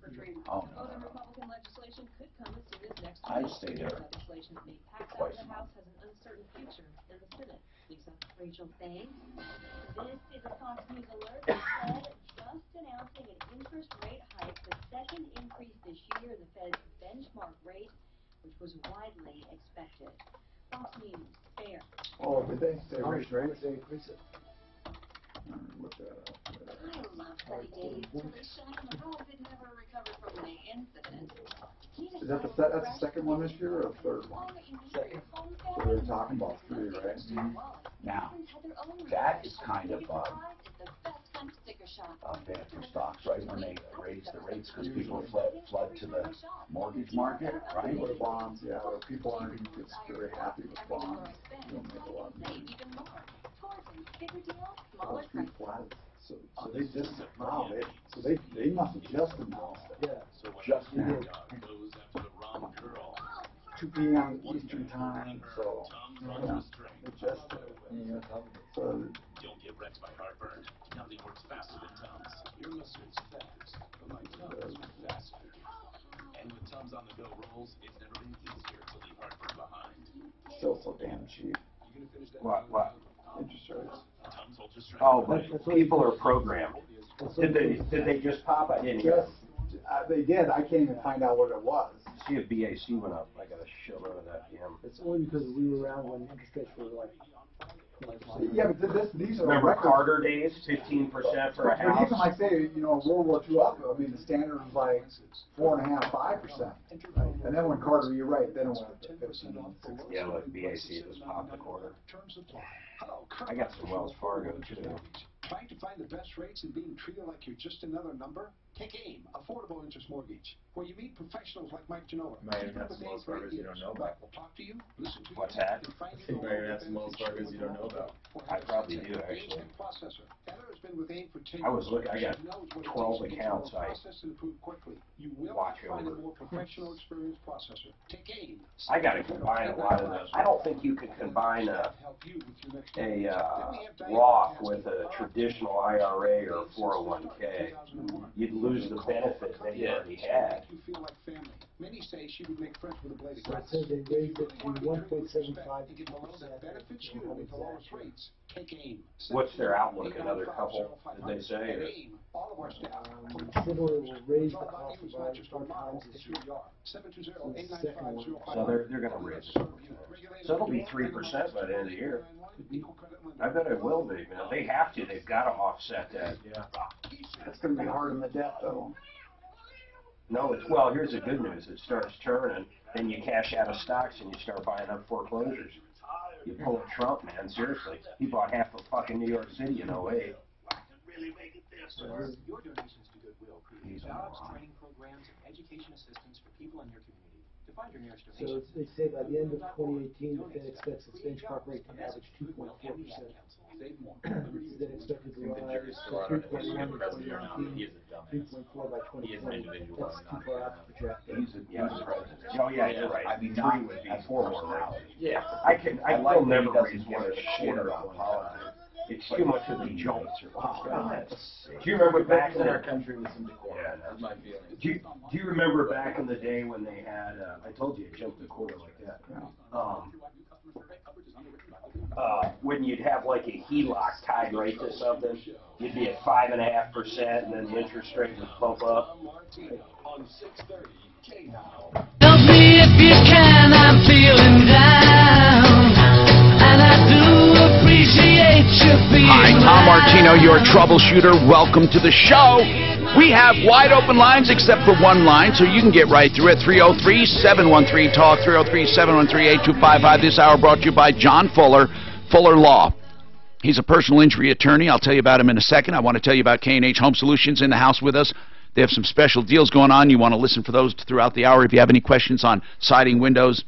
Oh, Proposing no. Republican legislation could come as soon as next I week. stay there Legislation that may pass out twice of a the House has an uncertain future in the Senate. Lisa. Rachel, thanks. This is a Fox News alert. The Fed just announcing an interest rate hike, the second increase this year in the Fed's benchmark rate, which was widely expected. Fox News, fair. Oh, did they? They raised rates? They increase it. I love Sunny Days. Felicia, how has it never recovered from the incident? Is that that's the second one this year or the third one? Second. So they're talking about 3, right? Now, that is kind of bad for stocks, right? When they raise the rates because people flood to the mortgage market, right? People with bonds, yeah, or people aren't just very happy with bonds. You don't make a lot of money. So they just wow, they must have just announced it. Yeah. Just now. 2 p.m. Eastern time, so yeah, it just so Don't get wrecked by heartburn. Nothing works faster than Tums. Your muscle is fast, but my Tums is faster. And with Tums on the go rolls, it's never been easier to leave heartburn behind. still so damn cheap. What? Interest rates. Tums Ultra Strength. Oh, but people are programmed. Did they just pop? I didn't hear. They did. I can't even find out what it was. See if BAC went up. I got a shitload of that PM. It's only because we were around when interest rates were like yeah, but these are Remember records. Carter days, 15% for a But house. even like say, World War II up, I mean the standard was like 4.5%, 5%. And then when Carter, you're right, then it went up to 15. Yeah, look, BAC just popped a quarter. I got some Wells Fargo too. Trying to find the best rates and being treated like you're just another number? Take AIM, Affordable Interest Mortgage, where you meet professionals like Mike Genova. Might even have some Wells Fargo's you don't know about. We'll talk to you, listen to What's you, that? and find I think might even have some Wells Fargo's you don't know about. I probably do, actually. Processor. Heather has been with AIM for 10 I was looking, I got She knows what it 12 takes to get accounts. your I process and approve quickly. You will watch find a over. more professional experienced processor. Take AIM. I got to combine a lot of those. I don't think you can combine a Roth with a traditional IRA or 401k. You'd lose the benefit that you already had. You feel like family. Many say she would make friends with a blade of so it grass. says they raised it to 1.75%. And get the loan that benefits you with the lowest rates. Take AIM. What's their outlook? Another couple? Did they say? Or? AIM. All of our staff. Similar will raise the cost of our times this year. So they're going to raise it. So it'll be 3% by the end of the year. I bet it will be. Man. They have to. They've got to offset that. Yeah. It's going to be hard on the debt though. No, well, here's the good news. It starts turning, then you cash out of stocks and you start buying up foreclosures. You pull a Trump, man, seriously. He bought half of fucking New York City in 08. Your donations to Goodwill create jobs, training programs, and education assistance for people in your community. To find your nearest So donation, they say by the end of 2018, the Fed expects its benchmark rate to average 2.4%. Then expected to rise to 3.1 in 2019, 3.4 by 2020. That's too far out to project. Oh yeah, you're right. I mean, 3 not would be as 4 far more. out. Yeah, I I like will that he never doesn't raise give one a shit quarter about on politics. It's too much of a joke. Wow. Do you remember back in in our the country with some decorum? That's my feeling. do you remember back in the day when they had I told you it jumped a quarter like that. When you'd have like a HELOC tied right to something, you'd be at 5.5%, and then the interest rate would pump up. Help me if you can, I'm feeling down, and I do appreciate you being Hi, Tom Martino, your troubleshooter. Welcome to the show. We have wide open lines except for one line, so you can get right through it. 303-713-TALK, 303-713-8255. This hour brought to you by John Fuller, Fuller Law. He's a personal injury attorney. I'll tell you about him in a second. I want to tell you about K&H Home Solutions in the house with us. They have some special deals going on. You want to listen for those throughout the hour. If you have any questions on siding, windows,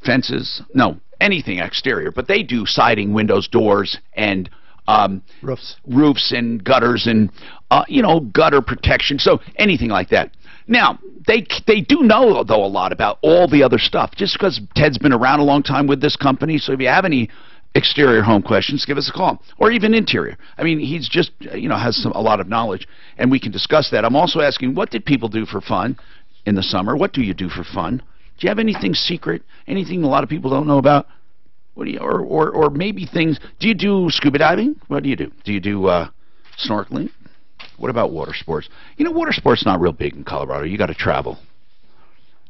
fences, no, anything exterior. But they do siding, windows, doors, and roofs and gutters and, gutter protection. So anything like that. Now, they do know, though, a lot about all the other stuff. Just because Ted's been around a long time with this company, so if you have any exterior home questions, give us a call. Or even interior. I mean, he's just, has a lot of knowledge, and we can discuss that. I'm also asking, what did people do for fun in the summer? What do you do for fun? Do you have anything secret? Anything a lot of people don't know about? What do you, or maybe things, do you do scuba diving? What do you do? Do you do snorkeling? What about water sports? Water sports not real big in Colorado. You got to travel.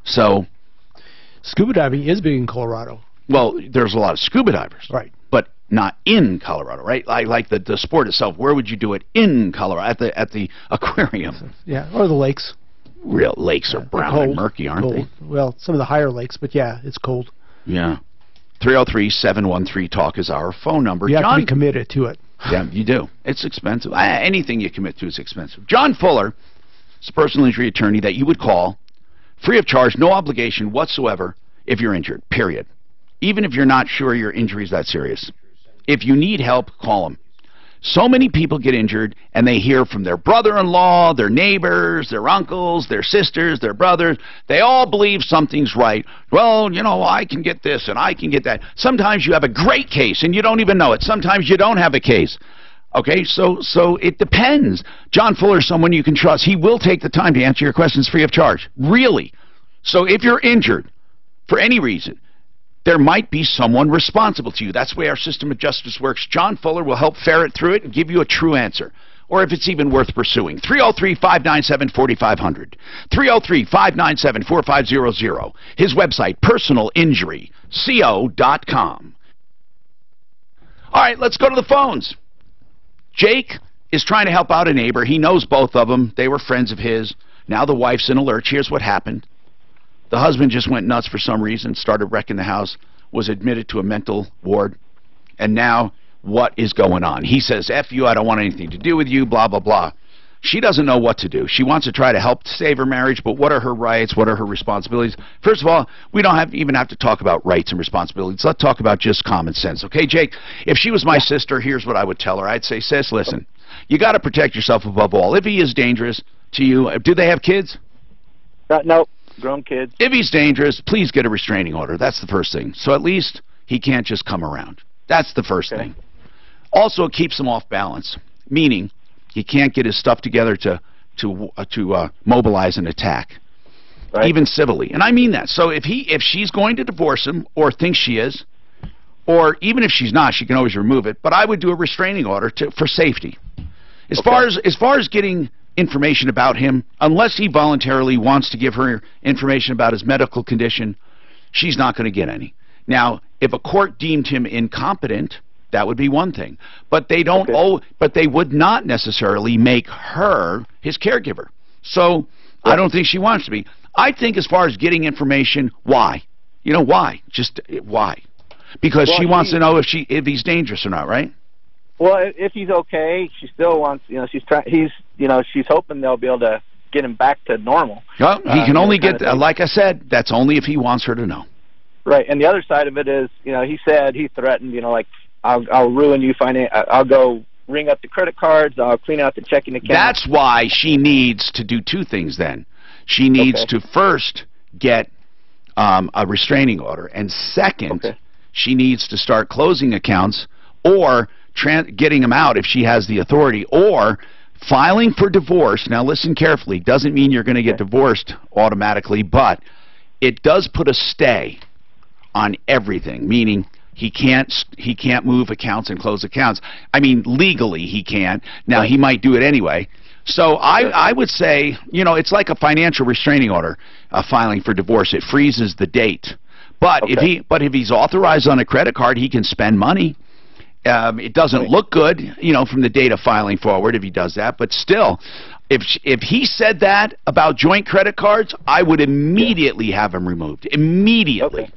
So, scuba diving is big in Colorado. Well, there's a lot of scuba divers. Right. But not in Colorado, right? Like the sport itself. Where would you do it in Colorado? At the aquarium. Yeah, or the lakes. Real lakes are brown and murky, aren't cold. they? Well, some of the higher lakes, but yeah, it's cold. Yeah. 303-713-TALK is our phone number. You have to be committed to it. Yeah, you do. It's expensive. Anything you commit to is expensive. John Fuller is a personal injury attorney that you would call free of charge, no obligation whatsoever if you're injured, period. Even if you're not sure your injury is that serious. If you need help, call him. So many people get injured, and they hear from their brother-in-law, their neighbors, their uncles, their sisters, their brothers. They all believe something's right. Well, I can get this, and I can get that. Sometimes you have a great case, and you don't even know it. Sometimes you don't have a case. Okay, so it depends. John Fuller is someone you can trust. He will take the time to answer your questions free of charge. Really. So if you're injured, for any reason, there might be someone responsible to you. That's the way our system of justice works. John Fuller will help ferret through it and give you a true answer. Or if it's even worth pursuing. 303-597-4500. 303-597-4500. His website, personalinjuryco.com. All right, let's go to the phones. Jake is trying to help out a neighbor. He knows both of them. They were friends of his. Now the wife's in a lurch. Here's what happened. The husband just went nuts for some reason, started wrecking the house, was admitted to a mental ward, and now what is going on? He says, F you, I don't want anything to do with you, blah, blah, blah. She doesn't know what to do. She wants to try to help save her marriage, but what are her rights? What are her responsibilities? First of all, we don't even have to talk about rights and responsibilities. Let's talk about just common sense. Okay, Jake, if she was my sister, here's what I would tell her. I'd say, sis, listen, you got to protect yourself above all. If he is dangerous to you, do they have kids? No. Grown kids. If he's dangerous, please get a restraining order. That's the first thing. So at least he can't just come around. That's the first thing. Also, it keeps him off balance, meaning he can't get his stuff together to mobilize an attack, even civilly. And I mean that. So if she's going to divorce him or thinks she is, or even if she's not, she can always remove it. But I would do a restraining order for safety. As far as getting information about him, unless he voluntarily wants to give her information about his medical condition, she's not going to get any. Now, if a court deemed him incompetent, that would be one thing. But they don't but they would not necessarily make her his caregiver. So I don't think she wants to be. I think as far as getting information, why? Why? Just why? Because she wants to know if he's dangerous or not, right? Well, if he's okay, she still wants, she's hoping they'll be able to get him back to normal. Well, he can only get, like I said, that's only if he wants her to know. Right, and the other side of it is, he threatened, like, I'll ruin you I'll go ring up the credit cards, I'll clean out the checking account. That's why she needs to do two things then. She needs to first get a restraining order, and second, she needs to start closing accounts or getting them out if she has the authority, or filing for divorce. Now listen carefully, doesn't mean you're going to get divorced automatically, but it does put a stay on everything, meaning he can't move accounts and close accounts. I mean, legally he can't. Now he might do it anyway. So I would say, it's like a financial restraining order, filing for divorce. It freezes the date. But if he's authorized on a credit card, he can spend money. It doesn't look good, from the date of filing forward if he does that. But still, if he said that about joint credit cards, I would immediately have him removed. Immediately. Okay.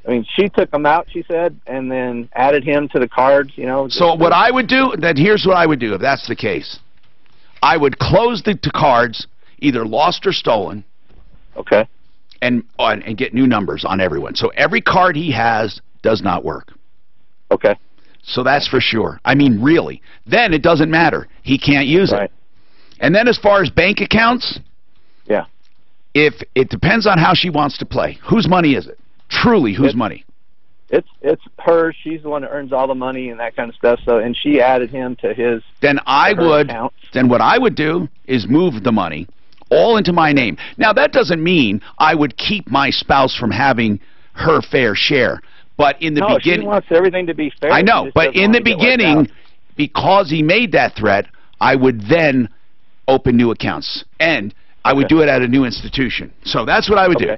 I mean, she took him out, she said, and then added him to the cards, So what I would do, here's what I would do if that's the case. I would close the cards, either lost or stolen. Okay. And get new numbers on everyone. So every card he has does not work. Okay. So that's for sure. I mean, really. Then it doesn't matter. He can't use it. And then as far as bank accounts, if it depends on how she wants to play. Whose money is it? Truly, whose money? It's hers. She's the one that earns all the money and that kind of stuff. So, and she added him to his. Then what I would do is move the money all into my name. Now that doesn't mean I would keep my spouse from having her fair share. But in the beginning, she wants everything to be fair. I know, but in the beginning, because he made that threat, I would then open new accounts, and I would do it at a new institution. So that's what I would do.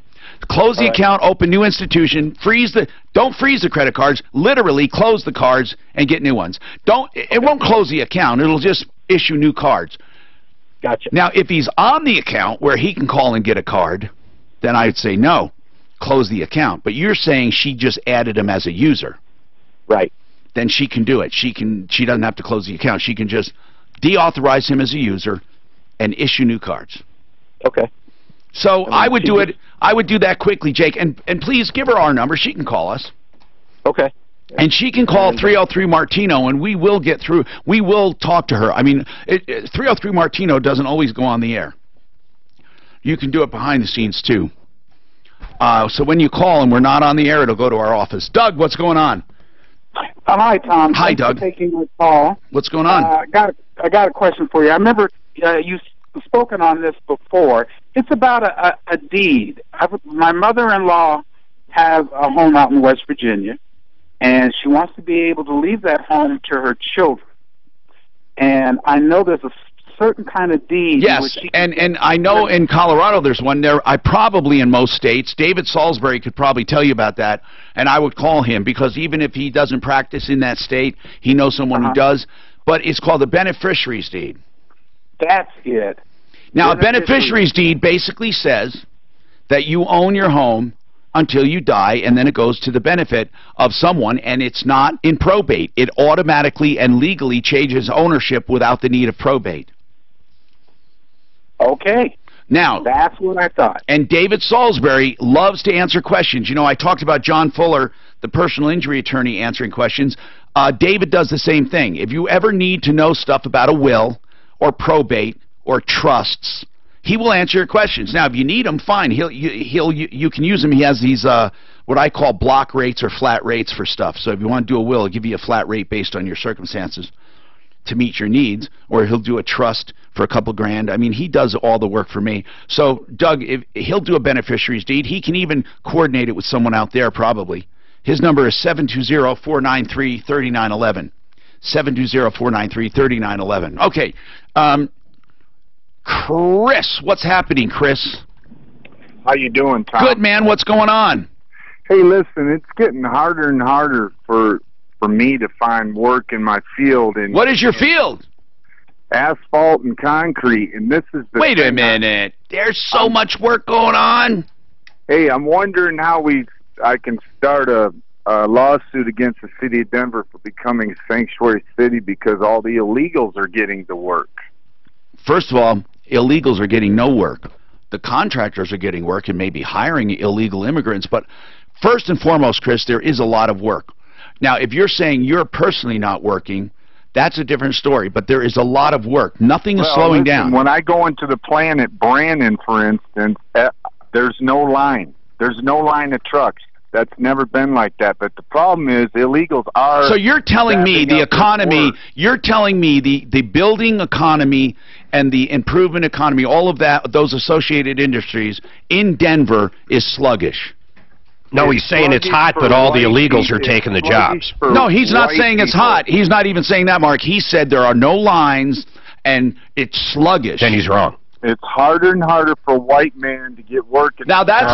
Close the account, open new institution, don't freeze the credit cards, literally close the cards and get new ones. It won't close the account, it'll just issue new cards. Gotcha. Now, if he's on the account where he can call and get a card, then I'd say no, close the account. But you're saying she just added him as a user. Right. Then she can do it. She doesn't have to close the account. She can just deauthorize him as a user and issue new cards. Okay. So I would do it. I would do that quickly, Jake. And please give her our number. She can call us. Okay. And she can call 303 Martino, and we will get through. We will talk to her. I mean, 303 Martino doesn't always go on the air. You can do it behind the scenes too. So when you call and we're not on the air, it'll go to our office. Doug, what's going on? Hi, Tom. Hi, Thanks Doug. for taking my call. What's going on? I got a question for you. I remember you've spoken on this before. It's about a deed. My mother-in-law has a home out in West Virginia, and she wants to be able to leave that home to her children. And I know there's a certain kind of deed. Yes, and I know in Colorado there's one there. Probably in most states. David Salisbury could probably tell you about that, and I would call him because even if he doesn't practice in that state, he knows someone who does. But it's called a beneficiary's deed. That's it. Now, a beneficiary's deed basically says that you own your home until you die, and then it goes to the benefit of someone, and it's not in probate. It automatically and legally changes ownership without the need of probate. Okay. Now, that's what I thought. And David Salisbury loves to answer questions. You know, I talked about John Fuller, the personal injury attorney, answering questions. David does the same thing. If you ever need to know stuff about a will or probate or trusts, he will answer your questions. Now, if you need them, fine. You can use them. He has these what I call block rates or flat rates for stuff. So if you want to do a will, he'll give you a flat rate based on your circumstances to meet your needs, or he'll do a trust for a couple grand. I mean, he does all the work for me. So, Doug, if he'll do a beneficiary's deed. He can even coordinate it with someone out there, probably. His number is 720-493-3911. 720-493-3911. Okay. Chris, what's happening, Chris? How you doing, Tom? Good, man. What's going on? Hey, listen, it's getting harder and harder for me to find work in my field. And what is your field? Asphalt and concrete, and this is the Wait a minute. There's so much work going on. Hey, I'm wondering how I can start a a lawsuit against the city of Denver for becoming a sanctuary city because all the illegals are getting the work. First of all, illegals are getting no work. The contractors are getting work and maybe hiring illegal immigrants. But first and foremost, Chris, there is a lot of work. Now, if you're saying you're personally not working, that's a different story. But there is a lot of work. Nothing is slowing down. When I go into the plant at Brandon, for instance, there's no line. There's no line of trucks. That's never been like that. But the problem is illegals are... So you're telling me the economy, you're telling me the building economy and the improvement economy, all of that, those associated industries in Denver is sluggish. No, he's saying it's hot, but all the illegals are taking the jobs. No, he's not saying it's hot. He's not even saying that, Mark. He said there are no lines and it's sluggish. Then he's wrong. It's harder and harder for white men to get work. Now that's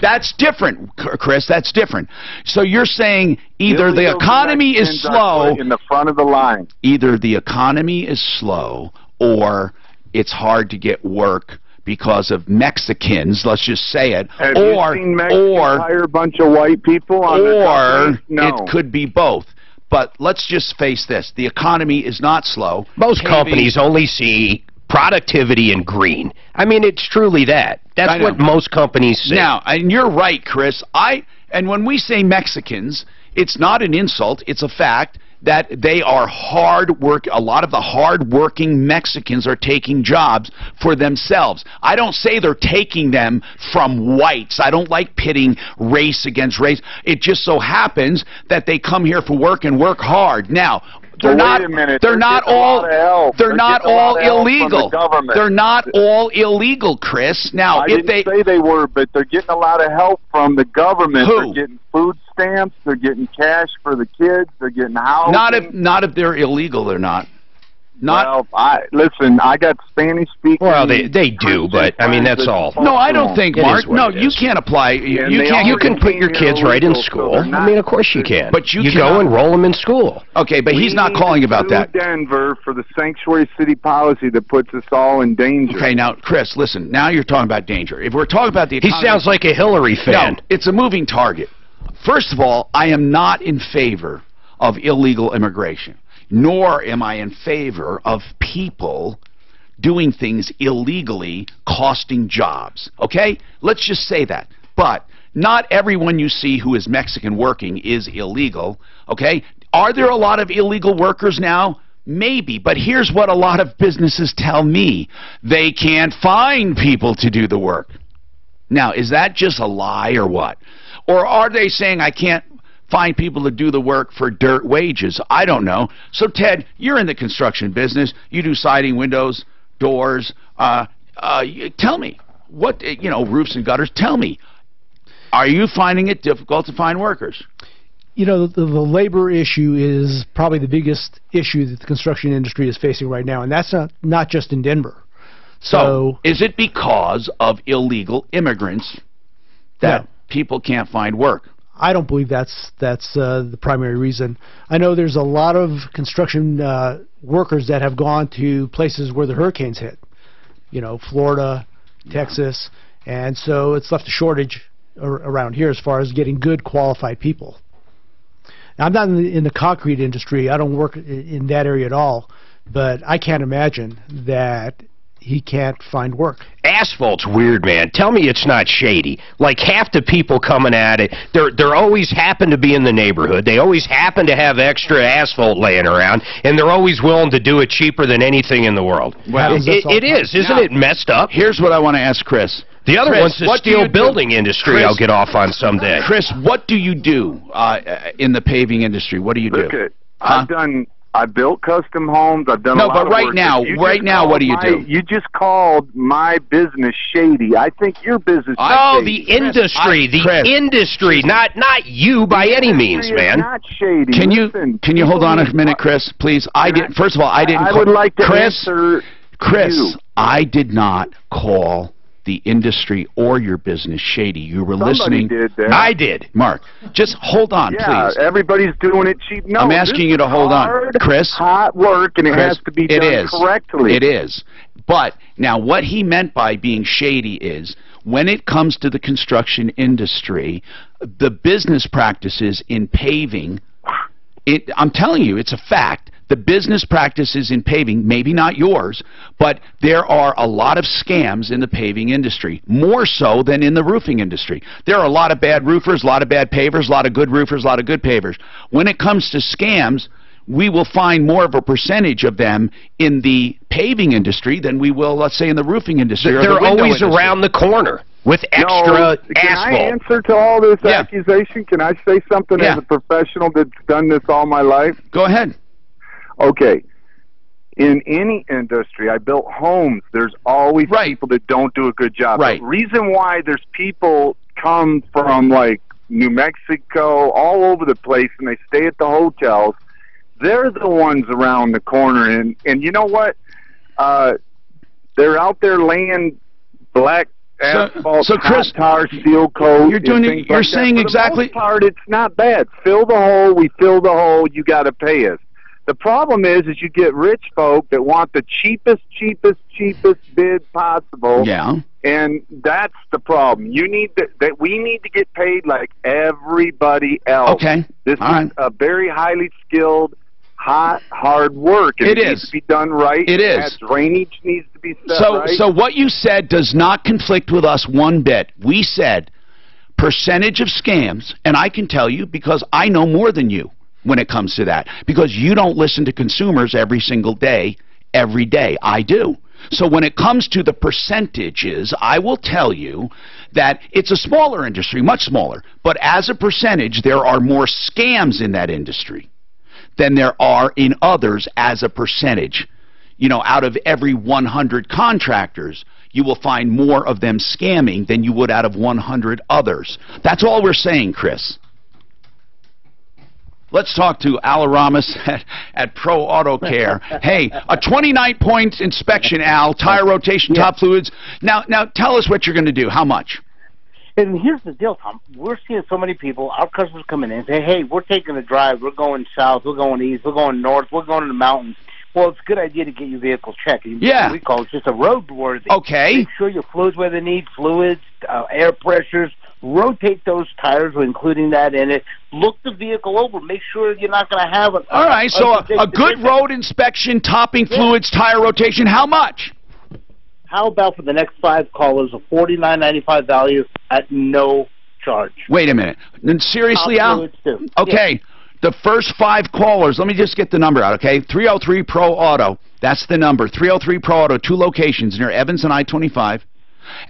that's different, Chris. That's different. So you're saying either the economy is slow in the front of the line. Either the economy is slow or it's hard to get work because of Mexicans. Let's just say it. Have you seen Mexicans hire a bunch of white people on the no. It could be both. But let's just face this: the economy is not slow. Most companies only see productivity and green. I mean, it's truly that. That's what most companies say. Now, and you're right, Chris. And when we say Mexicans, it's not an insult. It's a fact that they are hard work. A lot of the hard-working Mexicans are taking jobs for themselves. I don't say they're taking them from whites. I don't like pitting race against race. It just so happens that they come here for work and work hard. Now, they're not all illegal. They're not all illegal, Chris. Now, I didn't say they were, but they're getting a lot of help from the government. Who? They're getting food stamps. They're getting cash for the kids. They're getting housing. Not if they're illegal. They're not. Well, listen, I got Spanish-speaking... Well, they do, but, I mean, that's all. No, I don't think, Mark. No, you can't apply... You can put your kids right in school. I mean, of course you can. But you go and roll them in school. Okay, but he's not calling about that. Denver for the sanctuary city policy that puts us all in danger. Okay, now, Chris, listen. Now you're talking about danger. If we're talking about the economy... He sounds like a Hillary fan. No, it's a moving target. First of all, I am not in favor of illegal immigration. Nor am I in favor of people doing things illegally costing jobs. Okay? Let's just say that. But not everyone you see who is Mexican working is illegal. Okay? Are there a lot of illegal workers now? Maybe. But here's what a lot of businesses tell me. They can't find people to do the work. Now, is that just a lie or what? Or are they saying I can't find people to do the work for dirt wages? I don't know. So, Ted, you're in the construction business. You do siding, windows, doors. Tell me, what, roofs and gutters. Tell me, are you finding it difficult to find workers? The labor issue is probably the biggest issue that the construction industry is facing right now, and that's not just in Denver. So is it because of illegal immigrants that people can't find work? I don't believe that's the primary reason. I know there's a lot of construction workers that have gone to places where the hurricanes hit, Florida, Texas, and so it's left a shortage around here as far as getting good qualified people. Now, I'm not in the concrete industry. I don't work in that area at all, but I can't imagine that he can't find work. Asphalt's weird, man. Tell me it's not shady. Like, half the people coming at it, they're always happen to be in the neighborhood. They always happen to have extra asphalt laying around, and they're always willing to do it cheaper than anything in the world. Well, it is. Isn't it messed up? Here's what I want to ask Chris. The other one's the steel building industry. Chris, I'll get off on someday. Chris, what do you do in the paving industry? What do you do? Look, I built custom homes. I've done a lot of work. No, but right now, what do you do? You just called my business shady. I think your business is shady. The industry, not you by any means, man. Not shady. Can you hold on a minute, Chris, please? First of all, I didn't. I would like to answer Chris, I did not call the industry or your business shady. You were listening. Did that. I did. Mark, just hold on, please. Everybody's doing it cheap. No, I'm asking you to hold on. Chris, hot work, and it has to be done correctly. It is. But now what he meant by being shady is when it comes to the construction industry, the business practices in paving, I'm telling you, it's a fact. The business practices in paving, maybe not yours, but there are a lot of scams in the paving industry, more so than in the roofing industry. There are a lot of bad roofers, a lot of bad pavers, a lot of good roofers, a lot of good pavers. When it comes to scams, we will find more of a percentage of them in the paving industry than we will, let's say, in the roofing industry. They're always around the corner with extra asphalt. Can I answer to all this accusation? Can I say something as a professional that's done this all my life? Go ahead. Okay. In any industry, I built homes. There's always people that don't do a good job. Right. The reason why there's people come from like New Mexico, all over the place, and they stay at the hotels, they're the ones around the corner. And you know what? They're out there laying black asphalt, so Chris, tar, seal coat. You're saying exactly. For the most part, it's not bad. Fill the hole. We fill the hole. You got to pay us. The problem is you get rich folk that want the cheapest bid possible. Yeah. And that's the problem. You need that we need to get paid like everybody else. Okay. This is a very highly skilled, hard work. And it needs to be done right. It is. That drainage needs to be set right. So what you said does not conflict with us one bit. We said percentage of scams, and I can tell you because I know more than you when it comes to that, because you don't listen to consumers every single day, every day. I do. So when it comes to the percentages, I will tell you that it's a smaller industry, much smaller, but as a percentage, there are more scams in that industry than there are in others as a percentage. You know, out of every 100 contractors, you will find more of them scamming than you would out of 100 others. That's all we're saying, Chris. Let's talk to Al Aramis at Pro Auto Care. Hey, a 29-point inspection, Al, tire rotation, top fluids. Now tell us what you're going to do. How much? And here's the deal, Tom. We're seeing so many people, our customers come in and say, hey, we're taking a drive. We're going south. We're going east. We're going north. We're going to the mountains. Well, it's a good idea to get your vehicle checked. Yeah. We call it just a roadworthy. Okay. Make sure your fluids where they need, fluids, air pressures. Rotate those tires, including that in it. Look the vehicle over. Make sure you're not going to have it. All right, so a good road inspection, topping fluids, tire rotation, how much? How about for the next 5 callers, a $49.95 value at no charge? Wait a minute. Seriously, Al? Okay, the first 5 callers, let me just get the number out, okay? 303 Pro Auto, that's the number. 303 Pro Auto, 2 locations near Evans and I-25.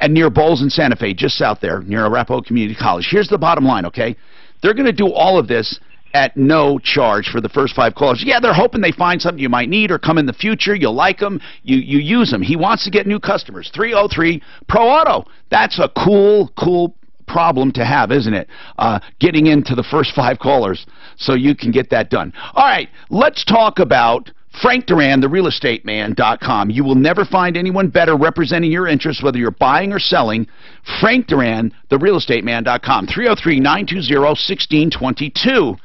And near Bowles and Santa Fe, just south there, near Arapahoe Community College. Here's the bottom line, okay? They're going to do all of this at no charge for the first 5 callers. Yeah, they're hoping they find something you might need or come in the future. You'll like them. You use them. He wants to get new customers. 303 Pro Auto. That's a cool problem to have, isn't it? Getting into the first 5 callers so you can get that done. All right, let's talk about Frank Duran, therealestateman.com. You will never find anyone better representing your interests, whether you're buying or selling. Frank Duran, therealestateman.com. 303-920-1622.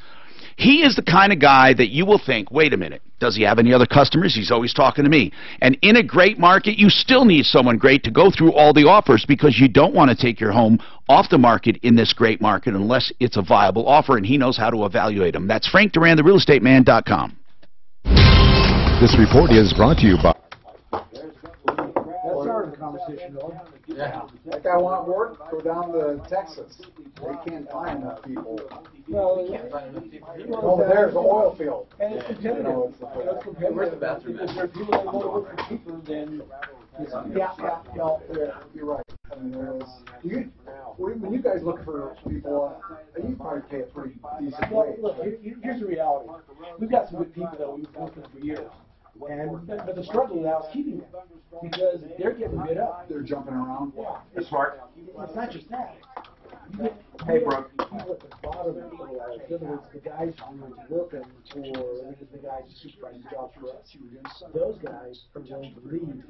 He is the kind of guy that you will think, wait a minute, does he have any other customers? He's always talking to me. And in a great market, you still need someone great to go through all the offers because you don't want to take your home off the market in this great market unless it's a viable offer, and he knows how to evaluate them. That's Frank Duran, therealestateman.com. This report is brought to you by... That started the conversation, though. Yeah. That guy want work, go down to Texas. They can't find enough people. Well, over there's the oil field. And it's competitive. It's competitive. Where's the bathroom at? There are people that want to work for cheaper than... Yeah, you're right. I mean, when you guys look for people, you probably pay a pretty decent wage. Look, here's the reality. We've got some good people that we've been working for years. But the struggle now is keeping them because they're getting bid up. They're jumping around. Yeah. That's smart. It's not just that. Hey, Brooke. People at the bottom, in other words, the guys who are working for, the guys who supervise the jobs for us, those guys are willing to leave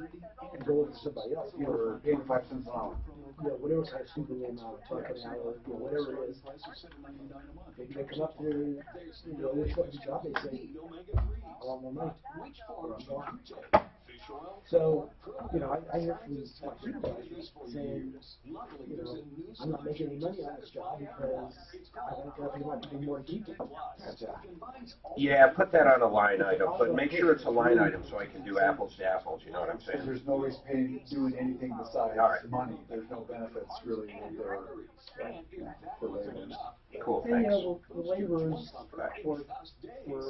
and go with somebody else. For 85 cents an hour. Whatever kind of super low amount, fucking hour, whatever it is. They come up to, they show up the job, they say, I want more money. So, you know, I hear from my supervisors saying, you know, I'm not making any money on this job because I think they want to do more to keep it. Yeah, put that on a line item, but make sure it's a line item so I can do apples to apples, you know what I'm saying? There's no ways paying, doing anything besides money. There's no benefits really for laborers. Cool, And, you thanks. know, the laborers, for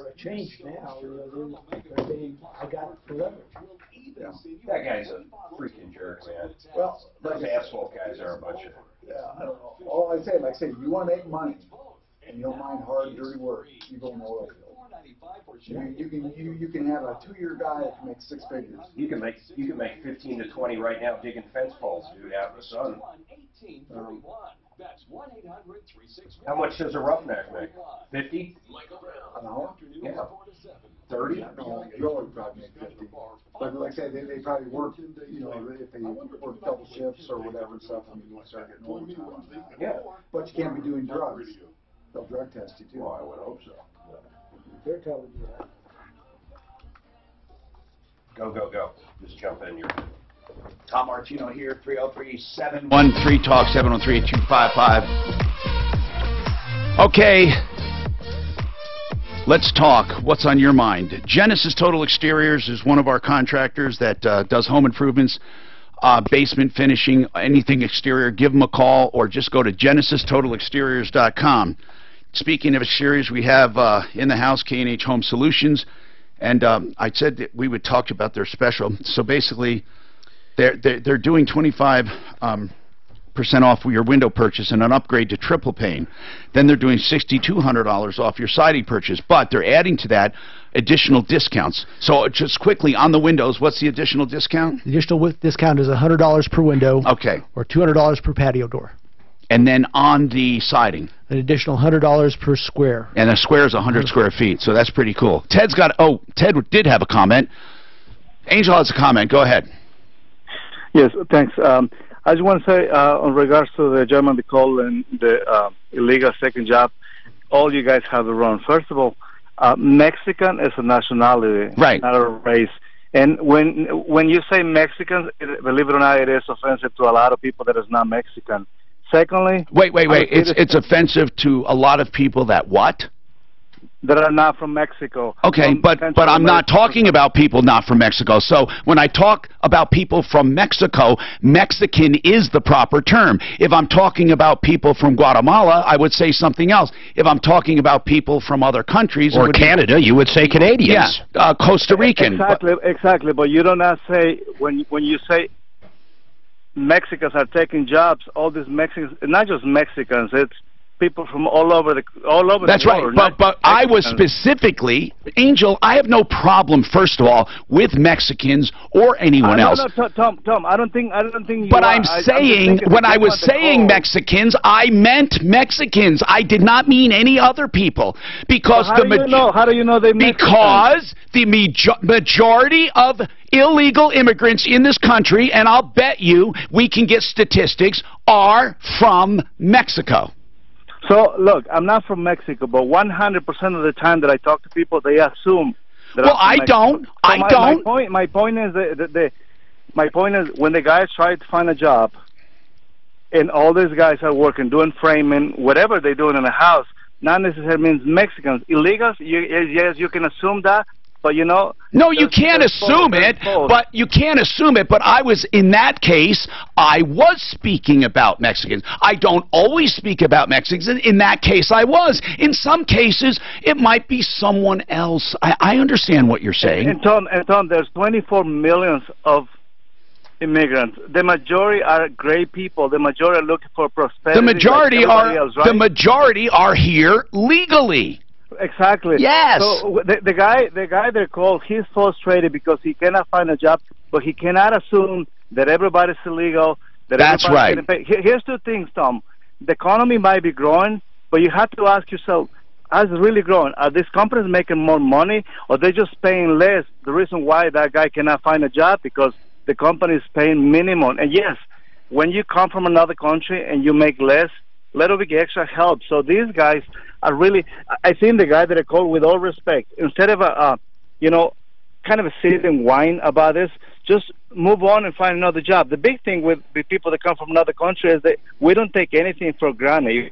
a change now, you know, they're saying, I got it forever. Yeah. That guy's a freaking jerk, man. Well, those asphalt guys are a bunch of... Yeah, I don't know. All I say, like I say, you want to make money, and you don't mind hard, dirty work, you go in the oil field. You can have a 2-year guy that can make 6 figures. You can make 15 to 20 right now digging fence poles, dude, out in the sun. How much does a roughneck make? 50? An hour? Yeah. 30? No, driller would probably make 50. But like I say, they probably work, you know, if they work double shifts or whatever and stuff, and you start getting overtime on that. Yeah. But you can't be doing drugs. They'll drug test you too. Well, I would hope so. They're telling you that. Go, go, go. Just jump in here. Tom Martino here, 303-713. 13 Talk 713-8255. Okay, let's talk. What's on your mind? Genesis Total Exteriors is one of our contractors that does home improvements, basement finishing, anything exterior. Give them a call or just go to genesistotalexteriors.com. Speaking of exteriors, we have in the house K&H Home Solutions, and I said that we would talk about their special. So basically, they're doing 25% off your window purchase and an upgrade to triple pane. Then they're doing $6,200 off your siding purchase, but they're adding to that additional discounts. So just quickly on the windows, what's the additional discount? The additional discount is $100 per window. Okay. Or $200 per patio door. And then on the siding? An additional $100 per square. And a square is 100 square feet, so that's pretty cool. Ted did have a comment. Angel has a comment. Go ahead. Yes, thanks. I just want to say, in regards to the gentleman that called and the illegal second job, all you guys have it wrong. First of all, Mexican is a nationality, right, not a race. And when you say Mexicans, believe it or not, it is offensive to a lot of people that is not Mexican. Secondly... Wait. It's offensive to a lot of people that what? That are not from Mexico. Okay, but I'm not talking about people not from Mexico. So when I talk about people from Mexico, Mexican is the proper term. If I'm talking about people from Guatemala, I would say something else. If I'm talking about people from other countries... Or Canada, you would say Canadians. Yeah, Costa Rican. Exactly, but you do not say, when you say Mexicans are taking jobs, all these Mexicans, not just Mexicans, it's people from all over the That's the world. Right, but I was specifically, Angel, I have no problem, first of all, with Mexicans or anyone else. No, Tom, I don't think you But I'm saying, when I was saying Mexicans, I meant Mexicans. I did not mean any other people. Because how do you know they Mexicans? Because the majority of illegal immigrants in this country, and I'll bet you we can get statistics, are from Mexico. So, look, I'm not from Mexico, but 100% of the time that I talk to people, they assume that I'm from Mexico. I don't. My point is when the guys try to find a job, and all these guys are working, doing framing, whatever they're doing in a house, not necessarily means Mexicans. Illegals, yes, you can assume that. But you know, no, you can't assume it. But you can't assume it. But I was in that case. I was speaking about Mexicans. I don't always speak about Mexicans. In that case, I was. In some cases, it might be someone else. I understand what you're saying. And Tom, there's 24 million of immigrants. The majority are great people. The majority are looking for prosperity. The majority else, right? The majority are here legally. Exactly. Yes. So the guy they called, he's frustrated because he cannot find a job, but he cannot assume that everybody's illegal. That's right. Here's two things, Tom. The economy might be growing, but you have to ask yourself, is it really growing? Are these companies making more money, or they're just paying less? The reason why that guy cannot find a job because the company is paying minimum. And yes, when you come from another country and you make less, little bit extra help. So these guys are really, I think the guy that I called, with all respect, instead of kind of sit and whine about this. Just move on and find another job. The big thing with people that come from another country is that we don't take anything for granted. You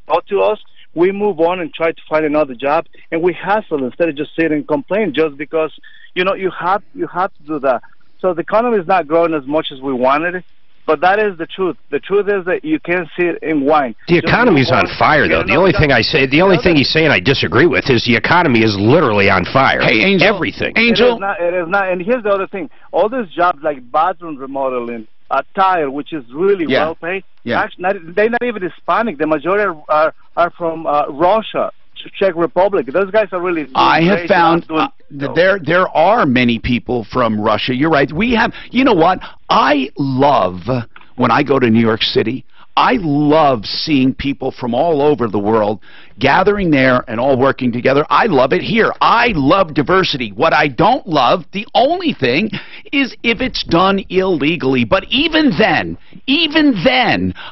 talk to us, we move on and try to find another job, and we hustle instead of just sitting and complain just because, you know, you have to do that. So the economy is not growing as much as we wanted it, but that is the truth. The truth is that you can't sit and whine. The economy's on fire, though. The only thing he's saying I disagree with is the economy is literally on fire. Hey, Angel. Everything. Angel. It is not. And here's the other thing. All these jobs like bathroom remodeling, tire, which is really well paid. Yeah. Actually, they're not even Hispanic. The majority are from Russia, Czech Republic. Those guys are really. I have found there are many people from Russia. You're right. We have. You know what? I love when I go to New York City. I love seeing people from all over the world gathering there and all working together. I love it here. I love diversity. What I don't love, the only thing, is if it's done illegally. But even then,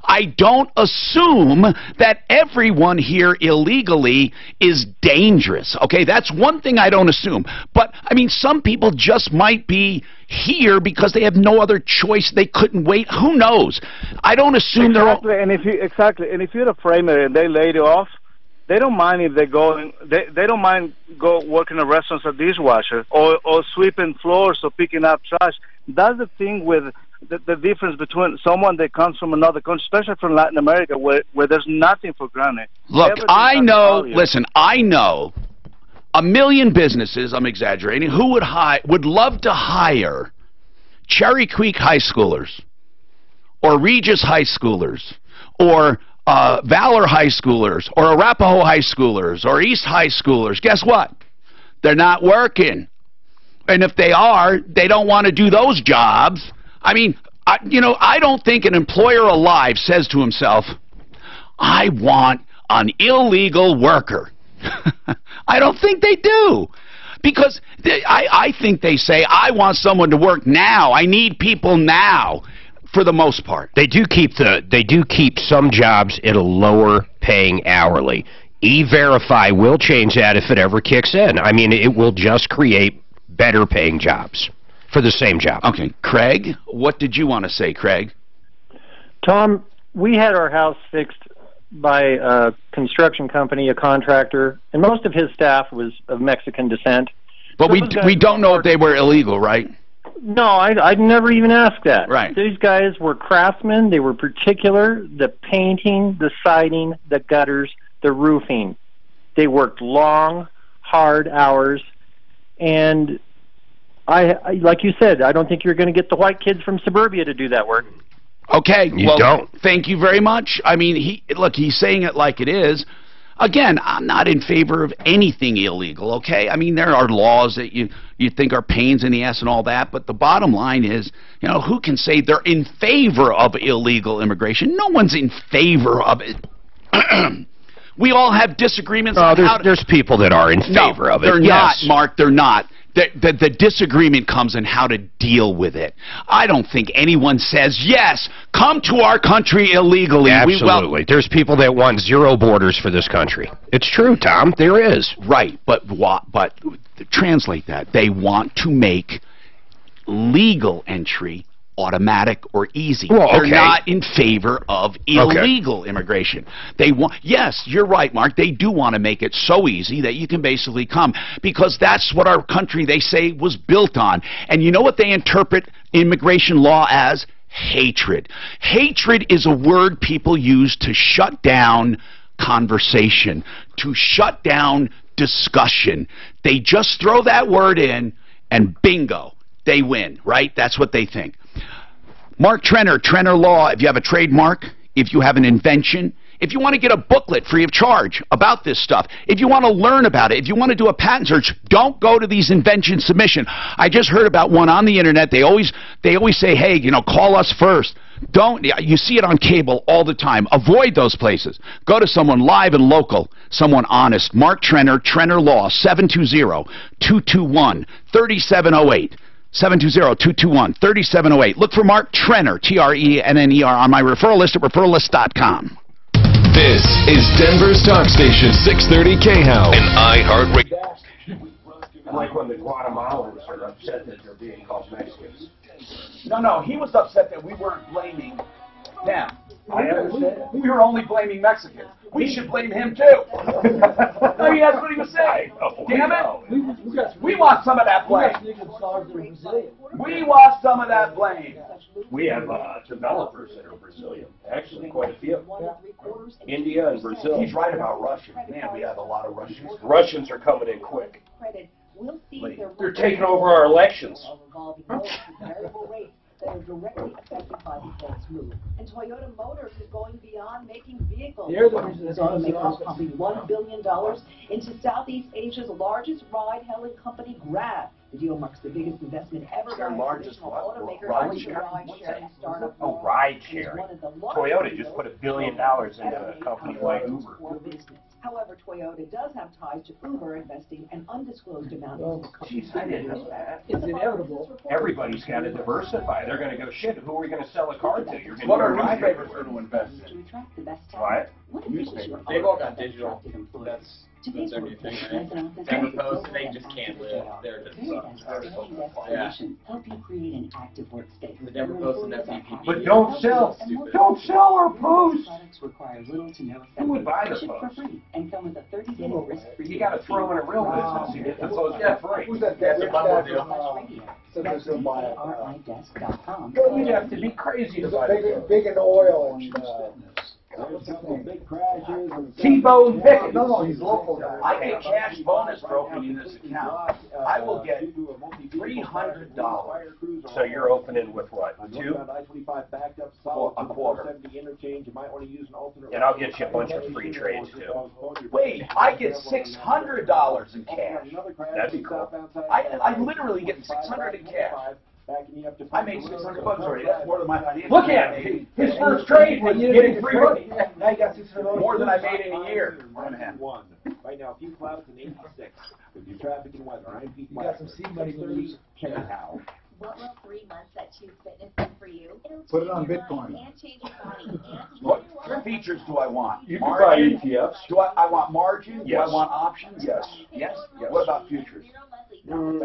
I don't assume that everyone here illegally is dangerous. Okay, that's one thing I don't assume. But, I mean, some people just might be here because they have no other choice. They couldn't wait. Who knows? I don't assume they're all... And if you're a framer and they laid you off, they don't mind if they go. They don't mind go working in restaurants as a dishwasher or sweeping floors or picking up trash. That's the thing with the difference between someone that comes from another country, especially from Latin America, where there's nothing for granted. Look, I know. Listen, I know a million businesses. I'm exaggerating. Who would love to hire Cherry Creek high schoolers, or Regis high schoolers, or Valor high schoolers, or Arapahoe high schoolers, or East high schoolers. Guess what? They're not working. And if they are, they don't want to do those jobs. I mean, I don't think an employer alive says to himself, I want an illegal worker. I don't think they do. Because I think they say, I want someone to work now. I need people now. For the most part, they do keep some jobs at a lower paying hourly. E-Verify will change that if it ever kicks in. I mean, it will just create better paying jobs for the same job. Okay, Craig, what did you want to say, Craig? Tom, we had our house fixed by a construction company, a contractor, and most of his staff was of Mexican descent. But we don't know if they were illegal, right? No, I'd never even ask that. Right. These guys were craftsmen. They were particular. The painting, the siding, the gutters, the roofing. They worked long, hard hours. And I like you said, I don't think you're going to get the white kids from suburbia to do that work. Okay. You don't. Thank you very much. I mean, he's saying it like it is. Again, I'm not in favor of anything illegal, okay? I mean, there are laws that you think are pains in the ass and all that, but the bottom line is, you know, who can say they're in favor of illegal immigration? No one's in favor of it. We all have disagreements. There's people that are in favor of it. They're not, Mark. They're not. The disagreement comes in how to deal with it. I don't think anyone says, yes, come to our country illegally. Absolutely. There's people that want zero borders for this country. It's true, Tom. There is. Right. But translate that. They want to make legal entry automatic or easy. Well, They're not in favor of illegal immigration. They want, yes, you're right, Mark, they do want to make it so easy that you can basically come, because that's what our country, they say, was built on. And you know what they interpret immigration law as? Hatred. Hatred is a word people use to shut down conversation, to shut down discussion. They just throw that word in and bingo, they win, right? That's what they think. Mark Trenner, Trenner Law, if you have a trademark, if you have an invention, if you want to get a booklet free of charge about this stuff, if you want to learn about it, if you want to do a patent search, don't go to these invention submission. I just heard about one on the internet. They always say, hey, you know, call us first. Don't, you see it on cable all the time. Avoid those places. Go to someone live and local, someone honest. Mark Trenner, Trenner Law, 720-221-3708. 720-221-3708. Look for Mark Trenner, Trenner, on my referral list at referrallist.com. This is Denver's Talk Station, 630 KHOW, an iHeartRadio. Like when the Guatemalans are upset that they're being called Mexicans. No, he was upset that we weren't blaming them. I understand. We were only blaming Mexicans. We should blame him too. I mean, that's what he was saying. Damn it! We want some of that blame. We want some of that blame. We have developers that are Brazilian. Actually, quite a few. India and Brazil. He's right about Russia. Man, we have a lot of Russians. Russians are coming in quick. They're taking over our elections. That are directly affected by the Fed's move. And Toyota Motors is going beyond making vehicles. They're the reason The automaker is pumping $1 billion into Southeast Asia's largest ride-hailing company, Grab. The deal marks the biggest investment ever by a traditional automaker ride-sharing startup. Oh, ride sharing. Toyota just put $1 billion into a company like Uber. However, Toyota does have ties to Uber, investing an undisclosed amount in the company. Jeez, I didn't know that. It's inevitable. Everybody's got to diversify. They're going to go, shit, who are we going to sell a car to? You're going What to are ride newspapers everywhere. going to invest in? What? Newspapers. They've all got digital. That's their new thing, right? Never post, they just can't live. They're just yeah. Help you create an active workspace. They never post in FTP. But don't sell or post. Require little to no Who would buy the Ship for post? free and come with a 30-day risk-free. You got to throw in a real business. You get the post for free. Who's that? That's a bundle deal. So they're going to buy it. RIDesk.com. You'd have to be crazy to buy it. Big in oil and Big crashes. T-Bone Pickett. No, he's local guy. I get cash bonus for opening this account. I will get $300. So you're opening with what? 2? A quarter. And I'll get you a bunch of free trades too. Wait, I get $600 in cash. That'd be cool. I literally get $600 in cash. I made $600 already. That's more than my financial. Look at him. His first trade was getting free money. Now you got $600. More than I made in a year. Right now, a few clouds and 86. With your traffic and weather, I'm Pete. You got some seed money to lose. How? What will 3 months at Tube Fitness do for you? Put it on Bitcoin. And change your body and What features do I want? You can buy ETFs. Do I want margin? Yes. Do I want options? Yes. Yes? What about futures?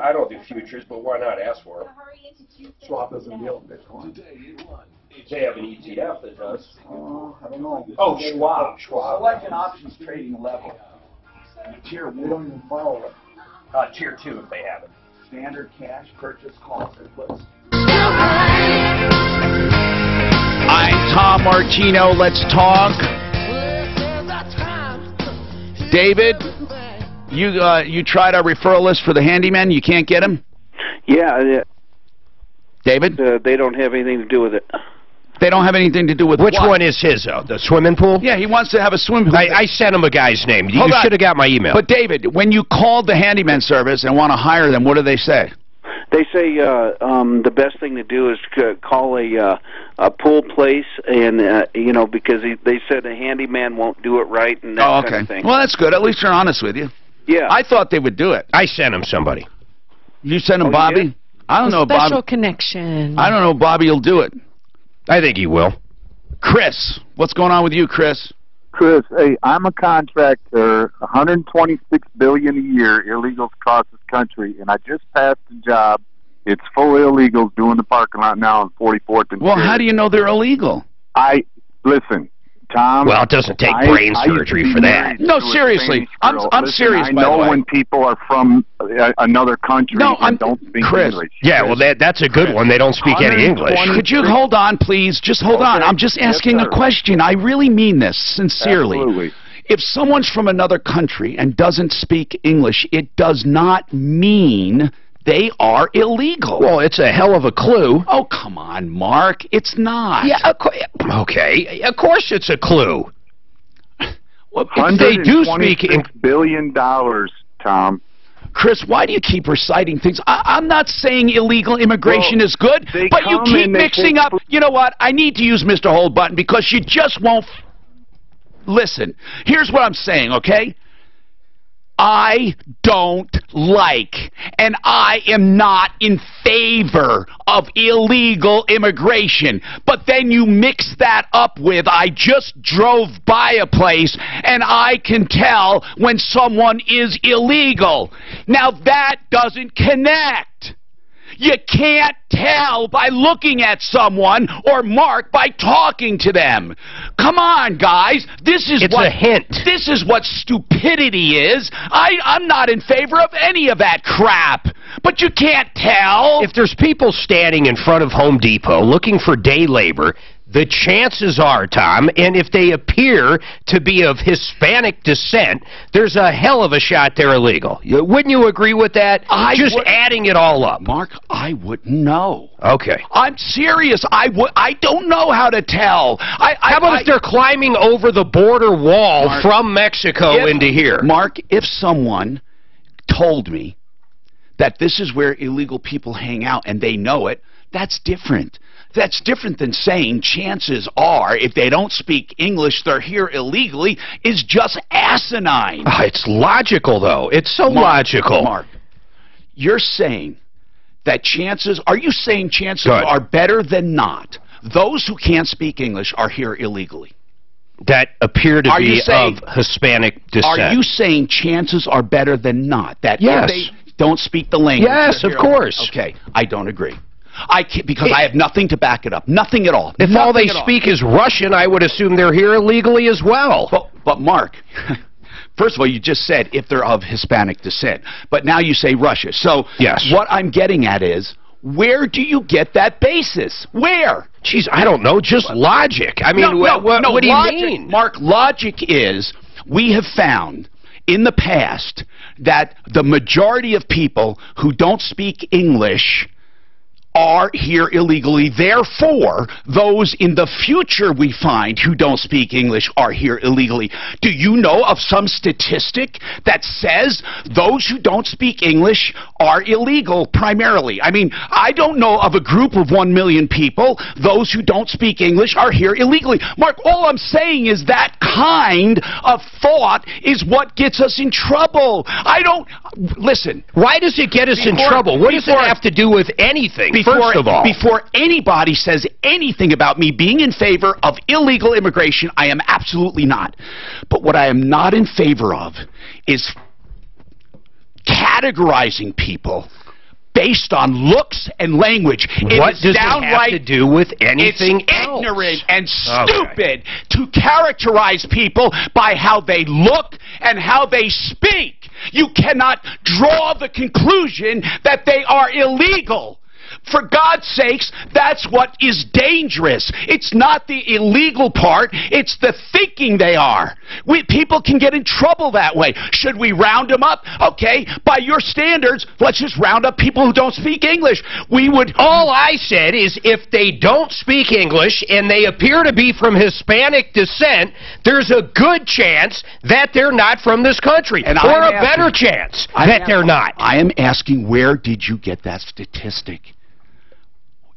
I don't do futures, but why not ask for them? Schwab doesn't deal in Bitcoin. They have an ETF that does. I don't know. Oh, Schwab. Select an options trading level. Tier They don't 1. even follow it. Tier 2 if they have it. Standard cash purchase calls and puts. I'm Tom Martino. Let's talk. David, you tried our referral list for the handyman. You can't get him? Yeah, David? they don't have anything to do with it. They don't have anything to do with Which what? one is his, though? The swimming pool? Yeah, he wants to have a swimming pool. I sent him a guy's name. You Hold on. should have got my email. But, David, when you called the handyman service and want to hire them, what do they say? They say the best thing to do is call a pool place, and because they said a handyman won't do it right and that kind of thing. Well, that's good. At least they're honest with you. Yeah. I thought they would do it. I sent him somebody. You sent him Bobby? Yeah? I don't know if Special Bobby. connection. I don't know if Bobby will do it. I think he will. Chris, what's going on with you, Chris? Chris, hey, I'm a contractor. 126 billion a year illegals cost this country, and I just passed a job. It's full of illegals doing the parking lot now on 44th and. Well, how do you know they're illegal? Listen, Tom. Well, it doesn't take brain surgery for that. No, seriously, I'm serious. I by the know way. when people are from another country and don't speak Chris. English. Yeah, well, that's a good one. They don't speak any English. Could you hold on, please? Just hold on. I'm just asking a question. I really mean this sincerely. Absolutely. If someone's from another country and doesn't speak English, it does not mean they are illegal. Well, it's a hell of a clue. Oh, come on, Mark. It's not. Yeah, okay. Of course it's a clue. Well, if they do speak $126 billion, Tom. Chris, why do you keep reciting things? I'm not saying illegal immigration is good, but you keep mixing up. You know what? I need to use Mr. Hold Button because you just won't listen. Here's what I'm saying, okay? I don't like, and I am not in favor of illegal immigration. But then you mix that up with, I just drove by a place and I can tell when someone is illegal. Now that doesn't connect. You can't tell by looking at someone, or Mark by talking to them. Come on, guys. It's a hint. This is what stupidity is. I'm not in favor of any of that crap. But you can't tell. If there's people standing in front of Home Depot looking for day labor, the chances are, Tom, and if they appear to be of Hispanic descent, there's a hell of a shot they're illegal. Wouldn't you agree with that? Just adding it all up. Mark, I wouldn't know. Okay. I'm serious. I don't know how to tell. How about if they're climbing over the border wall, Mark, from Mexico into here? Mark, if someone told me that this is where illegal people hang out and they know it, that's different. That's different than saying chances are, if they don't speak English, they're here illegally, is just asinine. It's logical, though. It's so logical. Mark, you're saying that are you saying chances are better than not? Those who can't speak English are here illegally. That appear to be of Hispanic descent. Are you saying chances are better than not? That yes. If they don't speak the language. Yes, of course. Okay, I don't agree. I can't, because I have nothing to back it up. Nothing at all. If all they speak is Russian, I would assume they're here illegally as well. But Mark, first of all, you just said if they're of Hispanic descent. But now you say Russia. So yes. What I'm getting at is, where do you get that basis? Where? Jeez, I don't know. Just logic. I mean, what do you mean? Mark, logic is, we have found in the past that the majority of people who don't speak English are here illegally. Therefore, those in the future we find who don't speak English are here illegally. Do you know of some statistic that says those who don't speak English are illegal primarily? I mean, I don't know of a group of 1 million people. Those who don't speak English are here illegally. Mark, all I'm saying is that kind of thought is what gets us in trouble. Listen. Why does it get us in trouble? What does it have to do with anything? First of all, before anybody says anything about me being in favor of illegal immigration, I am absolutely not. But what I am not in favor of is categorizing people based on looks and language. What does it have to do with anything else? It's ignorant and stupid to characterize people by how they look and how they speak. You cannot draw the conclusion that they are illegal. For God's sakes, that's what is dangerous. It's not the illegal part, it's the thinking they are. People can get in trouble that way. Should we round them up? Okay, by your standards, let's just round up people who don't speak English. All I said is if they don't speak English and they appear to be from Hispanic descent, there's a good chance that they're not from this country. Or a better chance that they're not. I am asking, where did you get that statistic?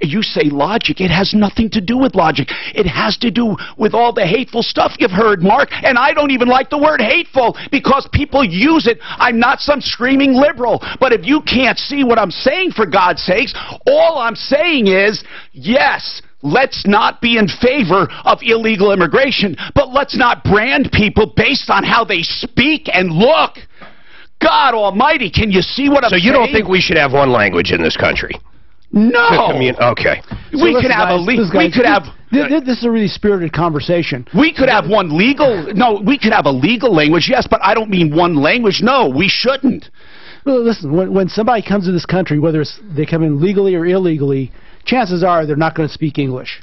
You say logic. It has nothing to do with logic. It has to do with all the hateful stuff you've heard, Mark. And I don't even like the word hateful because people use it. I'm not some screaming liberal. But if you can't see what I'm saying, for God's sakes, all I'm saying is, yes, let's not be in favor of illegal immigration, but let's not brand people based on how they speak and look. God almighty, can you see what I'm saying? So you don't think we should have one language in this country? No. Okay. We could have This is a really spirited conversation. We could have we could have a legal language, yes, but I don't mean one language. No, we shouldn't. Well, listen, when somebody comes to this country, whether they come in legally or illegally, chances are they're not going to speak English,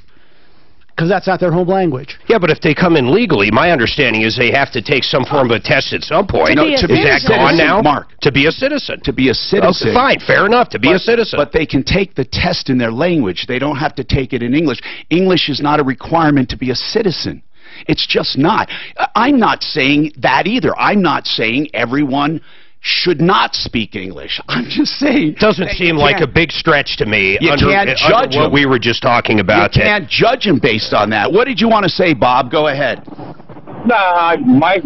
because that's not their home language. Yeah, but if they come in legally, my understanding is they have to take some form of a test at some point. Is that gone now? Mark, to be a citizen. To be a citizen. Okay, fine, fair enough, to be a citizen. But they can take the test in their language. They don't have to take it in English. English is not a requirement to be a citizen. It's just not. I'm not saying that either. I'm not saying everyone should not speak English. I'm just saying. It doesn't seem like a big stretch to me. You can't judge what we were just talking about. You can't judge them based on that. What did you want to say, Bob? Go ahead. Nah, my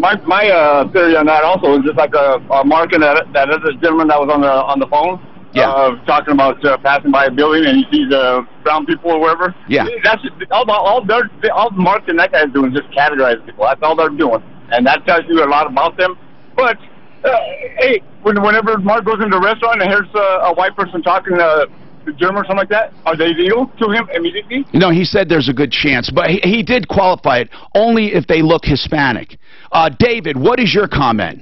theory on that also is just like a mark in that other gentleman that was on the phone. Yeah. Talking about passing by a building and he sees brown people or whatever. Yeah. That's all Mark and that guy's doing is just categorize people. That's all they're doing, and that tells you a lot about them. But hey, whenever Mark goes into a restaurant and hears a white person talking German or something like that, are they illegal to him immediately? No, he said there's a good chance, but he did qualify it only if they look Hispanic. David, what is your comment?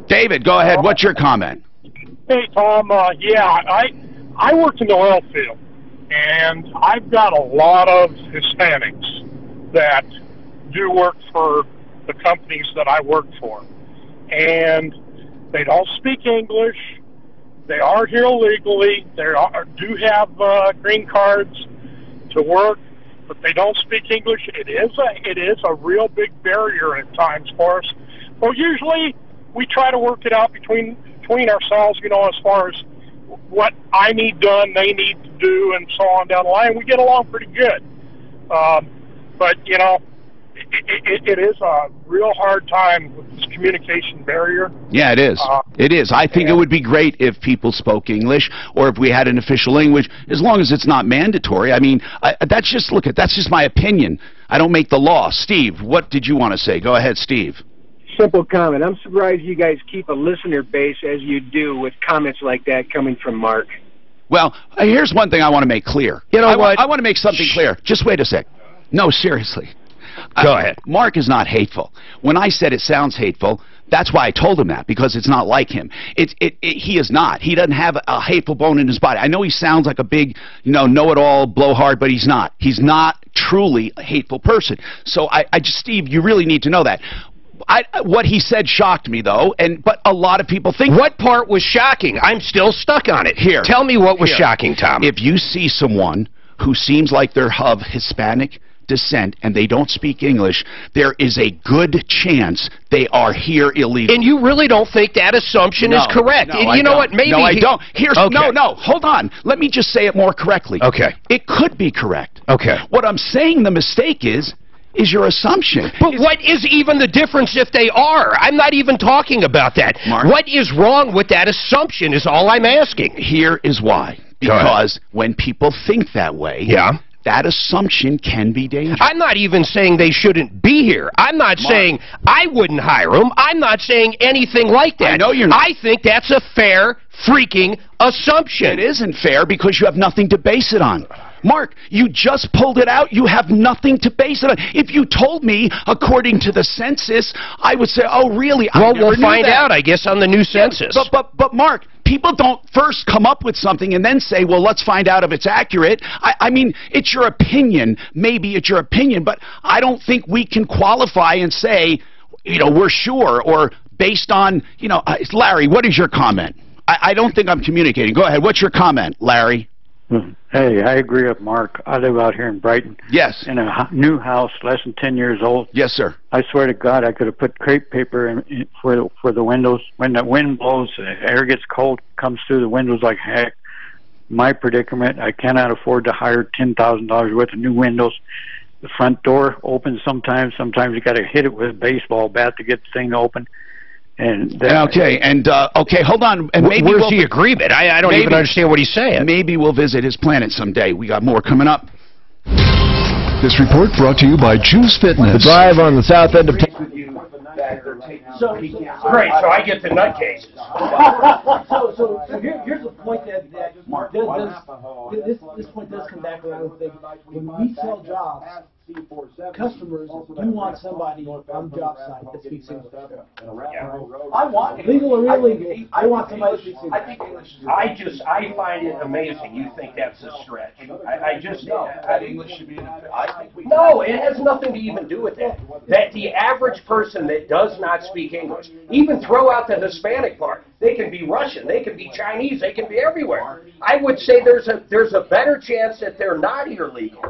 David, go ahead. What's your comment? Hey, Tom. I worked in the oil field, and I've got a lot of Hispanics that do work for the companies that I work for, and they don't speak English. They are here illegally. They do have green cards to work, but they don't speak English. It is a real big barrier at times for us. Well, usually we try to work it out between ourselves, as far as what I need done, they need to do, and so on down the line. We get along pretty good. But, it is a real hard time with this communication barrier. Yeah, it is. It is. I think it would be great if people spoke English, or if we had an official language, as long as it's not mandatory. I mean, that's just my opinion. I don't make the law. Steve, what did you want to say? Go ahead, Steve. Simple comment. I'm surprised you guys keep a listener base as you do with comments like that coming from Mark. Well, here's one thing I want to make clear. You know what? I want to make something clear. Just wait a sec. No, seriously. Go ahead. Mark is not hateful. When I said it sounds hateful, that's why I told him that, because it's not like him. He is not. He doesn't have a hateful bone in his body. I know he sounds like a big, know-it-all, blowhard, but he's not. He's not truly a hateful person. So Steve, you really need to know that. What he said shocked me, though, but a lot of people think... What part was shocking? I'm still stuck on it. Here. Tell me what was shocking, Tom. If you see someone who seems like they're of Hispanic descent and they don't speak English, there is a good chance they are here illegally. And you really don't think that assumption is correct? No, and you know what? Maybe no, I don't. Okay. No, hold on. Let me just say it more correctly. Okay. It could be correct. Okay. What I'm saying the mistake is your assumption. But what is even the difference if they are? I'm not even talking about that. Mark, what is wrong with that assumption is all I'm asking. Here is why. Because when people think that way, that assumption can be dangerous. I'm not even saying they shouldn't be here. I'm not saying I wouldn't hire them. I'm not saying anything like that. I know you're not. I think that's a fair freaking assumption. It isn't fair because you have nothing to base it on. Mark, you just pulled it out. You have nothing to base it on. If you told me, according to the census, I would say, oh, really? Well, we'll find out, I guess, on the new census. But Mark, people don't first come up with something and then say, well, let's find out if it's accurate. I mean, it's your opinion. Maybe it's your opinion, but I don't think we can qualify and say, we're sure, or based on, Larry, what is your comment? I don't think I'm communicating. Go ahead. What's your comment, Larry? Hey, I agree with Mark. I live out here in Brighton. Yes. In a new house, less than 10 years old. Yes, sir. I swear to God, I could have put crepe paper in for the windows. When the wind blows, the air gets cold, comes through the windows like heck. My predicament, I cannot afford to hire $10,000 worth of new windows. The front door opens sometimes. Sometimes you got to hit it with a baseball bat to get the thing to open. And okay, hold on. And maybe where's the agreement? I don't even understand what he's saying. Maybe we'll visit his planet someday. We got more coming up. This report brought to you by Juice Fitness. The drive on the south end of town. Great, so I get the nutcases. so here's the point that this point does come back around. When we sell jobs, customers do want somebody on the job site that speaks English. I want legal or illegal. I want somebody that speaks English. I think English. I find it amazing. You think that's a stretch? That English should be. I think we. No, it has nothing to even do with that. That the average person that does not speak English, even throw out the Hispanic part. They can be Russian, they can be Chinese, they can be everywhere. I would say there's a better chance that they're not here legal.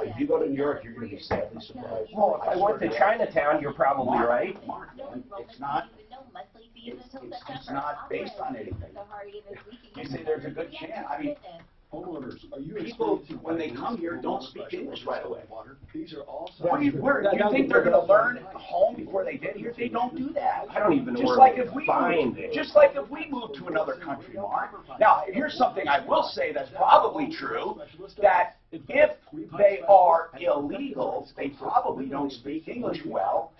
If you go to New York, you're going to be sadly surprised. Well, if I went to Chinatown, you're probably right. It's not. It's not based on anything. You say there's a good chance. I mean, People, when they come here, don't speak English right away. These are all You think they're going to learn home before they get here? They don't do that. I don't even know Just where like if we find it. Just like if we move to another country, Mark. Now, here's something I will say that's probably true, that if they are illegal, they probably don't speak English well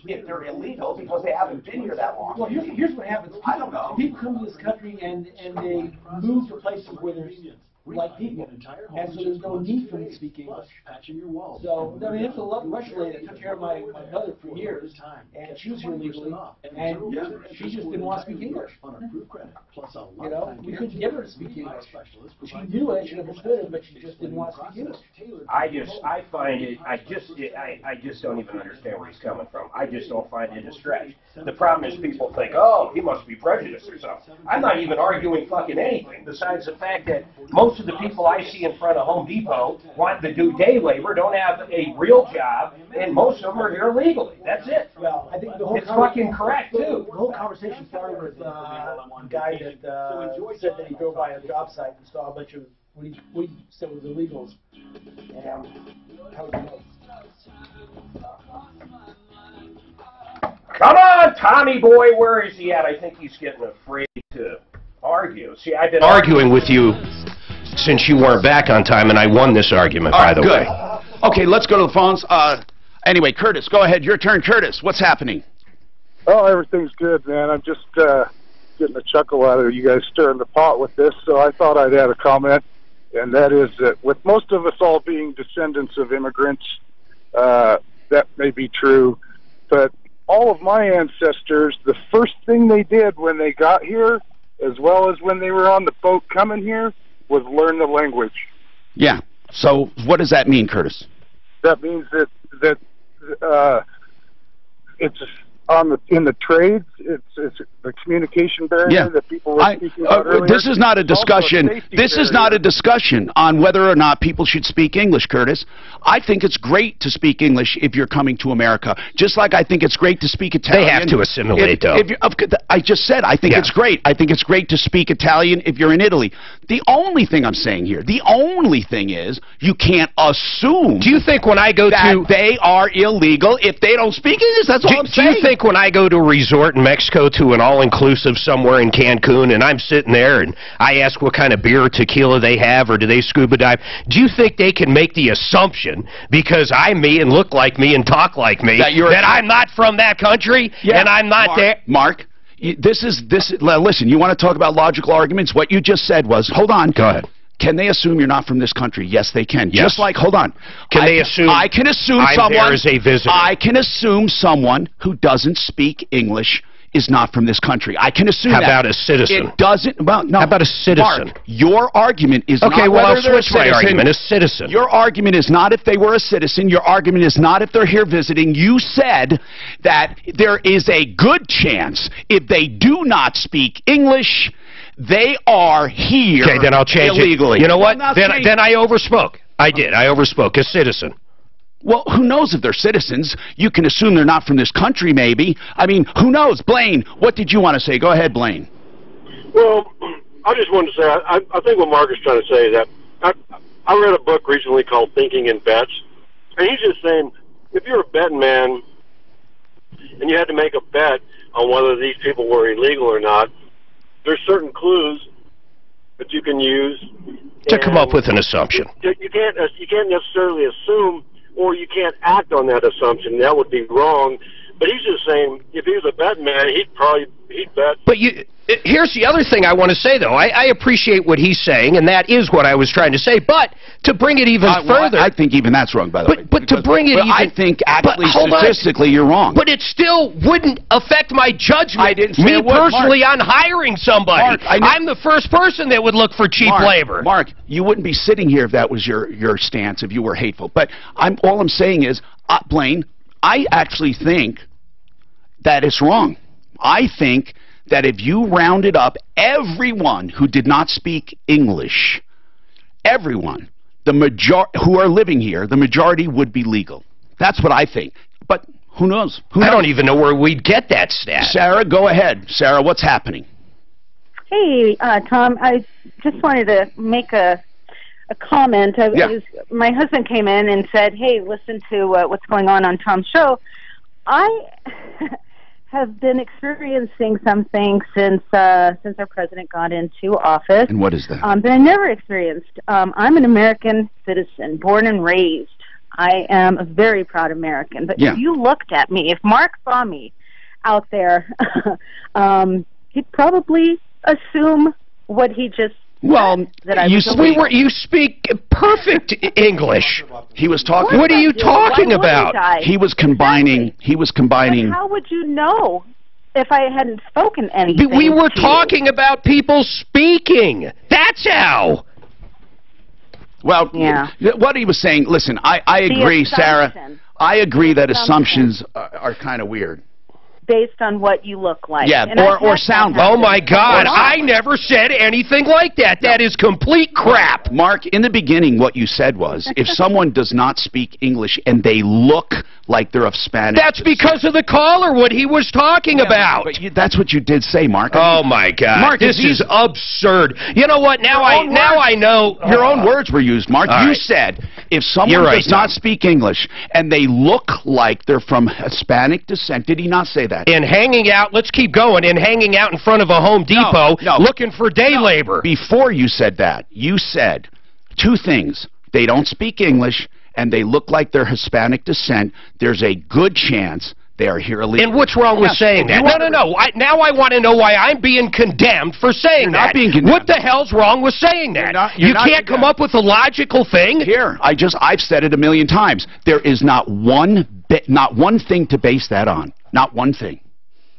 if they're illegal because they haven't been here that long. Well, here's what happens. I don't know. People come to this country and they move to places where there's like people, and so there's no need for them to speak English. So, I mean, there's a Russian lady that took care of my mother for years, and she was here legally, and she just didn't want to speak English. You know, we couldn't get her to speak English. She knew it, she understood it, but she just didn't want to speak English. I find it, I just don't even understand where he's coming from. I just don't find it a stretch. The problem is people think, oh, he must be prejudiced or something. I'm not even arguing fucking anything, besides the fact that most of the people I see in front of Home Depot want to do day labor, don't have a real job, and most of them are here illegally. That's it. Well, I think the whole it's fucking correct, too. The whole conversation started with a guy that said that he drove by a job site and saw a bunch of what he said was illegals. And how would you know? Come on, Tommy boy, where is he at? I think he's getting afraid to argue. See, I've been arguing with you since you weren't back on time, and I won this argument, by the way. Okay, let's go to the phones. Anyway, Curtis, go ahead. Your turn, Curtis. What's happening? Oh, everything's good, man. I'm just getting a chuckle out of you guys stirring the pot with this, so I thought I'd add a comment, and that is that with most of us all being descendants of immigrants, that may be true, but all of my ancestors, the first thing they did when they got here, as well as when they were on the boat coming here, was learn the language. Yeah. So what does that mean, Curtis? That means that it's in the trades. It's the communication barrier that people were speaking about earlier. This is not a discussion. This is not a discussion on whether or not people should speak English, Curtis. I think it's great to speak English if you're coming to America. Just like I think it's great to speak Italian. They have to assimilate, though. I just said I think it's great. I think it's great to speak Italian if you're in Italy. The only thing I'm saying here, the only thing is you can't assume. Do you think when I go that they are illegal if they don't speak English? That's all I'm saying. Do you think when I go to a resort in Mexico to an all-inclusive somewhere in Cancun and I'm sitting there and I ask what kind of beer or tequila they have or do they scuba dive, do you think they can make the assumption because I'm me and look like me and talk like me that I'm not from that country and I'm not there? Mark, listen, you want to talk about logical arguments? What you just said was, hold on. Go ahead. Can they assume you're not from this country? Yes, they can. Yes. Just like, hold on. Can they assume I can assume I'm someone there as a visitor? I can assume someone who doesn't speak English is not from this country. I can assume How that. about a citizen? It doesn't. Well, no. How about a citizen? Mark, your argument is not well, whether I'll they're switch my argument. A citizen. Your argument is not if they were a citizen. Your argument is not if they're here visiting. You said that there is a good chance if they do not speak English, they are here okay, then I'll change illegally. It. You know what? Then I overspoke. I did. I overspoke. A citizen. Well, who knows if they're citizens? You can assume they're not from this country, maybe. I mean, who knows? Blaine, what did you want to say? Go ahead, Blaine. Well, I just wanted to say, I think what Mark is trying to say is that I read a book recently called Thinking in Bets, and he's just saying, if you're a betting man and you had to make a bet on whether these people were illegal or not, there's certain clues that you can use to come up with an assumption. You can't necessarily assume, or you can't act on that assumption. That would be wrong. But he's just saying, if he was a betting man, he'd bet. But here's the other thing I want to say, though. I appreciate what he's saying, and that is what I was trying to say. But to bring it even further, I think even that's wrong, by the way. But to bring it even, I think actually statistically you're wrong. But it still wouldn't affect my judgment. I didn't say me personally on hiring somebody. Mark, I'm the first person that would look for cheap labor. Mark, you wouldn't be sitting here if that was your stance, if you were hateful. But all I'm saying is, Blaine, I actually think that it's wrong. I think that if you rounded up everyone who did not speak English, everyone, who are living here, the majority would be legal. That's what I think. But who knows? I don't even know where we'd get that stat. Sarah, go ahead. Sarah, what's happening? Hey, Tom, I just wanted to make a a comment. My husband came in and said, "Hey, listen to what's going on Tom's show." I have been experiencing something since our president got into office. And what is that? That I never experienced. I'm an American citizen, born and raised. I am a very proud American. But if you looked at me, if Mark saw me out there, he'd probably assume what he just that I you speak perfect English. He was talking. What are you talking about? He was combining. He was combining. But how would you know if I hadn't spoken anything? We were talking about people speaking. That's how. Well, what he was saying. Listen, I agree, Sarah. I agree that assumptions are kind of weird. Based on what you look like. Yeah, or sound like. Oh, my God. I never said anything like that. That is complete crap. Mark, in the beginning, what you said was, if someone does not speak English and they look like they're of Spanish... That's because of the caller, what he was talking about. But that's what you did say, Mark. Oh, my God. Mark, this is absurd. You know what? Now I know... Your own words were used, Mark. You said, if someone does not speak English and they look like they're from Hispanic descent, did he not say that? And hanging out, let's keep going, and hanging out in front of a Home Depot looking for day labor. Before you said that, you said two things. They don't speak English, and they look like they're Hispanic descent. There's a good chance they are here illegally. And what's wrong with saying that? No. Now I want to know why I'm being condemned for saying that. Not being condemned. What the hell's wrong with saying that? You can't come up with a logical thing? Here, I've said it a million times. There is not one thing to base that on. Not one thing.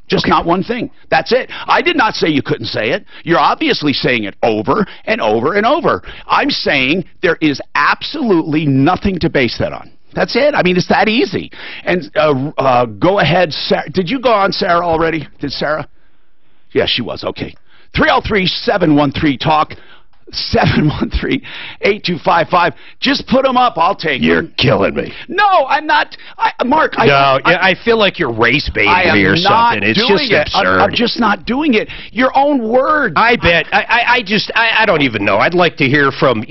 Just not one thing. That's it. I did not say you couldn't say it. You're obviously saying it over and over and over. I'm saying there is absolutely nothing to base that on. That's it. I mean, it's that easy. And go ahead, Sarah. Did you go on, Sarah, already? Did Sarah? Yes, she was. Okay. 303-713-TALK. 713-8255. Just put them up. I'll take You're them. killing me. No, I'm not. Mark, I feel like you're race baiting me or something. It's just absurd. I'm just not doing it. Your own words. I bet. I don't even know. I'd like to hear from,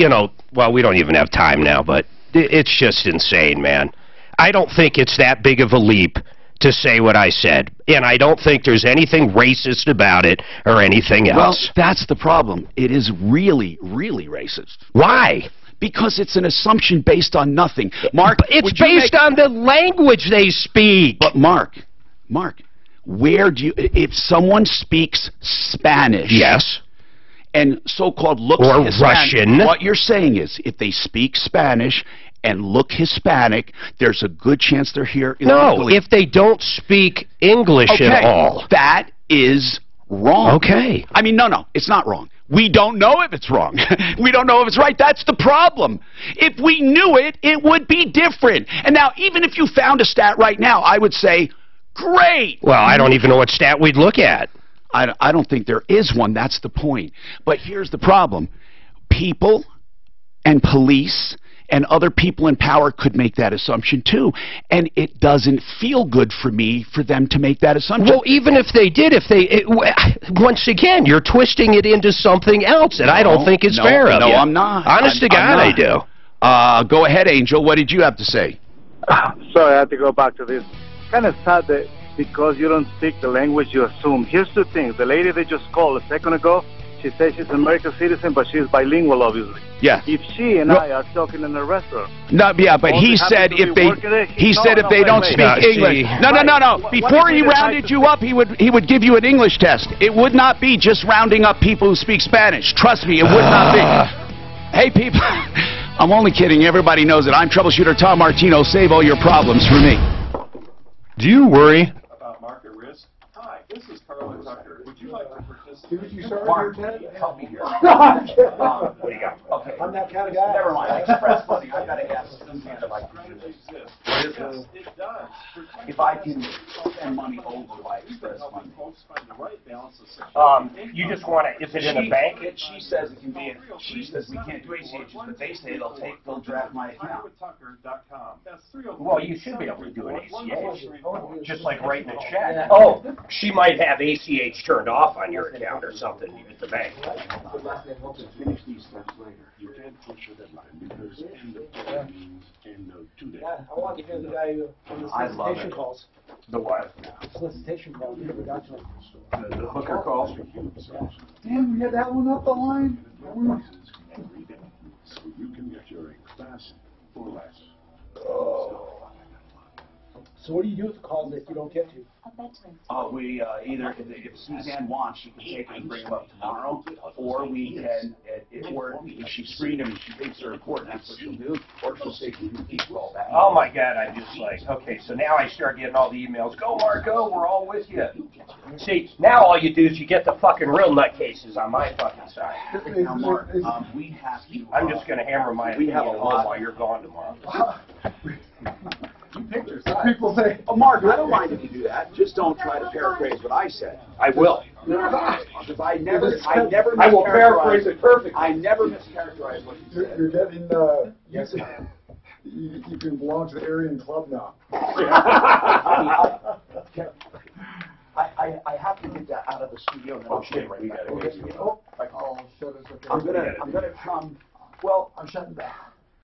well, we don't even have time now, but it's just insane, man. I don't think it's that big of a leap to say what I said. And I don't think there's anything racist about it or anything else. Well, that's the problem. It is really, really racist. Why? Because it's an assumption based on nothing. Mark, it's based on the language they speak. But Mark, where do you, if someone speaks Spanish... Yes. And so-called looks or Hispanic, Russian. What you're saying is, if they speak Spanish and look Hispanic, there's a good chance they're here illegally. No, if they don't speak English at all. That is wrong. Okay. I mean, no, it's not wrong. We don't know if it's wrong. We don't know if it's right. That's the problem. If we knew it, it would be different. And now, even if you found a stat right now, I would say, great. Well, I don't even know what stat we'd look at. I don't think there is one. That's the point. But here's the problem. People and police and other people in power could make that assumption too. And it doesn't feel good for me for them to make that assumption. Well, even if they did, once again, you're twisting it into something else, and I don't think it's fair of you. No, I'm not. Honest to God, I do. Go ahead, Angel. What did you have to say? Sorry, I have to go back to this. Kind of sad that because you don't speak the language, you assume. Here's two things. The lady they just called a second ago, she says she's an American citizen, but she's bilingual, obviously. Yeah. If she and I are talking in a restaurant. No, yeah, but he said if they don't speak English. No. Before he rounded you up, he would give you an English test. It would not be just rounding up people who speak Spanish. Trust me, it would not be. Hey, people, I'm only kidding. Everybody knows it. I'm Troubleshooter Tom Martino. Save all your problems for me. Do you worry? Hi, this is Carla Tucker. Would you like to participate? Mark, help me here. What do you got? Okay. I'm that kind of guy. Never mind. Express money. I gotta ask Susan if I can do this. It does. If I can send money over by express money. You just want to, is it in a bank? She says it can be, she says we can't do ACHs, but they say they'll draft my account. Well, you should be able to do an ACH, just like writing a check. Oh, she might have ACH turned off on your account. around or something at the bank. Finish these steps later. You can't push a deadline because end of today means end of today. Yeah, I want to hear the guy who on the solicitation calls. The what? Solicitation calls. We never got to him. The hooker calls? Damn, we had that one up the line. So you can get your ink fast for less. So what do you do with the calls that you don't get to? We either, if Suzanne wants, she can take them and bring them up tomorrow, or we can, or if she screened them and she thinks they're important, that's what she'll do, or she'll say, can you please call back? Oh my God, I just like, okay, so now I start getting all the emails. Go, Mark, go, we're all with you. See, now all you do is you get the fucking real nutcases on my fucking side. Now, Mark, we have to. I'm just going to hammer my opinion home while you're gone tomorrow. You picked your side. People say, oh, Mark, I don't mind if you do that. Just don't try to paraphrase what I said. I will. Because I never I will paraphrase it perfectly. I never mischaracterize what you said. You're getting, yes. You can belong to the Aryan Club now. I have to get that out of the studio and then I'll stay right back. Oh, I'll shut us. I'm gonna come. Well, I'm shutting back.